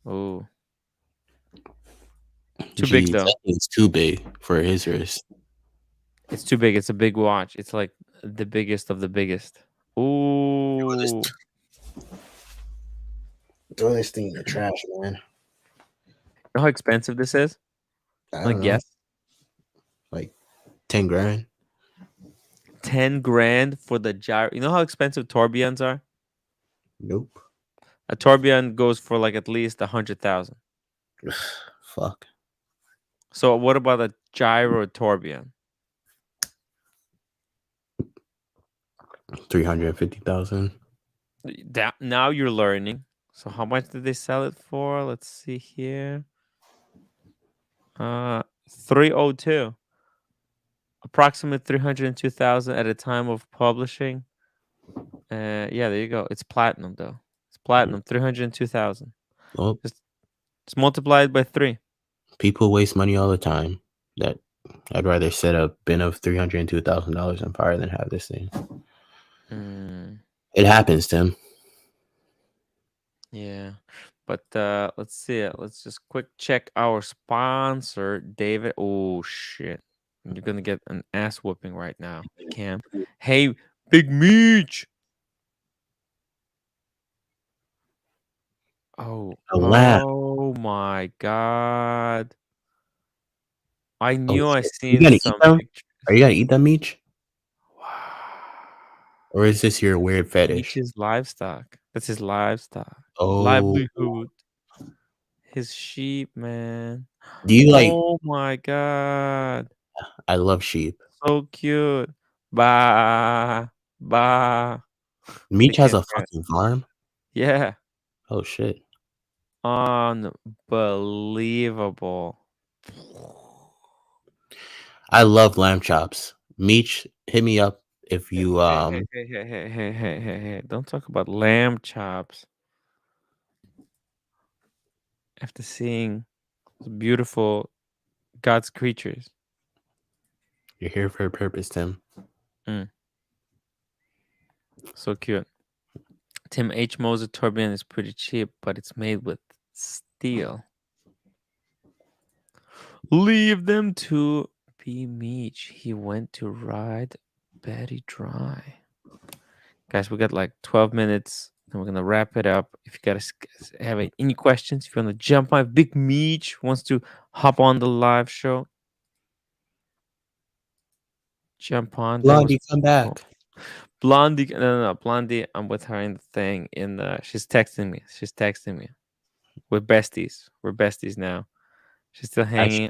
Oh, too big though. It's too big for his wrist. It's too big. It's a big watch. It's like the biggest of the biggest. Ooh. Throw this thing in the trash, man. You know how expensive this is? I don't know. Guess. Like 10 grand. 10 grand for the gyro. You know how expensive tourbillons are? Nope. A tourbillon goes for like at least 100,000. Fuck. So what about a gyro tourbillon? 350,000. Now you're learning. So how much did they sell it for? Let's see here. 302. Approximately 302,000 at a time of publishing. Yeah, there you go. It's platinum though. It's platinum. 302,000. Well, Just multiplied by 3. People waste money all the time. That I'd rather set a bin of $302,000 on fire than have this thing. It happens, Tim. Yeah, but let's see it. Let's just quick check our sponsor, David. Oh shit, you're gonna get an ass whooping right now, Cam. Hey, Big Meech. Oh my god! I knew I seen some pictures. Are you gonna eat them, Meech? Or is this your weird fetish? Meech's livestock. That's his livestock. Oh. Livelihood. His sheep, man. Do you like? Oh my god! I love sheep. So cute. Bah, bah. Meech has can't a hear it. fucking farm. Yeah. Oh shit. Unbelievable. I love lamb chops. Meech, hit me up if you Hey. Don't talk about lamb chops. After seeing beautiful God's creatures. you're here for a purpose, Tim. So cute. Tim H. Moser tourbillon is pretty cheap, but it's made with steel. Leave them to be Meech. He went to ride Betty dry. Guys, we got like 12 minutes and we're going to wrap it up. If you guys have any questions, if you want to jump on, Big Meech wants to hop on the live show, jump on. Blondie, come back. Blondie, no, Blondie, I'm with her in the thing. She's texting me. We're besties. We're besties now. She's still hanging.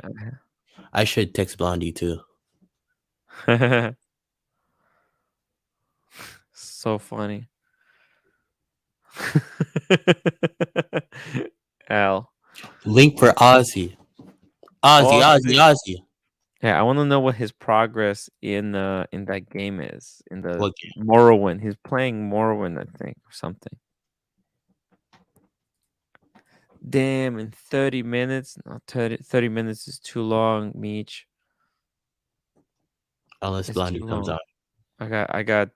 I should text Blondie too. So funny. Al. Link for Ozzy. Ozzy. Yeah, I want to know what his progress in that game is. In the What game? Morrowind. He's playing Morrowind, I think, or something. Damn, in 30 minutes? No, 30 minutes is too long, Meech. Unless Blondie comes on. I got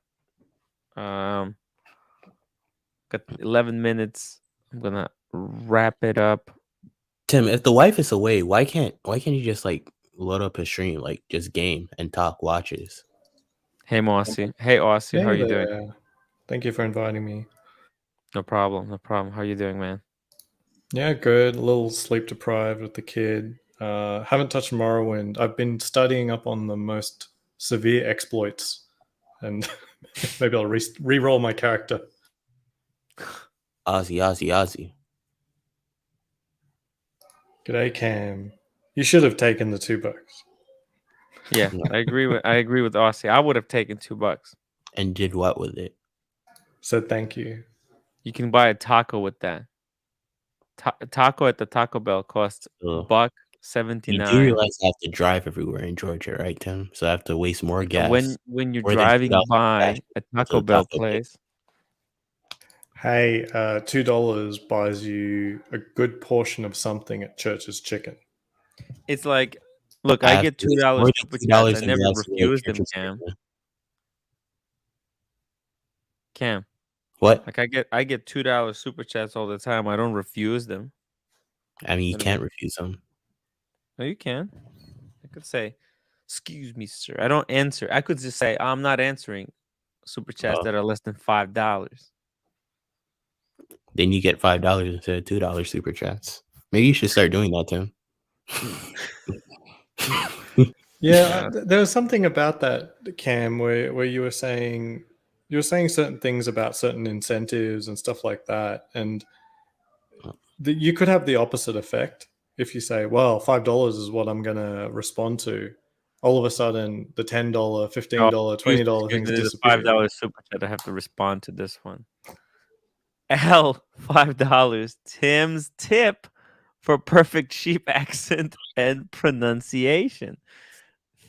11 minutes. I'm gonna wrap it up. Tim, if the wife is away, why can't you just like load up a stream, like just game and talk watches? Hey Aussie. Hey Aussie, how are you doing? Thank you for inviting me. No problem. How are you doing, man? Yeah, good. A little sleep deprived with the kid. Haven't touched Morrowind. I've been studying up on the most severe exploits, and maybe I'll re-roll my character. Ozzy. G'day, Cam. You should have taken the $2. Yeah, I agree with Aussie. I would have taken $2. And did what with it? Said thank you. You can buy a taco with that. Taco at the Taco Bell costs $1.79. You do realize I have to drive everywhere in Georgia, right, Tim? So I have to waste more gas. When you're driving by a Taco Bell place. Hey, $2 buys you a good portion of something at Church's Chicken. It's like, look, I get $2 super chats. I never refuse them, Cam. What? Like I get $2 super chats all the time. I don't refuse them. I mean, you can't refuse them. No, you can. I could say, "Excuse me, sir." I don't answer. I could just say, "I'm not answering super chats that are less than $5." Then you get $5 instead of $2 super chats. Maybe you should start doing that, Tim. Yeah, there was something about that, Cam, where you were saying certain things about certain incentives and stuff like that, and you could have the opposite effect if you say, "Well, $5 is what I'm going to respond to." All of a sudden, the $10, $15, $20 things disappear. $5 super chat. I have to respond to this one. L, $5. Tim's tip for perfect sheep accent and pronunciation.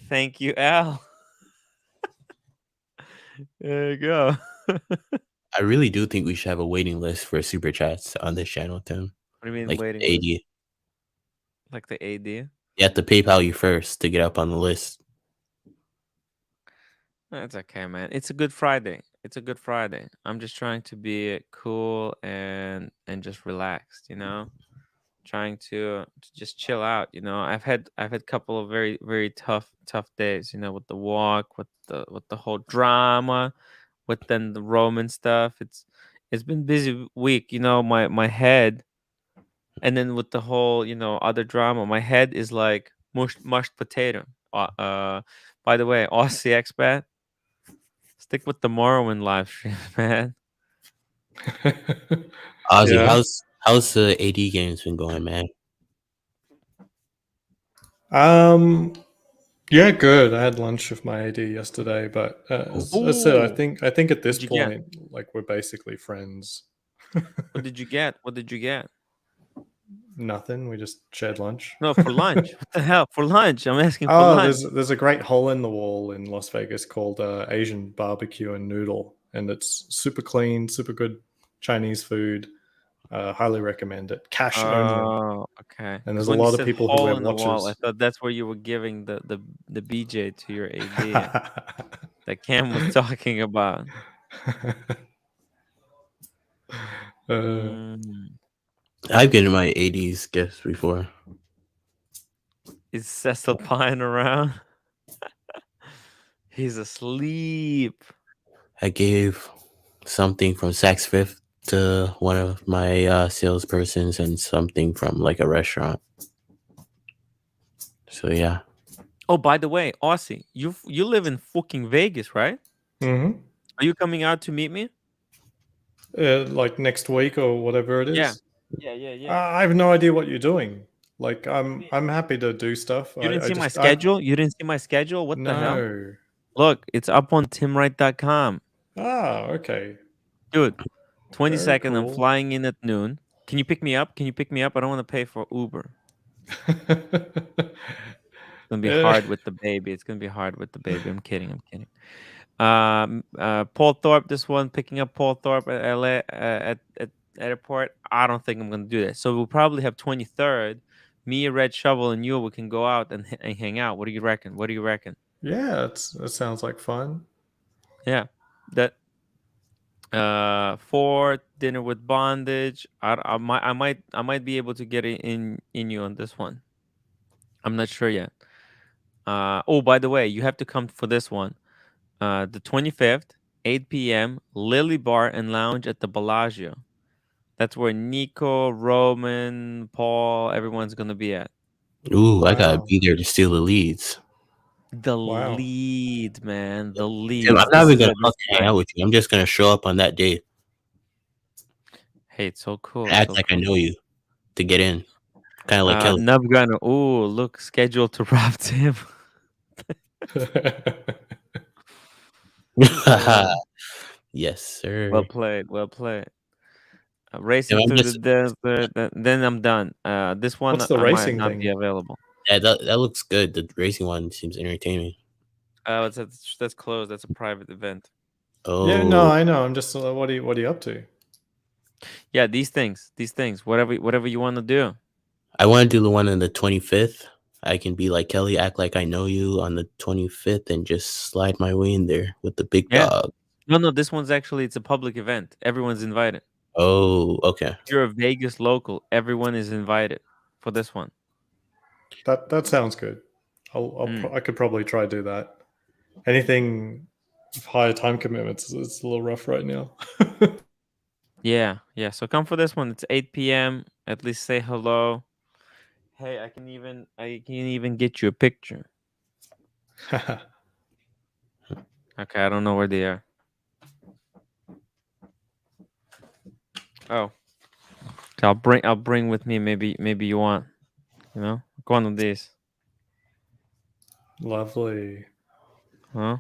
Thank you, Al. There you go. I really do think we should have a waiting list for super chats on this channel, Tim. What do you mean like waiting? AD. Like the AD? You have to PayPal you first to get up on the list. That's okay, man. It's a good Friday. I'm just trying to be cool and just relaxed, trying to just chill out. I've had a couple of very, very tough days, with the walk, with the whole drama, with then the Roman stuff. It's been busy week, my head, and then with the whole, other drama, my head is like mushed potato. By the way, Aussie expat, stick with the Morrowind live stream, man. Ozzy, yeah. How's the AD games been going, man? Yeah, good. I had lunch with my AD yesterday, but as I said, I Ooh. think at this What'd you get? point, like we're basically friends. What did you get? What did you get? Nothing. We just shared lunch. No, for lunch. What the hell? For lunch? I'm asking for Oh, lunch. there's a great hole in the wall in Las Vegas called Asian Barbecue and Noodle, and it's super clean, super good Chinese food. Highly recommend it. Cash only. Oh, okay. And 'Cause there's a when you lot of said people who wear hole in the wall, I watches. thought that's where you were giving the BJ to your AD that Cam was talking about. Mm. I've given my ADs gifts before. Is Cecil Pine around? He's asleep. I gave something from Saks Fifth to one of my salespersons and something from like a restaurant. So yeah. Oh, by the way, Aussie, you live in fucking Vegas, right? Mm-hmm. Are you coming out to meet me? Like next week or whatever it Yeah. is. Yeah. I have no idea what you're doing. Like I'm happy to do stuff. You didn't I see my just schedule? You didn't see my schedule? What the hell? no. Look, it's up on timwright.com. Ah, okay. Dude, Very 22nd, I'm cool. flying in at noon. Can you pick me up? Can you pick me up? I don't want to pay for Uber. It's gonna be hard with the baby. It's gonna be hard with the baby. I'm kidding. Paul Thorpe, this one, picking up Paul Thorpe at LA at airport. I don't think I'm gonna do that. So we'll probably have 23rd. Me, Red Shovel, and you. We can go out and hang out. What do you reckon? Yeah, that sounds like fun. Yeah, that. For dinner with bondage. I might be able to get it in you on this one. I'm not sure yet. Oh, by the way, you have to come for this one. The 25th, 8 p.m. Lily Bar and Lounge at the Bellagio. That's where Nico, Roman, Paul, everyone's gonna be at. Ooh, I gotta Wow. be there to steal the leads. The Wow. lead, man. The lead. Tim, I'm not even gonna fucking hang out with you. I'm just gonna show up on that day. Hey, it's so cool. Act so like cool. I know you to get in. Kind of like Kelly. Nubgunner. Ooh, look, scheduled to rob Tim. Yes, sir. Well played. Racing I'm through just- the desert. Then I'm done. This one What's the I might racing not thing? be available. Yeah, that looks good. The racing one seems entertaining. That's closed. That's a private event. Oh, Yeah, no, I know. I'm just what are you up to? Yeah, these things. Whatever you want to do. I want to do the one on the 25th. I can be like Kelly, act like I know you on the 25th, and just slide my way in there with the big dog. No, this one's actually it's a public event. Everyone's invited. Oh, okay. If you're a Vegas local, everyone is invited for this one. That sounds good. I could probably try to do that. Anything with higher time commitments, it's a little rough right now. Yeah. So come for this one. It's 8 p.m. At least say hello. Hey, I can even get you a picture. Okay, I don't know where they are. Oh, I'll bring with me. Maybe you want, one of these. Lovely. Huh?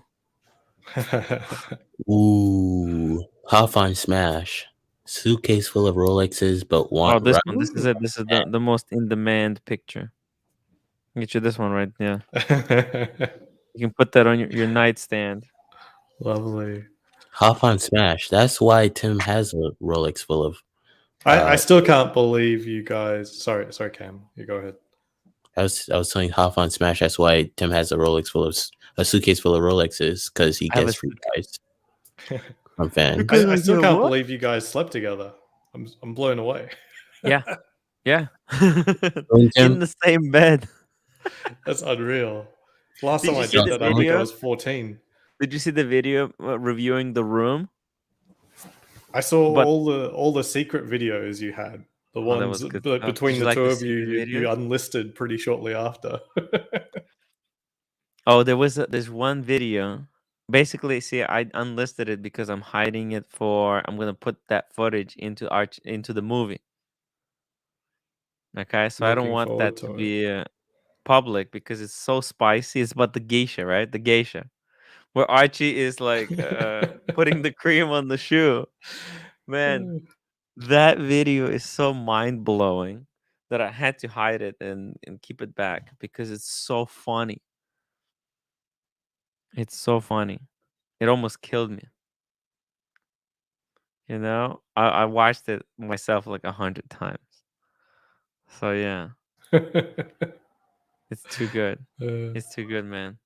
Ooh, half on smash. Suitcase full of Rolexes, but one. Oh, this one. This is it. This is the most in demand picture. I'll get you this one right now. You can put that on your nightstand. Lovely. Half on smash. That's why Tim has a Rolex full of. I still can't believe you guys. Sorry, Cam. You go ahead. I was telling half on smash. That's why Tim has a suitcase full of Rolexes, because he gets free guys. I'm fan. I still can't believe you guys slept together. I'm blown away. Yeah. In the same bed. That's unreal. Last Did time you I see did the that, I think I video? was 14. Did you see the video reviewing the room? I saw all the secret videos you had. The ones between the two of you unlisted pretty shortly after. Oh, there's one video. Basically, see, I unlisted it because I'm hiding it I'm gonna put that footage into the movie. Okay, so I don't want that to be public because it's so spicy. It's about the geisha, right? The geisha, where Archie is like putting the cream on the shoe. Man, that video is so mind blowing that I had to hide it and keep it back because it's so funny. It's so funny. It almost killed me. You know, I watched it myself like 100 times. So yeah, it's too good. It's too good, man.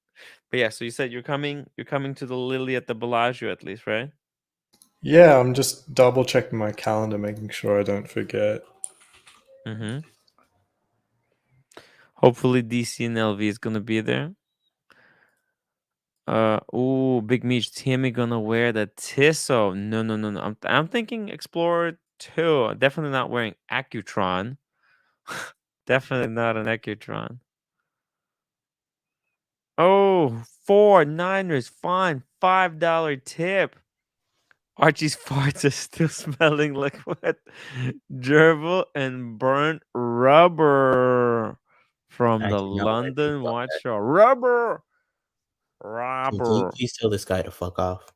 But yeah, so you said you're coming to the Lily at the Bellagio at least, right? Yeah, I'm just double checking my calendar, making sure I don't forget. Mm-hmm. Hopefully DC and LV is gonna be there. Big Meech, Timmy gonna wear the Tissot. No. I'm thinking Explorer 2. Definitely not wearing Accutron. Definitely not an Accutron. Oh, 4 Niners, fine, $5 tip. Archie's farts are still smelling like wet gerbil and burnt rubber from the Actually, now that I think London about Watch that, Show. Rubber. can you Rubber. please tell this guy to fuck off?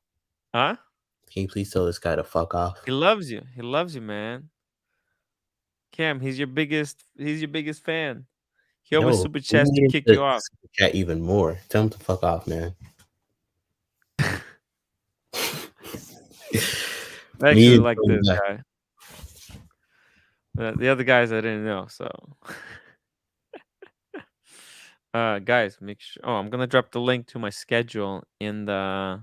Huh? Can you please tell this guy to fuck off? He loves you. He loves you, man. Cam, he's your biggest fan. He always No, super we chats to need him kick to you off. super chat even more. Tell him to fuck off, man. I actually Me like and this Tony, guy. The other guys I didn't know, so guys, make sure I'm gonna drop the link to my schedule in the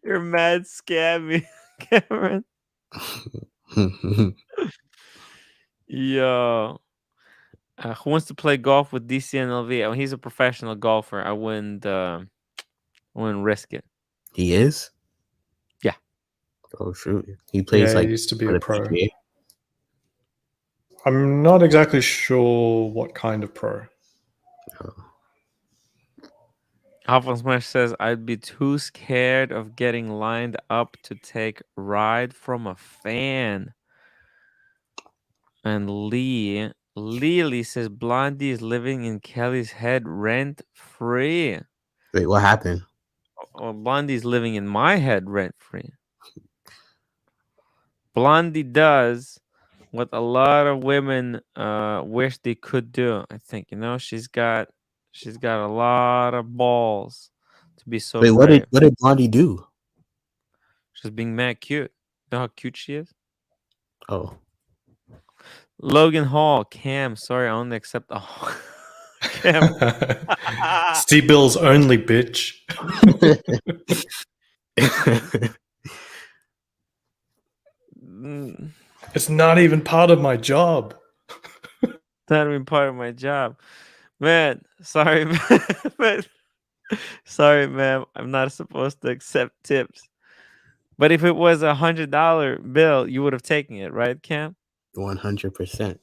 You're mad scammy, Cameron. Yo. Who wants to play golf with DC and LV? Oh, he's a professional golfer. I wouldn't risk it. He is? Yeah. Oh shoot. He plays Yeah, he like used to be for a the pro. PGA. I'm not exactly sure what kind of pro. Alphonse Smash says, I'd be too scared of getting lined up to take ride from a fan. And Lily says, Blondie is living in Kelly's head rent free. Wait, what happened? Oh, Blondie's living in my head rent free. Blondie does what a lot of women wish they could do. I think, you know, she's got a lot of balls to be so Wait, brave. what did Blondie do? She's being mad cute. You know how cute she is? Oh. Logan Hall, Cam, sorry, I only accept Cam. Steve Bill's only bitch. It's not even part of my job. Not even part of my job. Man, sorry, man. Sorry, ma'am. I'm not supposed to accept tips. But if it was $100 bill, you would have taken it, right, Cam? 100%.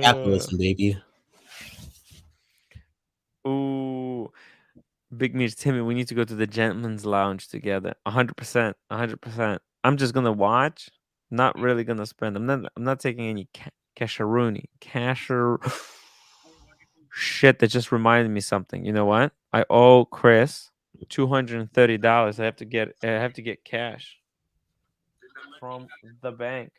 Capitalism, baby. Ooh. Big Meech, Timmy, we need to go to the gentleman's lounge together. 100%. 100%. I'm just gonna watch. Not really gonna spend. I'm not taking any casheroony. Shit, that just reminded me something. You know what? I owe Chris $230. I have to get cash from the bank.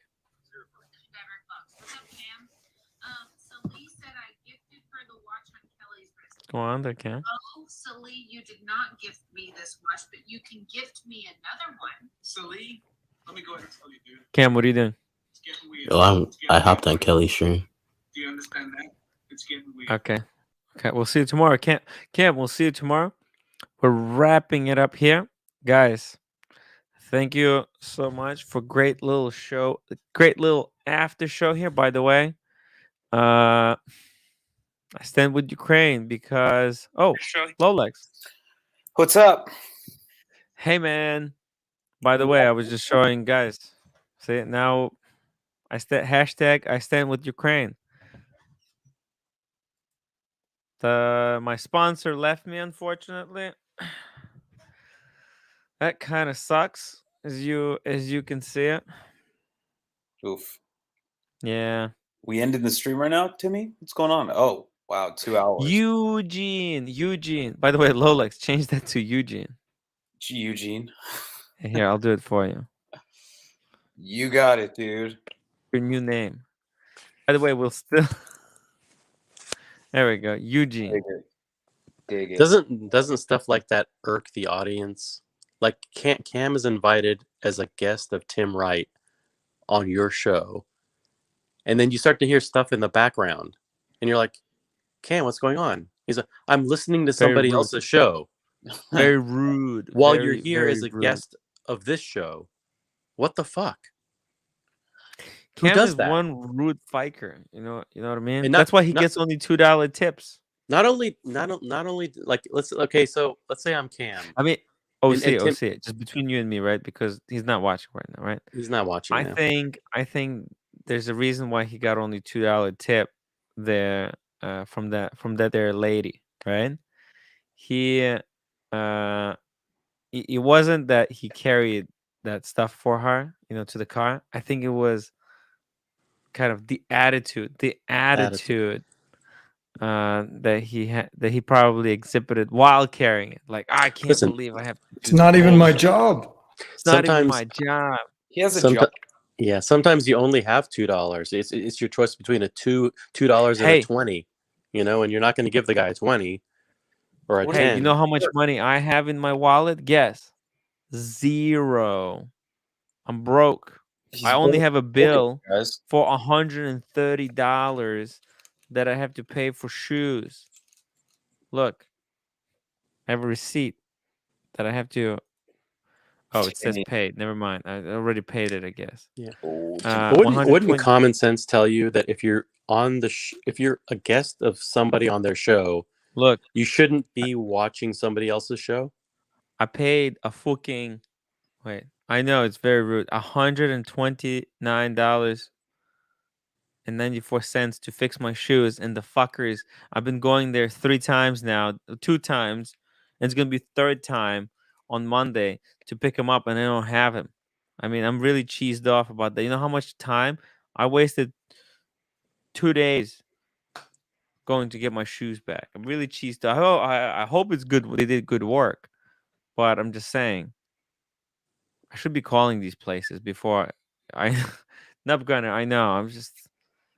Go on there, Cam. Oh, Celie, you did not gift me this watch, but you can gift me another one. Celie, let me go ahead and tell you, dude. Cam, what are you doing? Oh, I hopped on Kelly's stream. Do you understand that? It's getting weird. Okay, we'll see you tomorrow. Cam, we'll see you tomorrow. We're wrapping it up here, guys. Thank you so much for great little show, great little after show here. By the way, I stand with Ukraine because Lolex. What's up? Hey man. By the way, I was just showing guys. See it now. I stand with Ukraine. My sponsor left me, unfortunately. That kind of sucks, as you can see it. Oof. Yeah. We ended the stream right now, Timmy? What's going on? Oh, wow, 2 hours. Eugene. By the way, Lolex, change that to Eugene. Eugene. Here, I'll do it for you. You got it, dude. Your new name. By the way, we'll still. There we go, Eugene. Dig it. Doesn't stuff like that irk the audience? Like Cam is invited as a guest of Tim Wright on your show, and then you start to hear stuff in the background, and you're like, Cam, what's going on? He's like, I'm listening to somebody else's show. Very rude. While very, you're here as a rude. guest of this show. What the fuck? Cam Who does is that? one rude fiker. You know what I mean? And That's why he gets only $2 tips. Not only like let's say I'm Cam. I mean, And OC, just between you and me, right? Because he's not watching right now, right? He's not watching. I think there's a reason why he got only $2 tip there from that there lady, right? It wasn't that he carried that stuff for her, to the car. I think it was kind of the attitude that he probably exhibited while carrying it. Like, I can't believe I have to do It's not even my job. It's not even my job. He has a job. Yeah, sometimes you only have $2. It's your choice between a $2 and a 20, and you're not going to give the guy a 20 or a 10. Hey, you know how much money I have in my wallet? Guess. 0. I'm broke. I only have a bill for $130 that I have to pay for shoes. Look, I have a receipt that I have to. Oh, it says paid. Never mind. I already paid it, I guess. Yeah. Wouldn't common sense tell you that if you're on if you're a guest of somebody on their show, look, you shouldn't be watching somebody else's show? I paid a fucking. Wait, I know it's very rude. $129.94 to fix my shoes, and the fuckers. I've been going there 3 times now, 2 times, and it's gonna be 3rd time on Monday to pick him up, and I don't have him. I mean, I'm really cheesed off about that. You know how much time I wasted? 2 days going to get my shoes back. I'm really cheesed off. I hope it's good. They did good work, but I'm just saying. I should be calling these places before I not gonna. I know.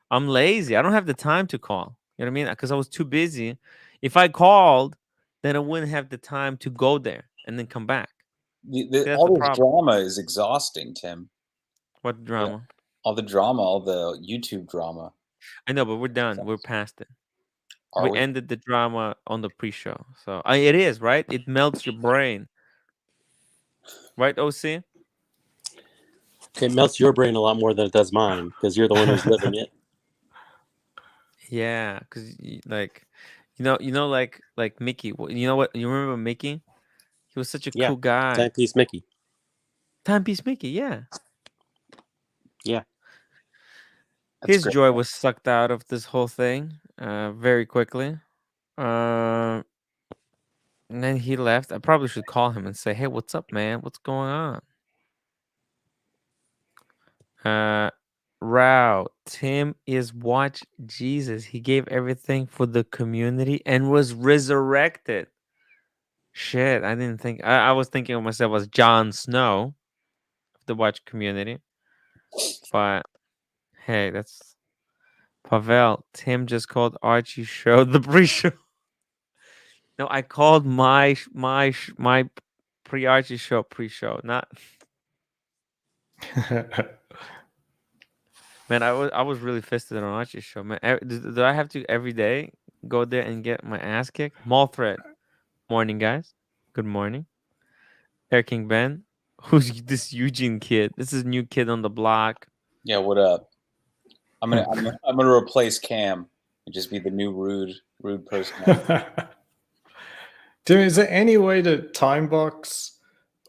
I'm lazy. I don't have the time to call. You know what I mean? Because I was too busy. If I called, then I wouldn't have the time to go there and then come back. All this drama is exhausting, Tim. What drama? Yeah. All the drama, all the YouTube drama. I know, but we're done. We're past it. We ended the drama on the pre-show. So it is, right? It melts your brain. Right, OC? It melts your brain a lot more than it does mine because you're the one who's living it. Yeah, because like Mickey. You know what? You remember Mickey? He was such a cool guy. Timepiece Mickey. Timepiece Mickey, yeah. Yeah. His joy was sucked out of this whole thing very quickly. And then he left. I probably should call him and say, hey, what's up, man? What's going on? Rao, Tim is watch Jesus. He gave everything for the community and was resurrected. Shit, I didn't think. I was thinking of myself as Jon Snow of the watch community. But hey, that's Pavel. Tim just called Archie's show the pre-show. No, I called my pre-Archie show pre-show, not. Man, I was really fisted on Archie's show, man. Do I have to every day go there and get my ass kicked? Mall thread. Morning, guys. Good morning. Air King Ben. Who's this Eugene kid? This is new kid on the block. Yeah, what up? I'm gonna replace Cam and just be the new rude person. Dude, is there any way to time box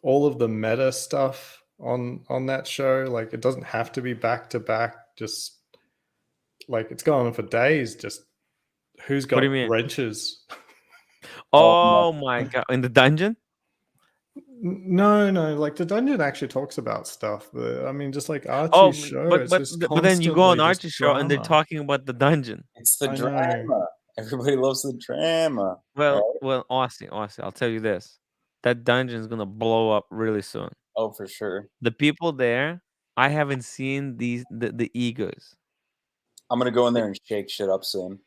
all of the meta stuff on that show? Like, it doesn't have to be back to back. Just like it's going on for days. Just who's got wrenches? Oh my god! In the dungeon? No, like the dungeon actually talks about stuff, but I mean, just like Archie's Oh, show, it's just but then you go on constantly just Archie's show and they're drama. talking about the dungeon. It's the I know. drama. Everybody loves the drama. right? Well, Austin, I'll tell you this: that dungeon's gonna blow up really soon. Oh, for sure. The people there, I haven't seen the egos. I'm gonna go in there and shake shit up soon.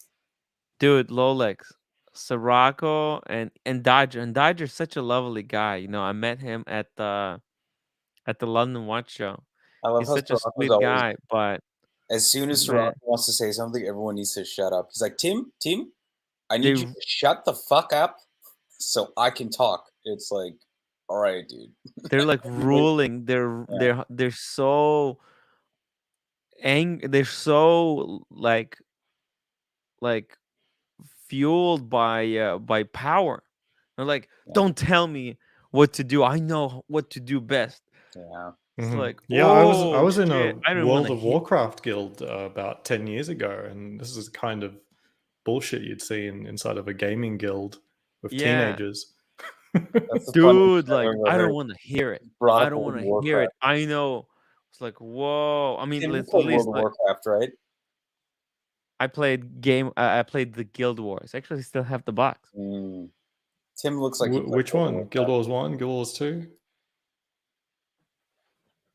Dude, Lolex, Sirocco, and Dodger. And Dodger's such a lovely guy. You know, I met him at the London Watch Show. I love He's how such a Sirocco's sweet always. guy, but As soon as man, Sirocco wants to say something, everyone needs to shut up. He's like, Tim, I need they you to shut the fuck up so I can talk. It's like, all right, dude. they're like ruling. They're so they're so like fueled by power. They're like, Yeah. don't tell me what to do. I know what to do best. Yeah. It's like, Yeah, I was in shit, I a don't World wanna of Warcraft guild about 10 years ago, and this is kind of bullshit you'd see inside of a gaming guild with teenagers. That's the funniest Dude, thing I've like ever I heard. don't want to hear it. Brought I up don't World want of to hear it. Warcraft. I know. It's like, whoa. I mean, Tim, you at played least World of like Warcraft, right? I played the Guild Wars. Actually, I still have the box. Tim looks like he played Which World of one? Warcraft. Guild Wars 1, Guild Wars 2?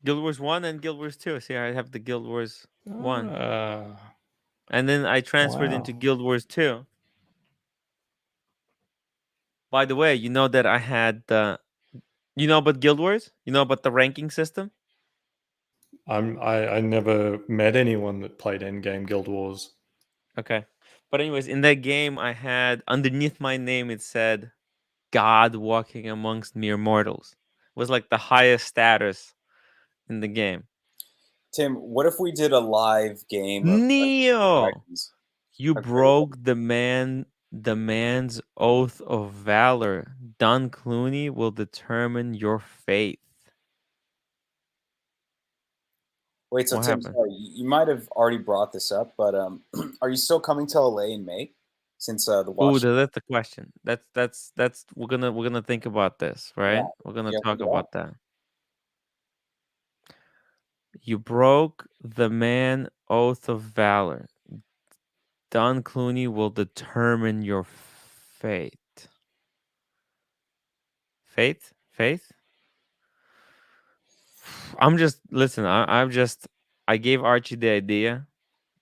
Guild Wars 1 and Guild Wars 2. See, I have the Guild Wars 1. Ah, And then I transferred into wow. Guild Wars 2. By the way, you know that I had you know about Guild Wars? You know about the ranking system? I never met anyone that played Endgame Guild Wars. Okay. But anyways, in that game I had underneath my name it said God walking amongst mere mortals. It was like the highest status in the game. Tim, what if we did a live game of Neo, Dragons? you How great broke the man's oath of valor. Don Clooney will determine your fate. Wait, so What Tim, happened? sorry, you might have already brought this up, but are you still coming to LA in May? Since the Ooh, watch, that's the question. That's we're gonna think about this, right? Yeah, We're gonna you gotta talk think about about that. You broke the man oath of valor. Don Clooney will determine your fate. Faith? I'm just listen. I gave Archie the idea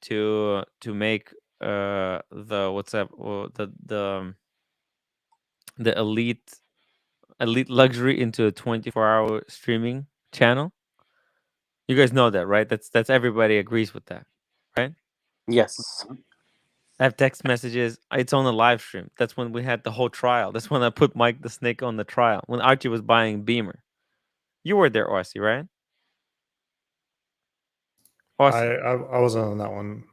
to make the what's up the elite luxury into a 24-hour streaming channel. You guys know that, right? That's everybody agrees with that, right? Yes. I have text messages. It's on a live stream. That's when we had the whole trial. That's when I put Mike the Snake on the trial. When Archie was buying Beamer. You were there, Aussie, right? Aussie. I wasn't on that one.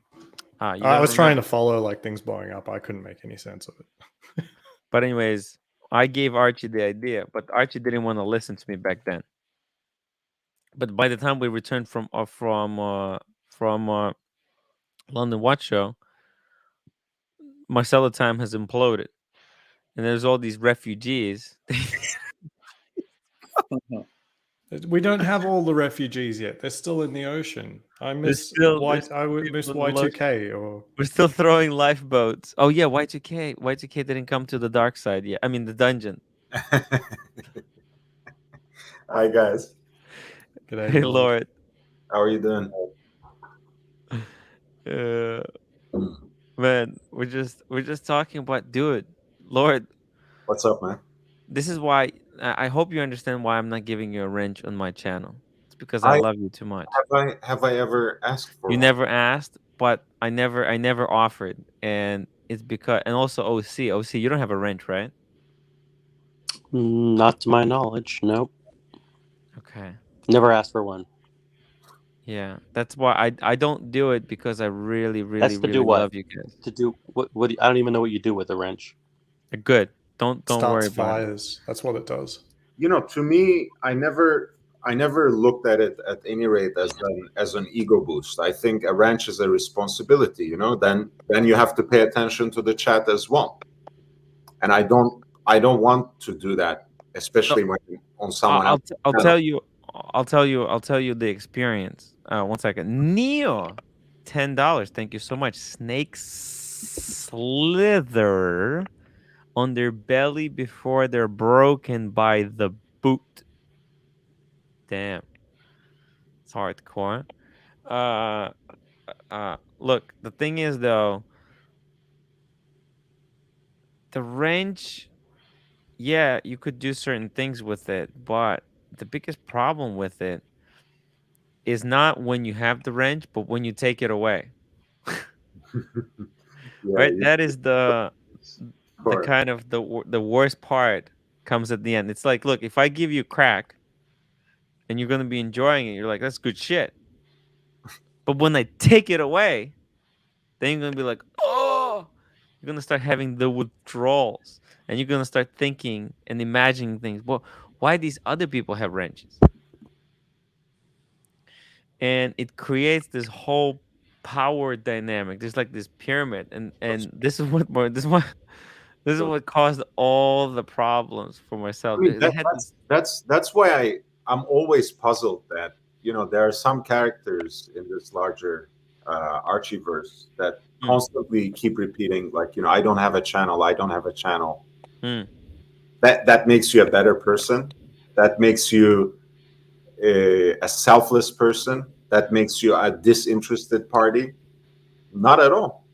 You I don't was trying remember? to follow like things blowing up. I couldn't make any sense of it. But anyways, I gave Archie the idea, but Archie didn't want to listen to me back then. But by the time we returned from London Watch Show, Marcelo Time has imploded, and there's all these refugees. We don't have all the refugees yet. They're still in the ocean. I miss I would miss Y2K or we're still throwing lifeboats. Oh yeah, Y2K. Y2K didn't come to the dark side yet. I mean the dungeon. Hi guys. G'day, Hey Lord. How are you doing? Man, we're just talking about dude. Lord. What's up, man? This is why I hope you understand why I'm not giving you a wrench on my channel. It's because I love you too much. Have I ever asked for You one? never asked, but I never offered, and it's because and also OC, you don't have a wrench, right? Not to my knowledge. Nope. Okay. Never asked for one. Yeah, that's why I don't do it because I really That's to do what? love you guys. To do what? I don't even know what you do with a wrench. Good. Don't starts worry about fires. it. That's what it does. You know, to me, I never looked at it at any rate as an ego boost. I think a wrench is a responsibility. You know, then you have to pay attention to the chat as well. And I don't want to do that especially when on someone I'll, else. t- I'll tell you. I'll tell you the experience. 1 second. Neo, $10. Thank you so much. Snakes slither on their belly before they're broken by the boot. Damn, it's hardcore. Look, the thing is though, the wrench, yeah, you could do certain things with it, but the biggest problem with it is not when you have the wrench, but when you take it away. Right? That is the kind of the worst part comes at the end. It's like, look, if I give you crack and you're gonna be enjoying it, you're like, that's good shit. But when I take it away, then you're gonna be like, oh, you're gonna start having the withdrawals, and you're gonna start thinking and imagining things. Well, why these other people have wrenches? And it creates this whole power dynamic. There's like this pyramid, and this is what this is what caused all the problems for myself. I mean, They had this. that's why I'm always puzzled that there are some characters in this larger Archieverse that constantly keep repeating like I don't have a channel, I don't have a channel. That makes you a better person. That makes you a selfless person. That makes you a disinterested party. Not at all.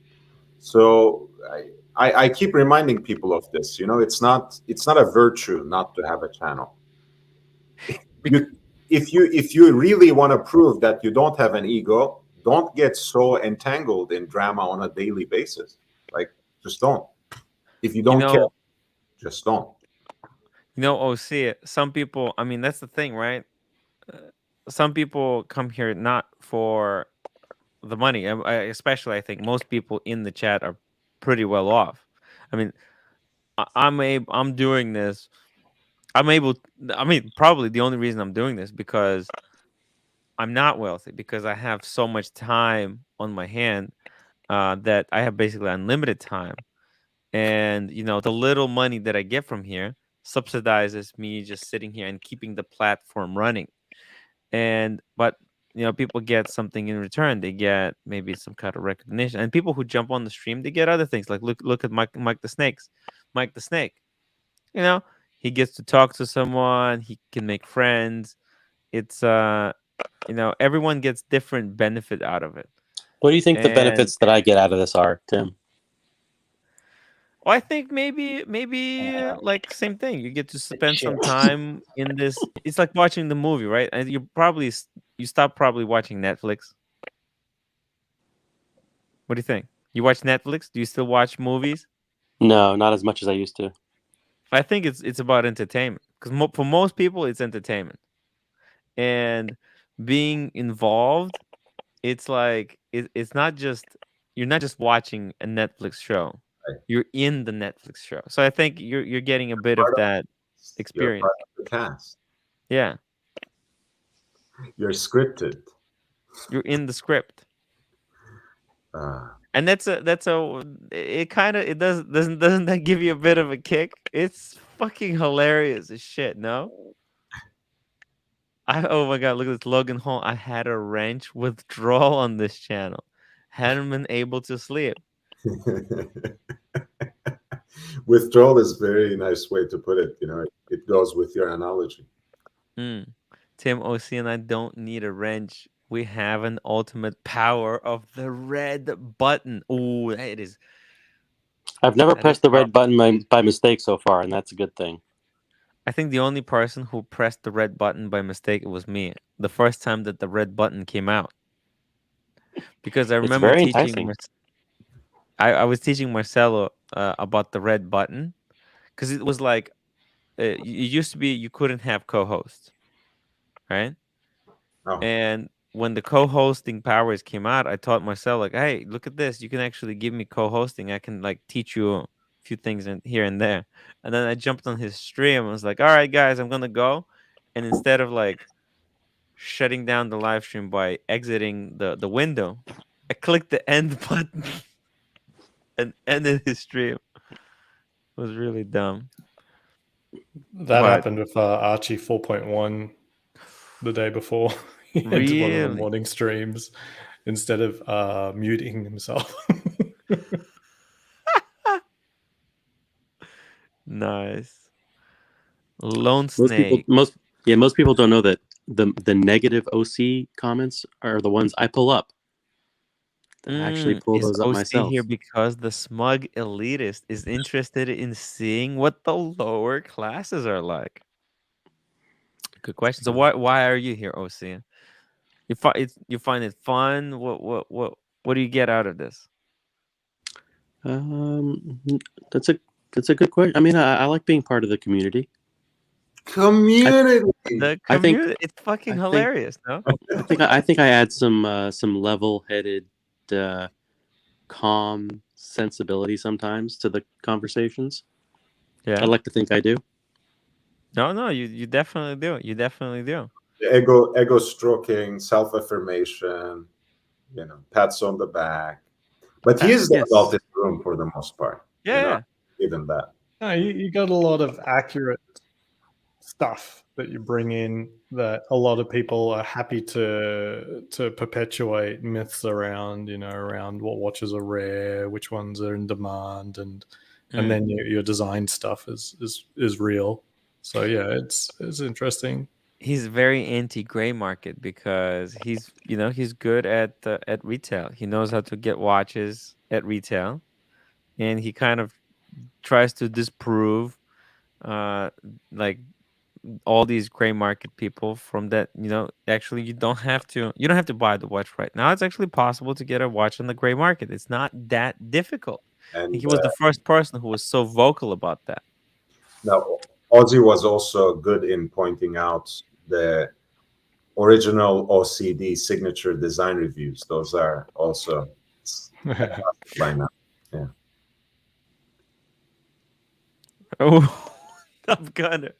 So I keep reminding people of this. It's not a virtue not to have a channel. If you really want to prove that you don't have an ego, don't get so entangled in drama on a daily basis. Like, just don't. If you don't care, just don't. OC, some people, I mean, that's the thing, right? Some people come here not for the money. Especially, I think most people in the chat are pretty well off. I mean, I'm doing this. I mean, probably the only reason I'm doing this because I'm not wealthy, because I have so much time on my hand that I have basically unlimited time. And, the little money that I get from here subsidizes me just sitting here and keeping the platform running. But people get something in return. They get maybe some kind of recognition. And people who jump on the stream, they get other things. Like look at Mike the Snake. He gets to talk to someone. He can make friends. It's everyone gets different benefit out of it. What do you think the benefits that I get out of this are, Tim? Well, I think maybe like same thing. You get to spend some time in this. It's like watching the movie, right? And you stop probably watching Netflix. What do you think? You watch Netflix? Do you still watch movies? No, not as much as I used to. I think it's about entertainment, because for most people it's entertainment, and being involved, it's like it's not just, you're not just watching a Netflix show. You're in the Netflix show. So I think you're getting a bit of that experience. You're part of the cast. Yeah. You're scripted. You're in the script. And doesn't that give you a bit of a kick? It's fucking hilarious as shit, no? Oh my god, look at this Logan Hall. I had a wrench withdrawal on this channel. Hadn't been able to sleep. Withdrawal is a very nice way to put it. It goes with your analogy. Tim, OC, and I don't need a wrench. We have an ultimate power of the red button. Ooh, it is. I've never pressed the red button by mistake so far, and that's a good thing. I think the only person who pressed the red button by mistake was me. The first time that the red button came out, because I remember teaching. I was teaching Marcelo about the red button, because it was like it used to be you couldn't have co-hosts, right? Oh. And when the co-hosting powers came out, I taught Marcelo, like, hey, look at this. You can actually give me co-hosting. I can like teach you a few things here and there. And then I jumped on his stream. I was like, all right, guys, I'm gonna go. And instead of like shutting down the live stream by exiting the window, I clicked the end button and ended his stream. It was really dumb. That But happened with Archie 4.1 the day before. He entered one of the really? morning streams instead of muting himself. Nice. Lone Most people, Snake. most people don't know that the negative OC comments are the ones I pull up. I actually pull Is those up OC myself. here because the smug elitist is interested in seeing what the lower classes are like? Good question. So why are you here, OC? You find it fun? What do you get out of this? Um, that's a good question. I mean, I like being part of the community. Community. The I think community, it's fucking I think hilarious, no? I think I add some level-headed, calm sensibility sometimes to the conversations. Yeah. I like to think I do. No, you definitely do. You definitely do. Ego stroking, self-affirmation, pats on the back. But he is the Yes. adult in the room for the most part. Yeah. Even that. No, you got a lot of accurate stuff that you bring in that a lot of people are happy to perpetuate myths around, around what watches are rare, which ones are in demand, and then your design stuff is real. So yeah, it's interesting. He's very anti gray market because he's good at retail. He knows how to get watches at retail, and he kind of tries to disprove like all these gray market people from that. Actually, you don't have to buy the watch right now. It's actually possible to get a watch on the gray market. It's not that difficult. And He was the first person who was so vocal about that. Now, Ozzy was also good in pointing out the original OCD signature design reviews. Those are also by now. Yeah. Oh, Top Gunner.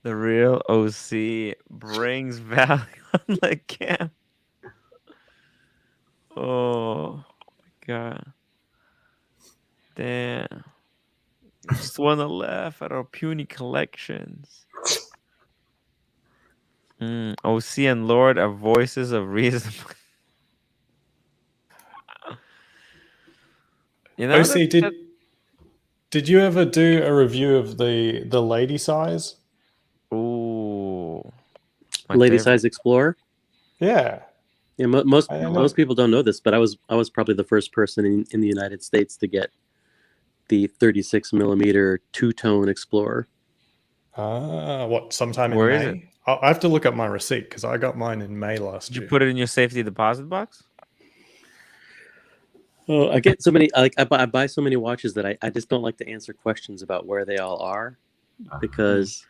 The real OC brings value on the camp. Oh my god. Damn. Just wanna laugh at our puny collections. OC and Lord are voices of reason. OC, did you ever do a review of the lady size? Ooh. Lady size Explorer? Yeah. Yeah, most people don't know this, but I was probably the first person in the United States to get the 36 millimeter two-tone Explorer. What, sometime Where in is May? it? I have to look up my receipt because I got mine in May last year. You put it in your safety deposit box? Oh, I get so many. I buy so many watches that I just don't like to answer questions about where they all are, because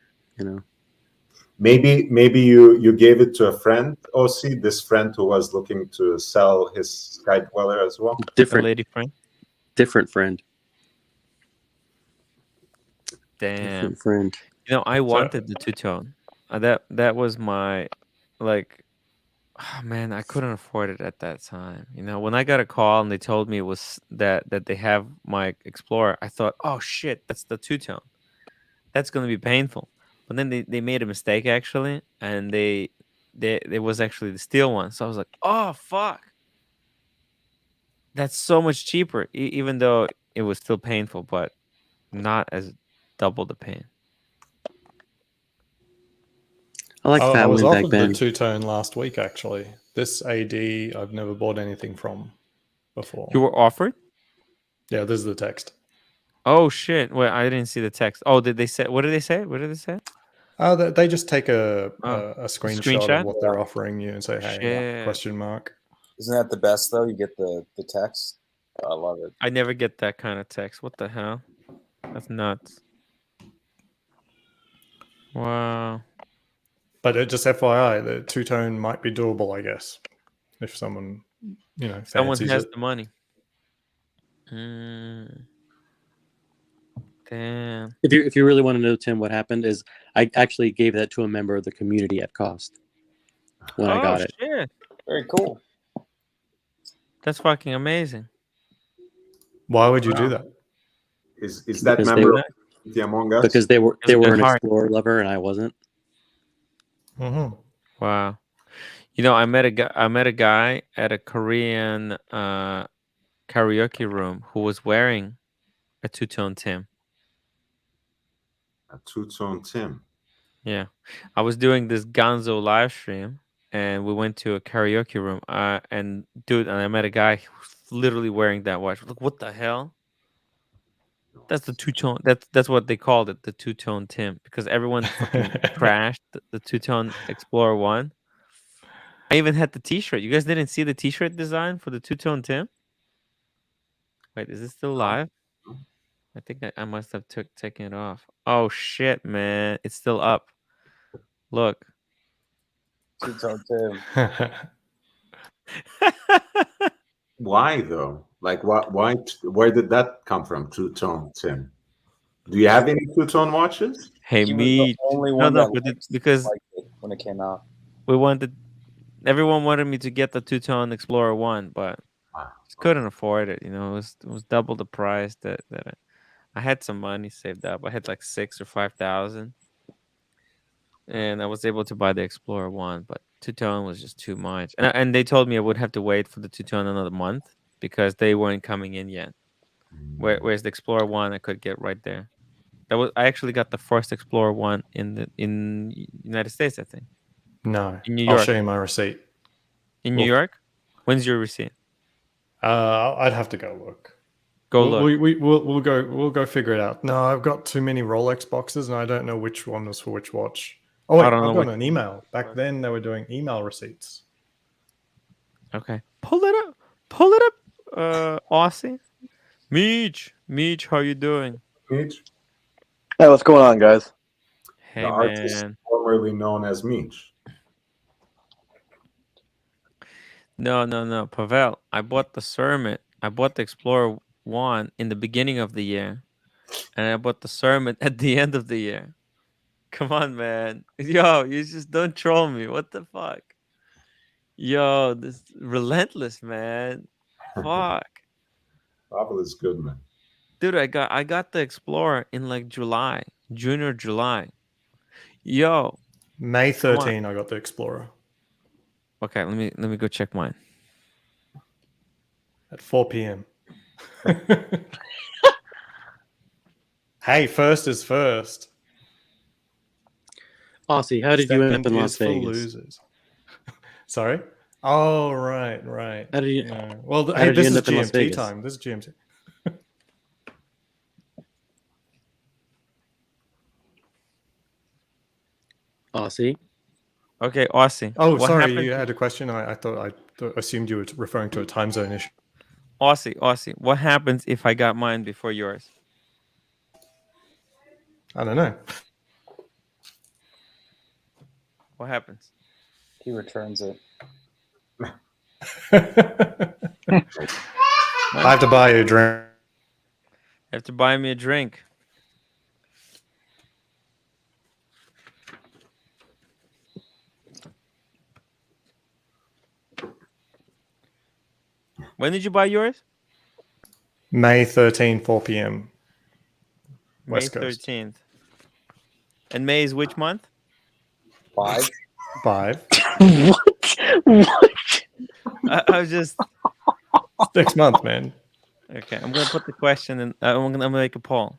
Maybe you gave it to a friend, OC. This friend who was looking to sell his Sky Dweller as well. Different a lady friend. Different friend. Damn. Different friend. I wanted the two-tone. That was my oh man, I couldn't afford it at that time. When I got a call and they told me it was that they have my Explorer, I thought, oh shit, that's the two-tone. That's gonna be painful. But then they made a mistake actually, and they was actually the steel one. So I was like, oh fuck, that's so much cheaper. Even though it was still painful, but not as double the pain. I was offered the two-tone last week, actually. This AD, I've never bought anything from before. You were offered? Yeah, this is the text. Oh shit! Well, I didn't see the text. Oh, did they say? What did they say? What did they say? They just take a screenshot of what they're offering you and say, "Hey, question mark." Isn't that the best though? You get the text. I love it. I never get that kind of text. What the hell? That's nuts. Wow. But just FYI, the two-tone might be doable, I guess, if someone someone has it. the money. Damn. If you really want to know, Tim, what happened is I actually gave that to a member of the community at cost when I got it. Shit. Very cool. That's fucking amazing. Why would you do that? Is that member The Among Us? Because they were It was a good an heart. Explorer lover and I wasn't. Mm-hmm. Wow. You know, I met a guy at a Korean karaoke room who was wearing a two-tone Tim. A two-tone Tim. Yeah. I was doing this Gonzo live stream and we went to a karaoke room. And I met a guy who was literally wearing that watch. Look, what the hell? That's the two-tone. That's what they called it, the two-tone Tim, because everyone fucking crashed the two-tone Explorer 1. I even had the T-shirt. You guys didn't see the T-shirt design for the two-tone Tim? Wait, is it still live? I think I must have taken it off. Oh shit, man! It's still up. Look. Two-tone Tim. Why though? Like, why? Where did that come from? Two-tone Tim. Do you have any two-tone watches? Hey, He was me. the only one that because liked it when it came out. everyone wanted me to get the two-tone Explorer 1, but just couldn't afford it. You know, it was double the price that I had some money saved up. I had like 6,000 or 5,000, and I was able to buy the Explorer 1, but two-tone was just too much. And they told me I would have to wait for the two-tone another month because they weren't coming in yet. Whereas the Explorer 1 I could get right there. I actually got the first Explorer 1 in United States, I think. No, In New I'll York. show you my receipt. In New York? When's your receipt? I'd have to go look. Look. We'll go figure it out. No, I've got too many Rolex boxes, and I don't know which one was for which watch. Oh wait, I've got an email. Back then, they were doing email receipts. Okay, pull it up. Aussie. Meech, how you doing? Meech. Hey, what's going on, guys? Hey, the artist formerly known as Meech. No, Pavel. I bought the Cermet. I bought the Explorer 1 in the beginning of the year, and I bought the Cermet at the end of the year. Come on, man. Yo, you just don't troll me. What the fuck? Yo, this relentless, man. Fuck. Pavel is good, man. Dude, I got the Explorer in like June or July. Yo. May 13, I got the Explorer. Okay, let me go check mine. At 4 p.m. Hey, first is first. Aussie, how did you end up in Las Vegas? Losers. Sorry? Oh, right. How did you? No. Well, how hey, did you this end is up in Las GMT Vegas? time. This is GMT. Aussie. Okay, Aussie. Oh, What sorry, happened? you had a question. I assumed you were referring to a time zone issue. Aussie. What happens if I got mine before yours? I don't know. What happens? He returns it. I have to buy you a drink. You have to buy me a drink. When did you buy yours? May 13, 4 p.m. May West Coast. 13th. And May is which month? 5. What? I was just... Next month, man. Okay, I'm going to put the question in. I'm going to make a poll.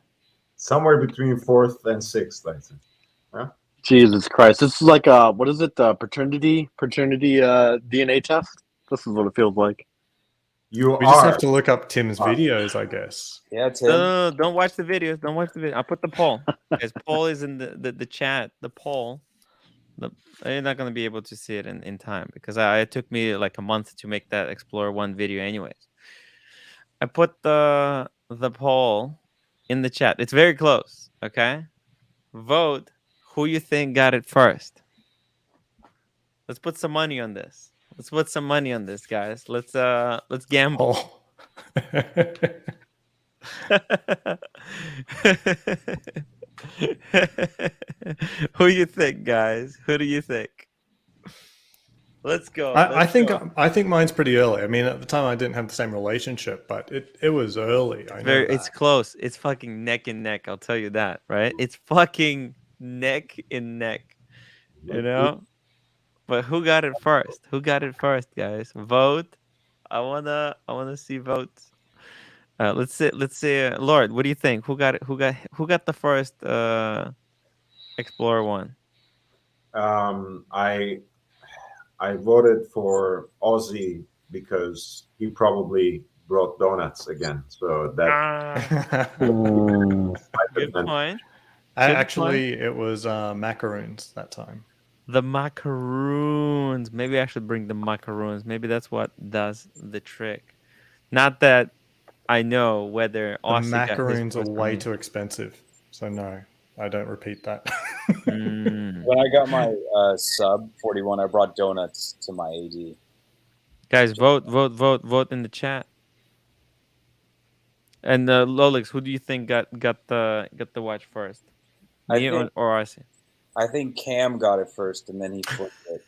Somewhere between 4th and 6th, I think. Huh? Jesus Christ. This is like what is it? Paternity DNA test? This is what it feels like. We just have to look up Tim's videos, I guess. Yeah, Tim. No, don't watch the videos. Don't watch the video. I put the poll. Guys, poll is in the chat. The poll. You're not going to be able to see it in time because it took me like a month to make that Explorer 1 video anyways. I put the poll in the chat. It's very close, okay? Vote who you think got it first. Let's put some money on this. Let's put some money on this, guys. Let's gamble. Who you think, guys? Who do you think? Let's go. I think mine's pretty early. I mean, at the time I didn't have the same relationship, but it was early. It's close. It's fucking neck and neck. I'll tell you that, right? It's fucking neck and neck. You know. But who got it first? Who got it first, guys? Vote. I wanna see votes. Let's say, Lord, what do you think? Who got it? Who got the first Explorer one? I voted for Aussie because he probably brought donuts again. So that good point. Actually, it was macaroons that time. The macaroons. Maybe I should bring the macaroons. Maybe that's what does the trick. Not that I know whether The Aussie got his macaroons are first way one. too expensive, so no, I don't repeat that. When I got my sub 41, I brought donuts to my AD. Guys, vote in the chat. And Lolix, who do you think got the watch first? Me or Aussie? I think Cam got it first, and then he flipped it.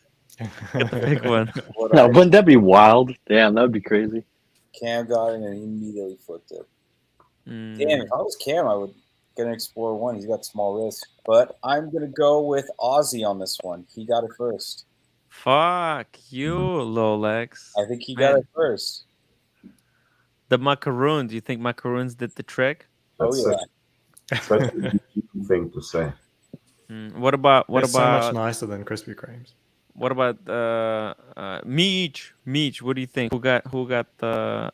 Get the big one. No, wouldn't that be wild? Damn, that would be crazy. Cam got it, and he immediately flipped it. Damn, if I was Cam, I would get an Explorer 1. He's got small wrist. But I'm going to go with Aussie on this one. He got it first. Fuck you, Lolex. I think he got it first. The macaroons. You think macaroons did the trick? That's such a thing to say. What about so much nicer than Krispy Kremes. What about Meech? Meech, what do you think? Who got the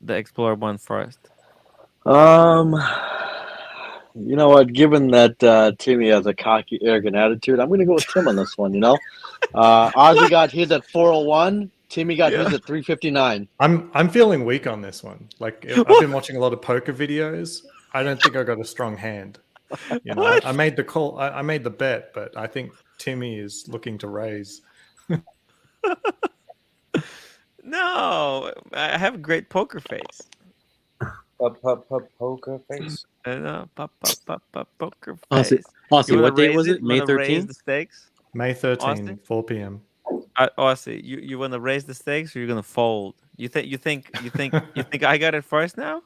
Explorer one first? You know what? Given that Timmy has a cocky, arrogant attitude, I'm going to go with Tim on this one. You know, Ozzy got his at 401. Timmy got his at 359. I'm feeling weak on this one. Like I've been watching a lot of poker videos. I don't think I got a strong hand. You know, I made the call. I made the bet, but I think Timmy is looking to raise. No, I have a great poker face. Poker face. Poker Aussie, face. Aussie, what date was it? May 13th? Raise the stakes? May 13, Austin? 4 p.m. Aussie, you want to raise the stakes or you're gonna fold? You think I got it first now?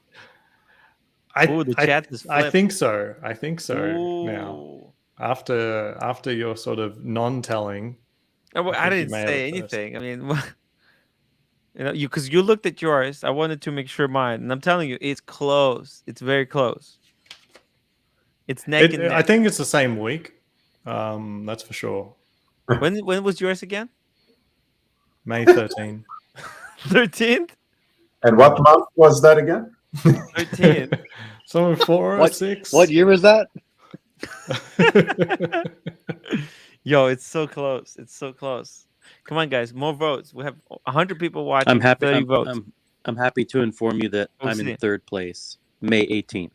The chat is I flipped. think so. I think so. Ooh. Now, after your sort of non-telling, I didn't say anything. I mean, because you looked at yours. I wanted to make sure mine, and I'm telling you, it's close. It's very close. It's neck and neck. I think it's the same week. That's for sure. When was yours again? May 13. 13th. And what month was that again? 13th. So 4 or 6. What year was that? Yo, it's so close. It's so close. Come on, guys, more votes. We have 100 people watching. I'm happy. 30 votes. I'm happy to inform you that I'm in third place, May 18th.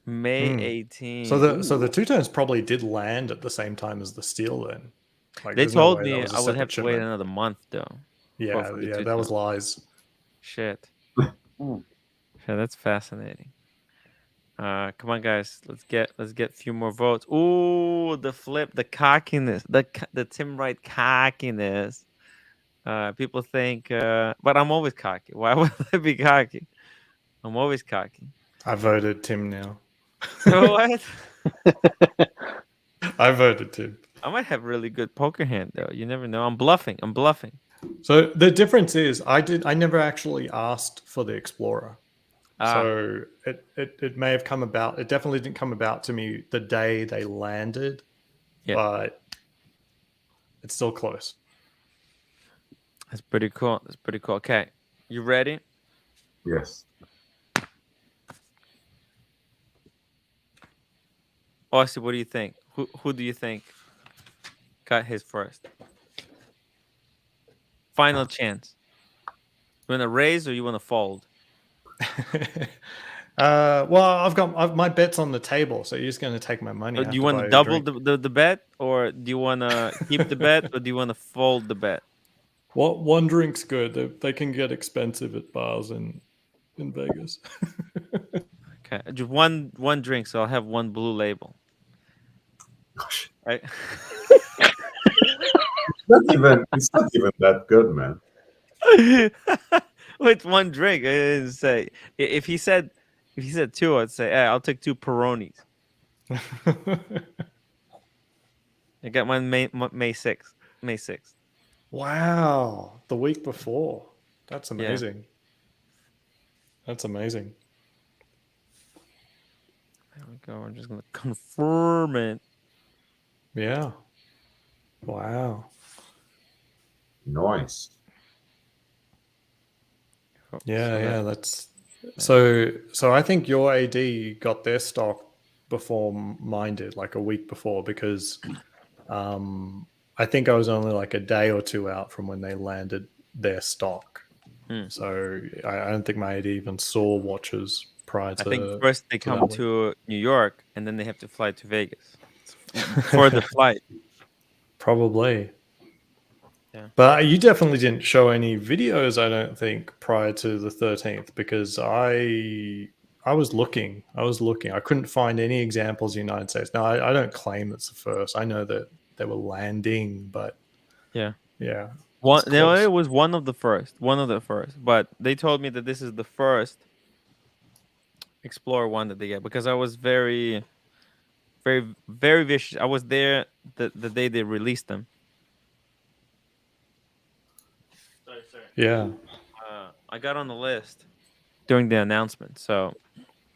May 18th. So the two tones probably did land at the same time as the steel then. Like, they there's no told way me that was a I would have separate to wait shipment. another month though. Yeah, that was lies. Shit. Yeah, that's fascinating. Come on, guys. Let's get a few more votes. Ooh, the flip, the cockiness, the Tim Wright cockiness. People think, but I'm always cocky. Why would I be cocky? I'm always cocky. I voted Tim now. What? I voted Tim. I might have really good poker hand though. You never know. I'm bluffing. So the difference is I never actually asked for the Explorer. So it may have come about. It definitely didn't come about to me the day they landed. Yeah. But it's still close. That's pretty cool. Okay. You ready? Yes. Austin, what do you think? Who do you think got his first? Final chance. You want to raise or you want to fold? Well, I've got my bet's on the table, so you're just going to take my money. Do you want to double the bet, or do you want to keep the bet, or do you want to fold the bet? What one drink's good? They can get expensive at bars in Vegas. Okay, just one drink, so I'll have one blue label. Right. It's not even that good, man. With one drink, I didn't say. If he said 2, I'd say, I'll take 2 Peronis. I got mine May 6th. May 6th. Wow, the week before. That's Yeah. amazing. That's amazing. There we go. I'm just gonna confirm it. Yeah. Wow. Nice. Yeah, that's so I think your AD got their stock before mine did, like a week before, because I think I was only like a day or 2 out from when they landed their stock. So I don't think my AD even saw watches prior to. I think first they come that to New York and then they have to fly to Vegas for the flight. Probably. Yeah. But you definitely didn't show any videos, I don't think, prior to the 13th, because I was looking. I couldn't find any examples in the United States. Now, I don't claim it's the first. I know that they were landing, but yeah. It was one of the first. But they told me that this is the first Explorer one that they get, because I was very, very, very vicious. I was there the day they released them. Sorry. Yeah. I got on the list during the announcement, so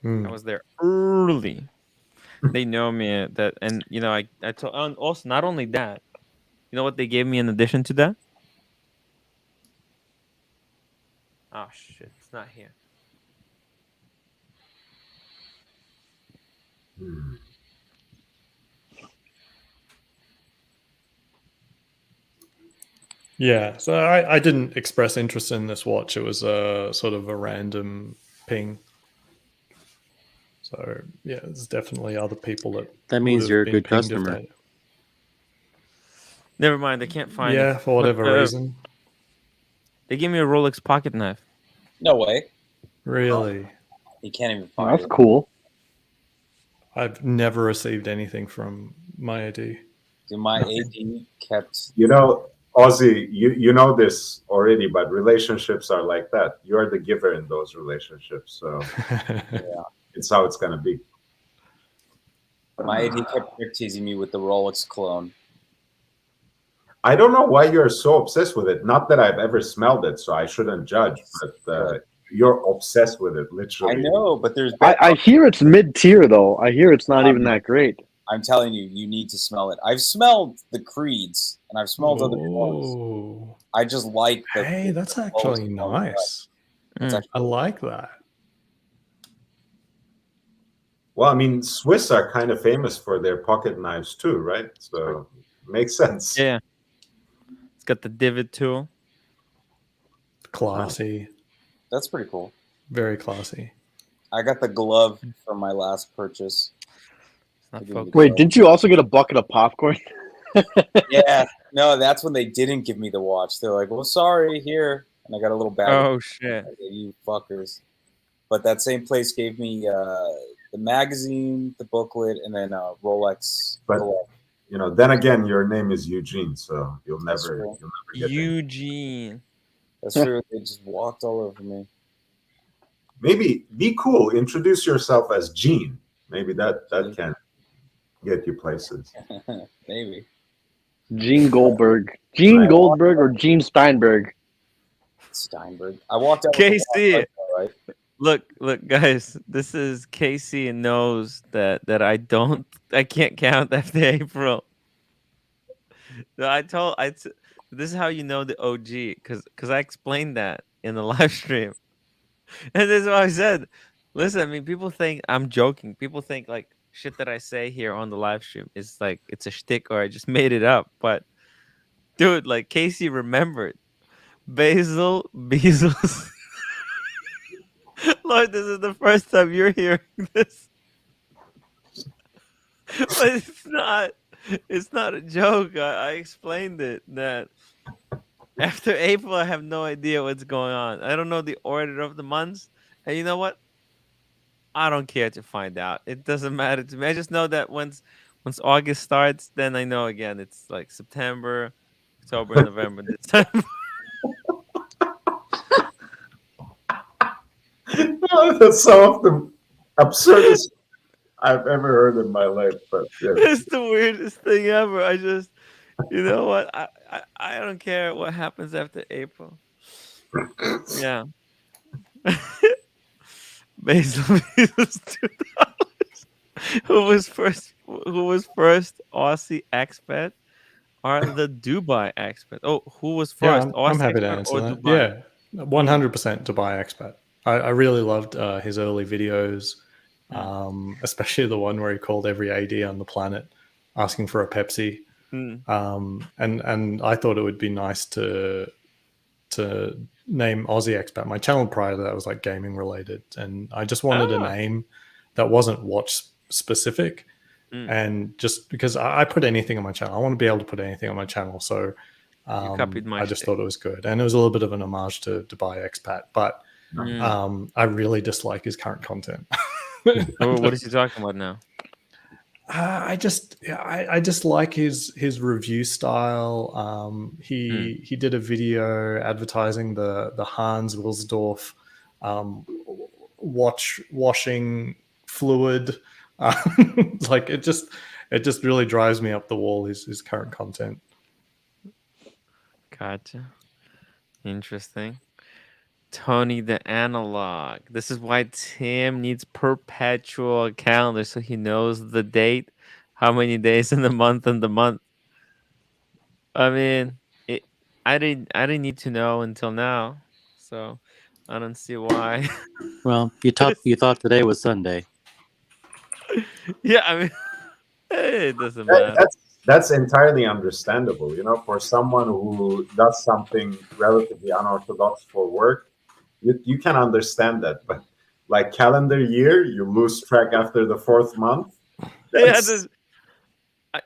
I was there early. They know me that, and I told. And also, not only that, you know what they gave me in addition to that? Oh shit, it's not here. Yeah, so I didn't express interest in this watch. It was a sort of a random ping. So yeah, there's definitely other people that means you're a good customer. Never mind, I can't find it. Yeah, for whatever reason. They gave me a Rolex pocket knife. No way. Really? You can't even find That's cool. I've never received anything from my AD. Dude, my AD kept. Ozzy, you know this already, but relationships are like that. You're the giver in those relationships, so Yeah. It's how it's gonna be. My AD kept teasing me with the Rolex clone. I don't know why you're so obsessed with it. Not that I've ever smelled it, so I shouldn't judge. But you're obsessed with it, literally. I know, but there's. I hear it's mid-tier though. I hear it's not even that great. I'm telling you, you need to smell it. I've smelled the Creeds and I've smelled other clones. I just like the. Hey, that's actually nice. I like that. Well, I mean, Swiss are kind of famous for their pocket knives too, right? So makes sense. Yeah. It's got the divot tool. Classy. That's pretty cool. Very classy. I got the glove from my last purchase. Wait, didn't you also get a bucket of popcorn? Yeah. No, that's when they didn't give me the watch. They're like, well, sorry, here. And I got a little bag. Oh, shit. You fuckers. But that same place gave me the magazine, the booklet, and then Rolex. But then again, your name is Eugene, so you'll never get Eugene. That's true. They just walked all over me. Maybe be cool. Introduce yourself as Gene. Maybe that can get you places. Maybe. Gene Goldberg. Gene Goldberg or Gene Steinberg? Steinberg. I walked out. KC. Right? Look, Guys. This is KC and knows that I can't count after April. So this is how you know the OG, because I explained that in the live stream, and this is what I said. Listen, I mean, people think I'm joking. People think like shit that I say here on the live stream is like it's a shtick or I just made it up. But dude, like Casey remembered Bezos. Lord, this is the first time you're hearing this. But it's not a joke. I explained it that after April, I have no idea what's going on. I don't know the order of the months. And you know what? I don't care to find out. It doesn't matter to me. I just know that once August starts, then I know again it's like September, October and November this time. That's some of the absurdest I've ever heard in my life. But yeah. It's the weirdest thing ever. I just, you know what? I don't care what happens after April. Yeah. Basil Beatles $2. Who was first? Who was first Aussie expat or the Dubai expat? Oh, who was Yeah, first? I'm Aussie happy to expat answer or that. Dubai? Yeah, 100% Dubai expat. I really loved his early videos, especially the one where he called every AD on the planet asking for a Pepsi. And I thought it would be nice to name Aussie expat. My channel prior to that was like gaming related, and I just wanted a name that wasn't watch specific. And just because I put anything on my channel, I want to be able to put anything on my channel. So I just thought it was good, and it was a little bit of an homage to Dubai expat. But I really dislike his current content. What is he talking about now? I just like his review style. He did a video advertising the Hans Wilsdorf washing fluid. Like it just really drives me up the wall. His current content. Gotcha. Interesting. Tony the Analog. This is why Tim needs perpetual calendar so he knows the date, how many days in the month and the month. I mean, I didn't need to know until now, so I don't see why. Well, you thought today was Sunday. Yeah, I mean, it doesn't matter. That's entirely understandable. You know, for someone who does something relatively unorthodox for work, you can understand that. But like calendar year, you lose track after the fourth month. Yeah,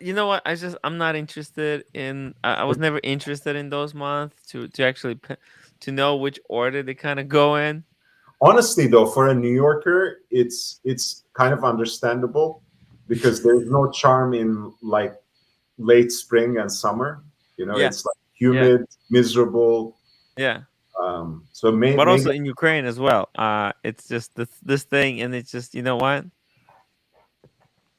you know what? I'm not interested in. I was never interested in those months to actually to know which order they kind of go in. Honestly, though, for a New Yorker, it's kind of understandable because there's no charm in like late spring and summer. You know, it's like humid, miserable. Yeah. So but also in Ukraine as well. It's just this thing, and it's just, you know what?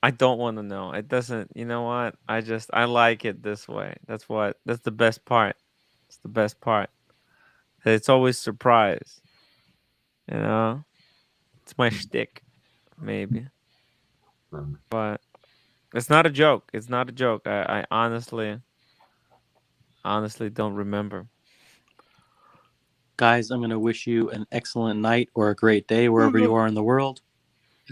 I don't want to know. It doesn't. You know what? I like it this way. That's the best part. It's the best part. It's always surprise. You know, it's my shtick, maybe. But it's not a joke. It's not a joke. I honestly don't remember. Guys, I'm going to wish you an excellent night or a great day wherever you are in the world.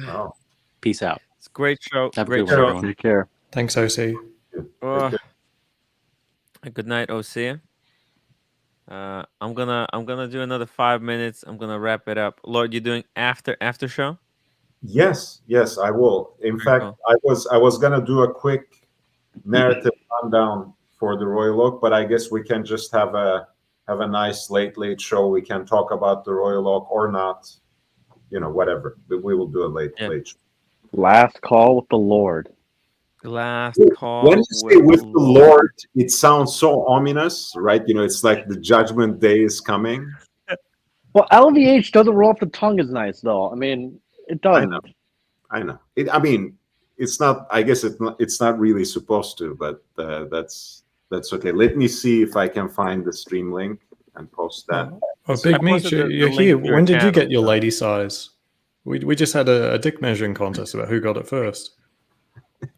Oh. Peace out. It's a great show. Have great a good one, everyone. Take care. Thanks, OC. Good night, OC. I'm gonna do another 5 minutes. I'm gonna wrap it up. Lord, you doing after show? Yes, I will. In fact, cool. I was gonna do a quick narrative rundown for the Royal Oak, but I guess we can just have a nice late show. We can talk about the Royal Oak or not, you know, whatever. But we will do a late show. Last call with the Lord. Last call. When you say with the Lord, it sounds so ominous, right? You know, it's like the judgment day is coming. Well, LVH doesn't roll off the tongue as nice, though. I mean, it doesn't. I know. I mean, it's not. I guess it's not really supposed to, but that's okay. Let me see if I can find the stream link and post that. Oh, Big Meat, you're here. When did you get your lady size? We just had a dick measuring contest about who got it first.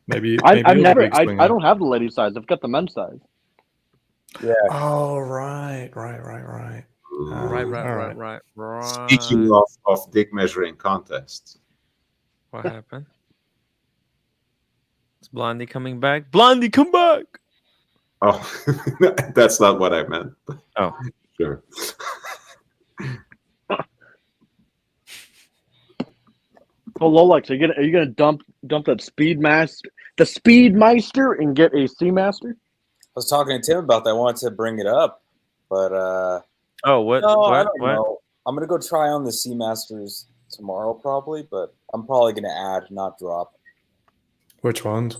Maybe I don't have the lady size. I've got the men's size. Yeah. Oh, right. Right. Speaking of dick measuring contests. What happened? Is Blondie coming back? Blondie, come back! Oh, that's not what I meant. Oh, sure. Oh, Lolex, are you gonna dump that Speedmeister and get a Seamaster? I was talking to Tim about that. I wanted to bring it up, but what? No, what? I don't know. I'm gonna go try on the Seamasters tomorrow, probably, but I'm probably gonna add, not drop. Which ones?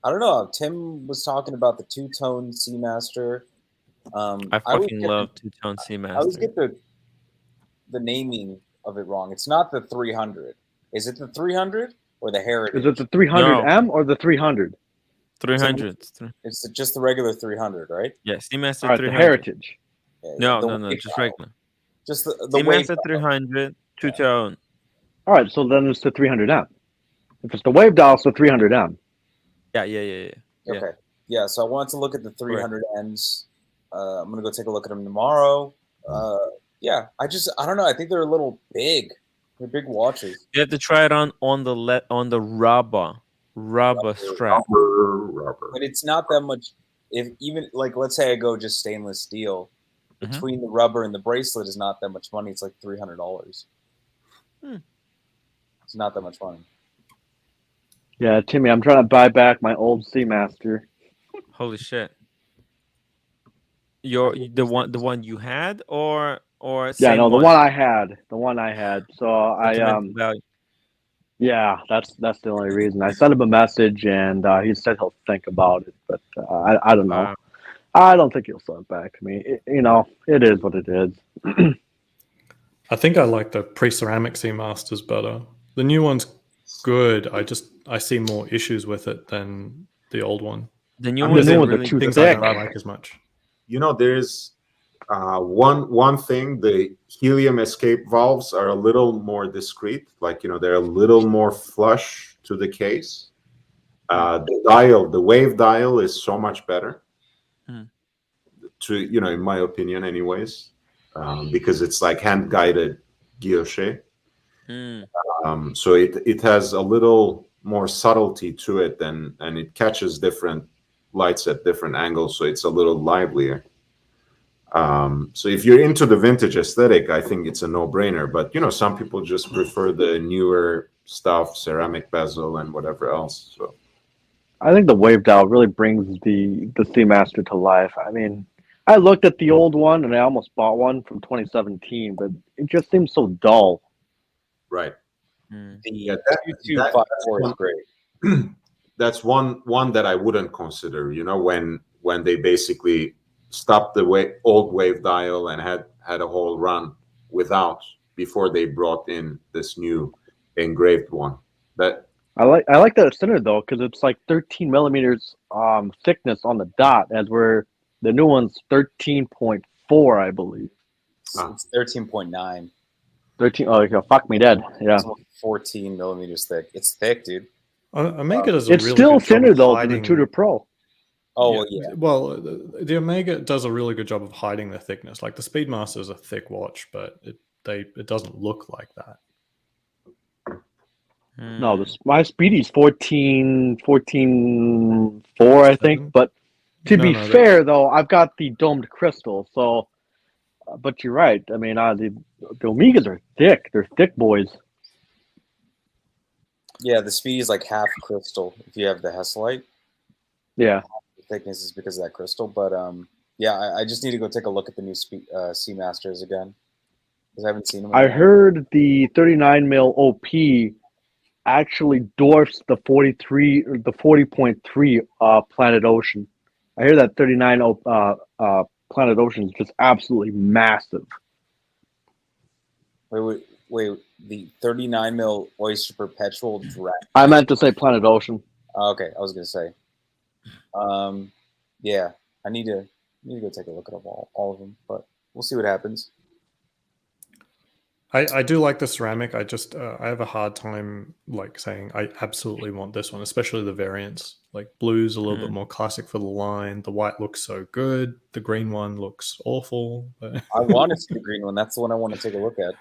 I don't know. Tim was talking about the two-tone Seamaster. I fucking love two-tone Seamaster. I always get the naming of it wrong. It's not the 300. Is it the 300 or the Heritage? Is it the 300M or the 300? 300. It's just the regular 300, right? Yeah, Seamaster All right, 300. the Heritage. Yeah, No, just regular. Just the Seamaster 300 two-tone. All right, so then it's the 300M. If it's the wave dial, it's the 300M. Yeah. Okay. Yeah, so I wanted to look at the 300Ms. I'm going to go take a look at them tomorrow. Yeah, I don't know. I think they're a little big. They're big watches. You have to try it on the rubber strap. Rubber. But it's not that much. If even like, let's say I go just stainless steel, between the rubber and the bracelet is not that much money. It's like $300. It's not that much money. Yeah, Timmy, I'm trying to buy back my old Seamaster. Holy shit! The one you had or yeah, no, the one I had. So Sentimental value. yeah, that's the only reason. I sent him a message and he said he'll think about it, but I don't know. Wow. I don't think he'll send it back to me. It is what it is. I think I like the pre-ceramic Seamasters better. The new one's good. I see more issues with it than the old one. The new ones are really too things thick. I don't like as much. There's one thing. The helium escape valves are a little more discreet. Like, they're a little more flush to the case. The wave dial is so much better. In my opinion, anyways, because it's like hand-guided guilloche. So it has a little more subtlety to it, and it catches different lights at different angles, so it's a little livelier. So if you're into the vintage aesthetic, I think it's a no-brainer. But some people just prefer the newer stuff, ceramic bezel and whatever else. So I think the wave dial really brings the Seamaster to life. I mean, I looked at the old one and I almost bought one from 2017, but it just seems so dull. right. The 2254 is great. That's one that I wouldn't consider. When they basically stopped the old wave dial and had a whole run before they brought in this new engraved one. That I like that it's thinner though, because it's like 13 millimeters thickness on the dot, as where the new one's 13.4, I believe. It's 13.9. 13. Oh, yeah, fuck me dead. Yeah. It's 14 millimeters thick. It's thick, dude. Omega does a It's really still good job thinner of though hiding... than the Tudor Pro. Oh yeah. Well, the Omega does a really good job of hiding the thickness. Like the Speedmaster is a thick watch, but it doesn't look like that. No, my Speedy's 14.4, I think. But to be fair, though, I've got the domed crystal. So, but you're right. I mean, the Omegas are thick. They're thick boys. Yeah, the Speedy is like half crystal if you have the Hesalite. Yeah. The thickness is because of that crystal. But yeah, I just need to go take a look at the new Seamasters again, because I haven't seen them. I heard the 39 mil OP actually dwarfs the 40.3 Planet Ocean. I hear that 39 Planet Ocean is just absolutely massive. Wait, the 39 mil Oyster Perpetual Dragon. I meant to say Planet Ocean. Okay, I was gonna say. Yeah, I need to go take a look at all of them, but we'll see what happens. I do like the ceramic. I just I have a hard time like saying I absolutely want this one, especially the variants. Like blue's a little bit more classic for the line. The white looks so good. The green one looks awful. I want to see the green one. That's the one I want to take a look at.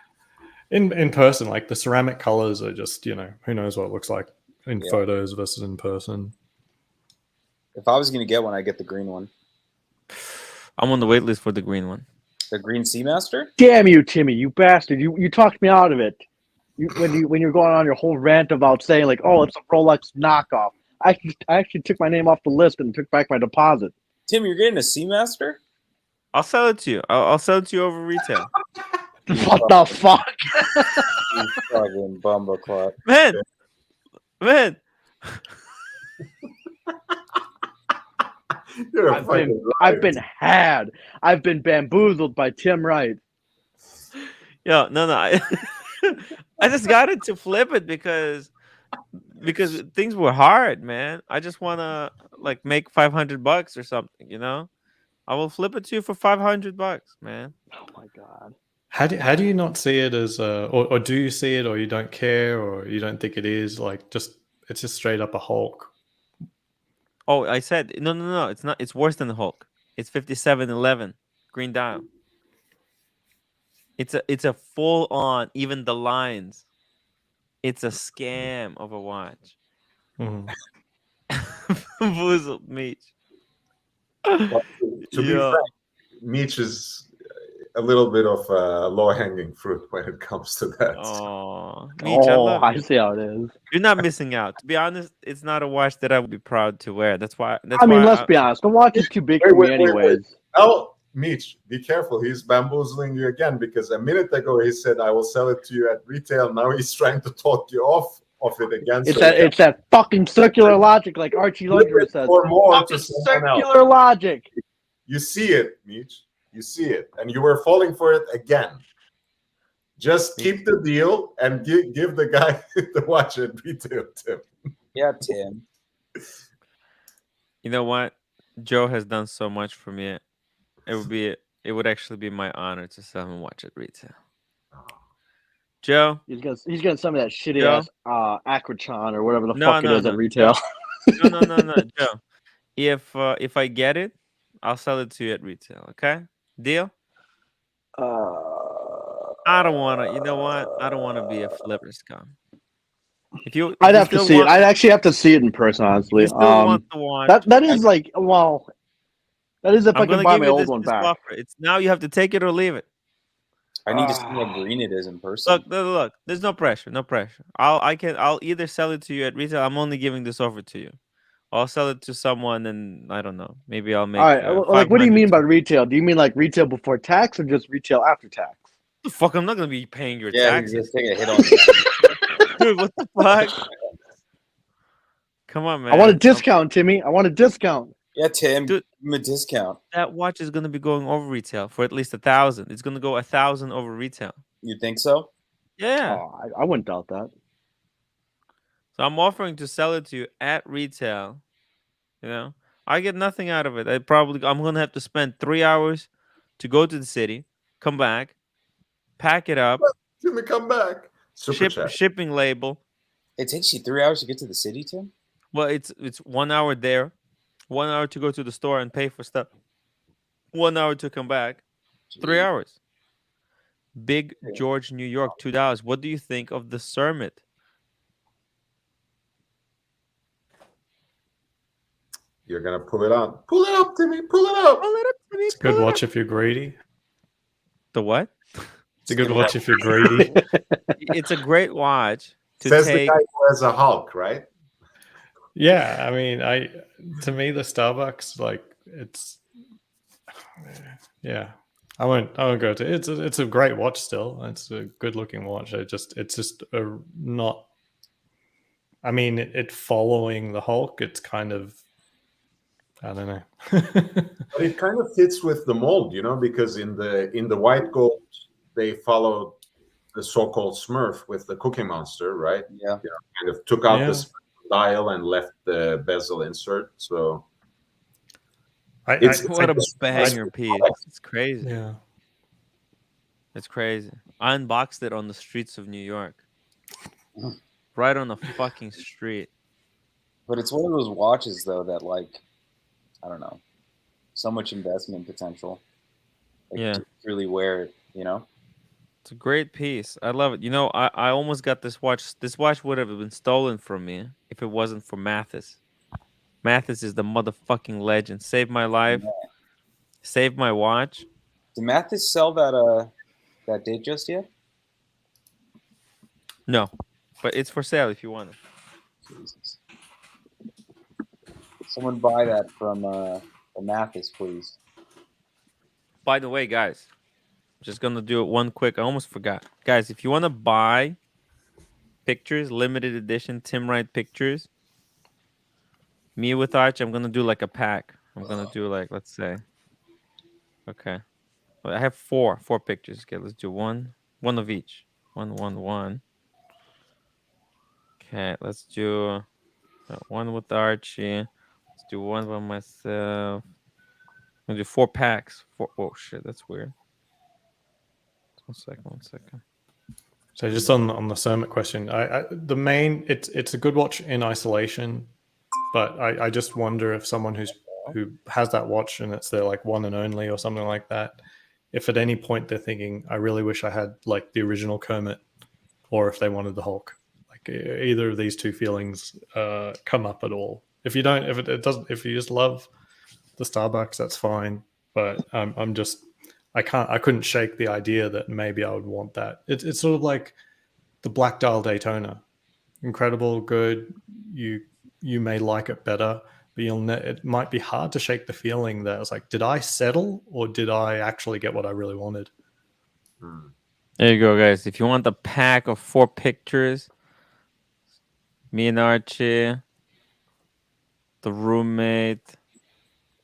In person, like the ceramic colors are just, who knows what it looks like in photos versus in person. If I was going to get one, I'd get the green one. I'm on the wait list for the green one. The green Seamaster? Damn you, Timmy, you bastard. You talked me out of it. When you're going on your whole rant about saying like, oh, it's a Rolex knockoff. I actually took my name off the list and took back my deposit. Tim, you're getting a Seamaster? I'll sell it to you. I'll sell it to you over retail. What the fuck? You fucking bumbleclot. Man. You're a I've fucking been, liar. I've been had. I've been bamboozled by Tim Wright. Yo, no, I just got it to flip it because things were hard, man. I just wanna like make $500 or something, you know. I will flip it to you for $500, man. Oh my god. How do you not see it as or do you see it, or you don't care, or you don't think it is like just it's just straight up a Hulk? Oh, I said no. It's not. It's worse than the Hulk. It's 5711 green dial. It's a full on, even the lines. It's a scam of a watch. Boozled Meech. To be Yeah. frank, Meech is a little bit of low-hanging fruit when it comes to that. Oh, Meech, I Oh, love I you. see how it is. You're not missing out. To be honest, it's not a watch that I would be proud to wear. That's why. I mean, let's be honest. The watch is too big for me, anyways. Now, Meech, be careful. He's bamboozling you again because a minute ago he said, I will sell it to you at retail. Now he's trying to talk you off of it again. It's that fucking circular logic, like Archie Lundgren says. Or more Fucking to someone else. circular logic. You see it, Meech. You see it. And you were falling for it again. Just keep the deal and give the guy the watch at retail, Tim. Yeah, Tim. You know what? Joe has done so much for me. It would actually be my honor to sell him a watch at retail. Joe, He's gonna sell me that shitty Joe? ass Aquatron or whatever the No, fuck it no, is no, at retail. no, Joe. If I get it, I'll sell it to you at retail. Okay, deal? I don't want to. You know what? I don't want to be a flipper scum. I'd have to see it. I'd actually have to see it in person, honestly. You still want the watch? That is like, well, that is if I I'm can gonna buy give my you old this one back. offer. It's now you have to take it or leave it. I need to see how green it is in person. Look. There's no pressure. No pressure. I'll either sell it to you at retail. I'm only giving this offer to you. I'll sell it to someone, and I don't know. Maybe I'll make. All right, like, what do you mean by retail? Do you mean like retail before tax or just retail after tax? The fuck, I'm not gonna be paying your Yeah, taxes. you just take a hit on that. Dude, what the fuck? Come on, man. I want a discount, Timmy. I want a discount. Yeah, Tim, Dude, give him a discount. That watch is gonna be going over retail for at least 1,000. It's gonna go 1,000 over retail. You think so? Yeah. Oh, I wouldn't doubt that. So I'm offering to sell it to you at retail. You know, I get nothing out of it. I'm gonna have to spend 3 hours to go to the city, come back, pack it up, Timmy, come back. Shipping label. It takes you 3 hours to get to the city, Tim? Well, it's 1 hour there, 1 hour to go to the store and pay for stuff, 1 hour to come back, 3 hours. Big George, New York, $2. What do you think of the Cermet? You're gonna pull it out. Pull it up, Timmy. Pull it up. Pull it up, Timmy. It's a good watch if you're greedy. The what? It's a good watch if you're greedy. It's a great watch to Says take. the guy who has a Hulk, right? Yeah, I mean, to me the Starbucks, like, it's, yeah, I won't go to it. It's a great watch still. It's a good looking watch. It's just not. I mean, it following the Hulk. It's kind of, I don't know. But it kind of fits with the mold, you know, because in the white gold they followed the so-called Smurf with the Cookie Monster, right? Yeah. You know, kind of took out the dial and left the bezel insert. So it's what a banger piece. It's crazy. Yeah. It's crazy. I unboxed it on the streets of New York. Right on the fucking street. But it's one of those watches, though, that, like, I don't know, so much investment potential. Like, Yeah. to really wear it, you know? It's a great piece. I love it. You know, I almost got this watch. This watch would have been stolen from me if it wasn't for Mathis. Mathis is the motherfucking legend. Saved my life. Yeah. Saved my watch. Did Mathis sell that date just yet? No, but it's for sale if you want it. Jesus. Someone buy that from Mathis, please. By the way, guys, just gonna do it one quick. I almost forgot, guys. If you want to buy pictures, limited edition Tim Wright pictures, me with Arch, I'm gonna do like a pack. I'm gonna do like, let's say. Okay. Well, I have four pictures. Okay, let's do one of each. One. Okay, let's do one with Archie. Let's do one by myself. I'm gonna do 4 packs. Oh shit, that's weird. One second. So just on the Sermon question, the main it's a good watch in isolation, but I just wonder if someone who has that watch and it's their like one and only or something like that, if at any point they're thinking, I really wish I had like the original Kermit, or if they wanted the Hulk. Like either of these two feelings come up at all. If you don't, it doesn't, if you just love the Starbucks, that's fine. But I'm just, I couldn't shake the idea that maybe I would want that. It's sort of like the Black Dial Daytona, incredible, good. You may like it better, but it might be hard to shake the feeling that it's like, did I settle or did I actually get what I really wanted? There you go, guys. If you want the pack of 4 pictures, me and Archie, the roommate,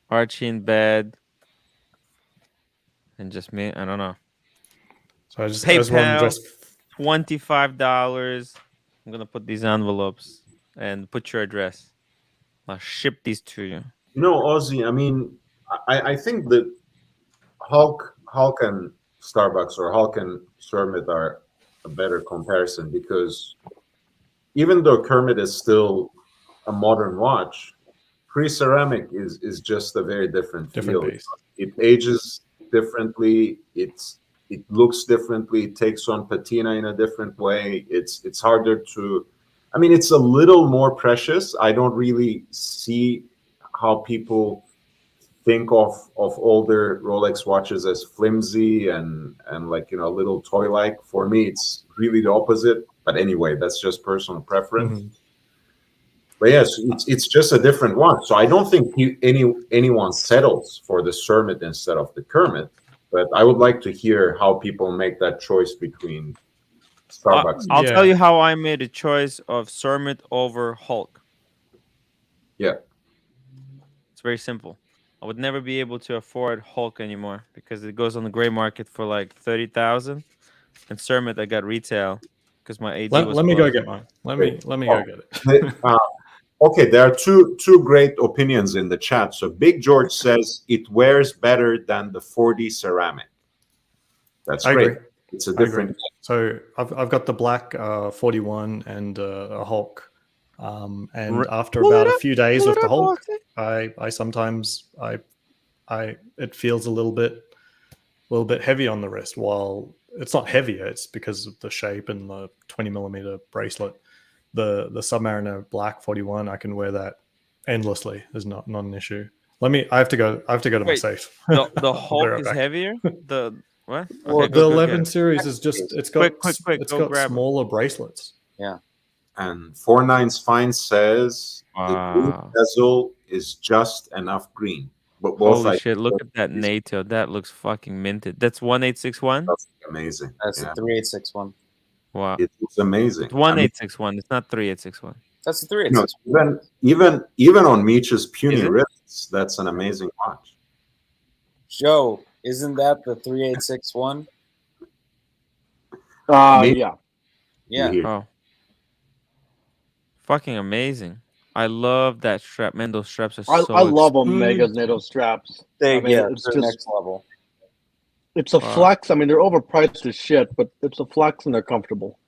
Archie in bed, and just me. I don't know. So I just PayPal, just $25. I'm gonna put these envelopes and put your address. I'll ship these to you. You know, Ozzy, I mean, I think that Hulk and Starbucks or Hulk and Kermit are a better comparison because even though Kermit is still a modern watch, pre-ceramic is just a very different feel. Beast. It ages differently. It looks differently. It takes on patina in a different way. It's harder to. I mean, it's a little more precious. I don't really see how people think of older Rolex watches as flimsy and like, you know, a little toy-like. For me, it's really the opposite. But anyway, that's just personal preference. Mm-hmm. But yes, it's just a different one. So I don't think anyone settles for the Cermit instead of the Kermit. But I would like to hear how people make that choice between Starbucks. I'll tell you how I made a choice of Cermit over Hulk. Yeah. It's very simple. I would never be able to afford Hulk anymore because it goes on the gray market for like 30,000. And Cermit, I got retail because my AD was let me go closed. get mine. Let me go get it. Okay, there are two great opinions in the chat. So Big George says it wears better than the 4D ceramic. That's great. Agree. It's a different. So I've got the black 41 and a Hulk, and after about a few days with the Hulk, I sometimes it feels a little bit heavy on the wrist. While it's not heavier, it's because of the shape and the 20mm bracelet. The Submariner Black 41, I can wear that endlessly. Is not an issue. I have to go to my safe. The Hulk is heavier. The what? Well, Okay, the 11 series is just it's got smaller bracelets. Yeah. And 49's Fine says the green bezel is just enough green. But both holy shit! Look at that NATO. That looks fucking minted. That's 1861. That's amazing. That's the 3861. Wow, it's amazing. It's 1861. It's not 3861. That's the 3861. No, even on Meech's puny wrists, that's an amazing watch. Joe, isn't that the 3861? Yeah. Yeah. Oh, fucking amazing! I love that strap. Man, those straps are so. I love Omega's NATO straps. It's just next level. It's a flex. I mean, they're overpriced as shit, but it's a flex and they're comfortable.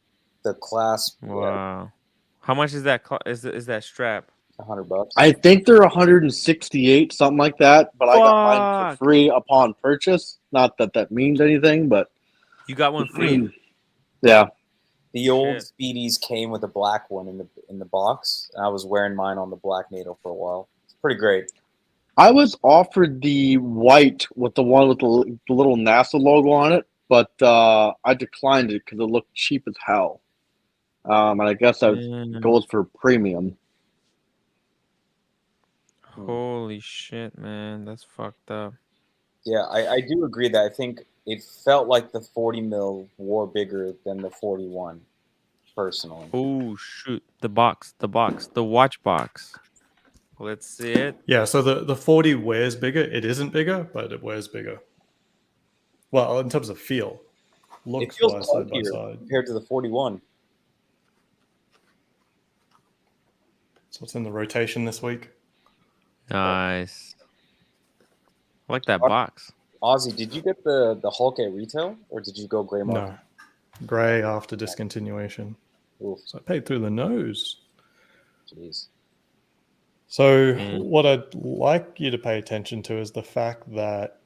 The clasp. Wow. How much is that? Is that strap? $100. I think they're 168, something like that. But I got mine for free upon purchase. Not that that means anything, but you got one free. Yeah. The old Speedies came with a black one in the box. And I was wearing mine on the black NATO for a while. It's pretty great. I was offered the white with the one with the little NASA logo on it, but I declined it because it looked cheap as hell. And I guess that goes for premium. Holy shit, man. That's fucked up. Yeah, I do agree that I think it felt like the 40 mil wore bigger than the 41, personally. Oh, shoot. The watch box. Let's see it. Yeah, so the 40 wears bigger. It isn't bigger, but it wears bigger. Well, in terms of feel. It feels Looks-wise, side by bulkier side. compared to the 41. So it's in the rotation this week. Nice. I like that box. Ozzy, did you get the Hulk at retail, or did you go gray market? No. Gray after discontinuation. Oof. So I paid through the nose. Jeez. So what I'd like you to pay attention to is the fact that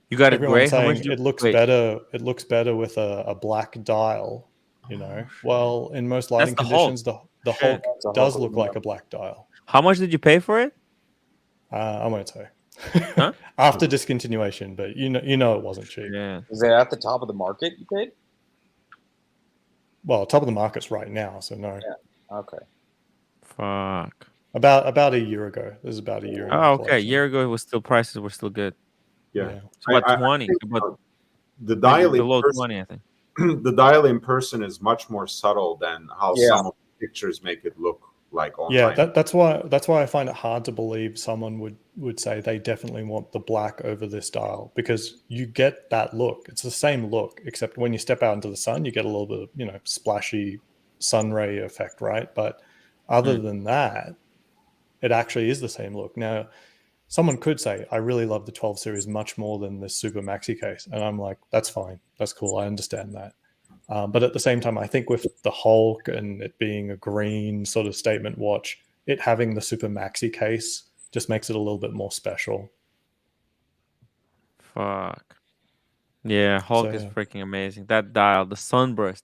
you got it gray. Saying it looks better. It looks better with a black dial. You know, well, in most lighting conditions, the Hulk does look like a black dial. How much did you pay for it? I won't say. Huh? After discontinuation, but you know it wasn't cheap. Yeah. Is it at the top of the market you paid? Well, top of the market's right now, so no. Yeah. Okay. Fuck. About a year ago. This is about a year. Oh, okay. A year ago, it was still prices were still good. Yeah. It's about 20. About the dial below person, 20, I think. The dial in person is much more subtle than how some of the pictures make it look like online. Yeah, that's why I find it hard to believe someone would say they definitely want the black over this dial, because you get that look. It's the same look, except when you step out into the sun, you get a little bit of, splashy sun ray effect, right? But other than that, it actually is the same look. Now, someone could say, I really love the 12 series much more than the Super Maxi case. And I'm like, that's fine. That's cool. I understand that. But at the same time, I think with the Hulk and it being a green sort of statement watch, it having the Super Maxi case just makes it a little bit more special. Fuck. Yeah, Hulk is freaking amazing. That dial, the sunburst.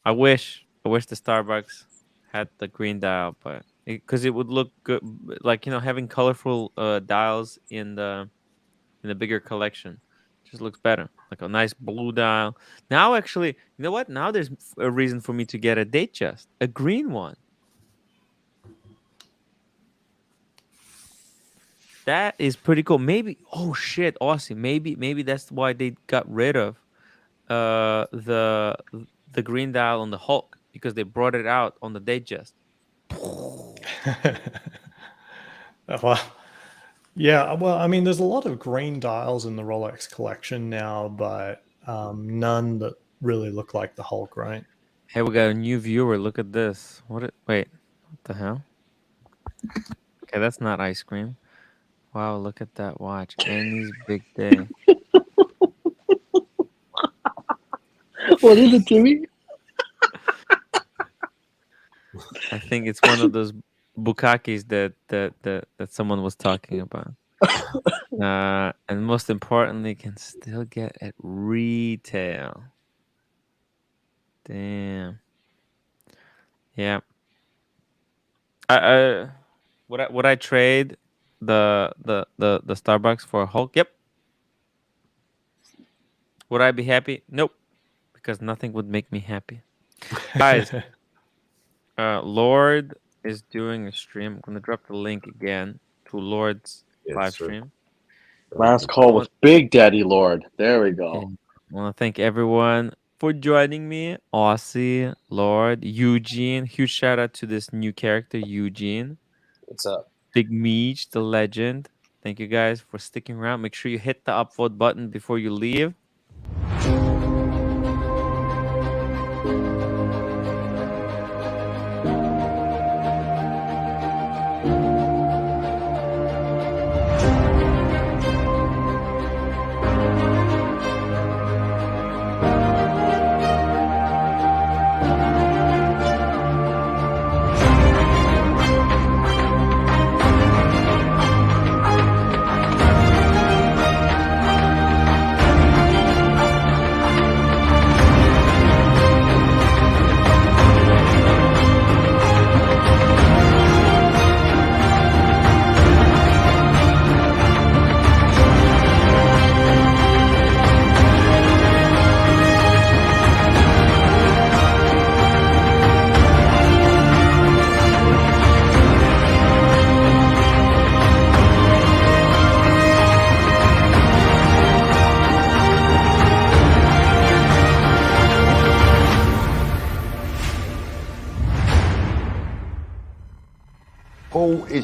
I wish the Starbucks had the green dial, but because it would look good, like having colorful dials in the bigger collection just looks better. Like a nice blue dial. Now, actually, you know what? Now there's a reason for me to get a Datejust, a green one. That is pretty cool. Maybe, oh shit, awesome. Maybe that's why they got rid of the green dial on the Hulk, because they brought it out on the Datejust. Well, yeah. Well, I mean, there's a lot of green dials in the Rolex collection now, but none that really look like the Hulk, right? Hey, we got a new viewer. Look at this. Wait, what the hell? Okay, that's not ice cream. Wow, look at that watch. Annie's big day. What is it, Jimmy? I think it's one of those bukakis that someone was talking about. And most importantly, can still get at retail. Damn. Yeah. Would I trade the Starbucks for a Hulk? Yep. Would I be happy? Nope. Because nothing would make me happy. Guys, Lord is doing a stream. I'm gonna drop the link again to Lord's live stream. Last call was Big Daddy Lord. There we go. I want to thank everyone for joining me. Aussie, Lord, Eugene. Huge shout out to this new character, Eugene. What's up? Big Meech, the legend. Thank you guys for sticking around. Make sure you hit the upvote button before you leave.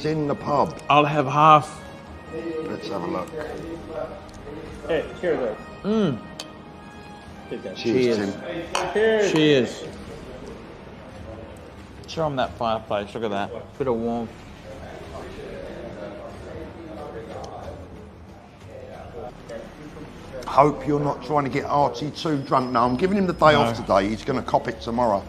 was in the pub. I'll have half. Let's have a look. Hey, cheers. Mm. Cheers, Tim. Cheers. Show them that fireplace. Look at that. Bit of warmth. Hope you're not trying to get Archie too drunk. No, I'm giving him the day off today. He's going to cop it tomorrow.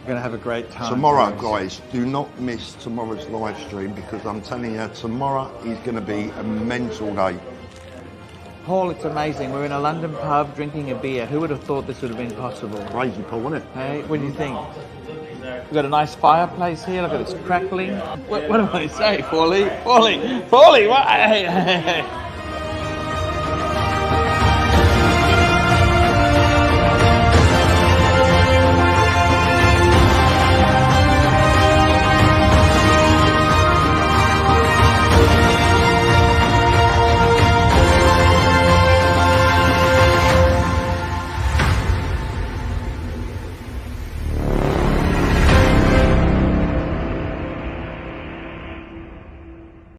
We're going to have a great time. Tomorrow, guys, do not miss tomorrow's live stream because I'm telling you, tomorrow is going to be a mental day. Paul, it's amazing. We're in a London pub drinking a beer. Who would have thought this would have been possible? Crazy, Paul, isn't it? Hey, what do you think? We've got a nice fireplace here. Look at this crackling. What do I say, Paulie? Paulie, what? Hey.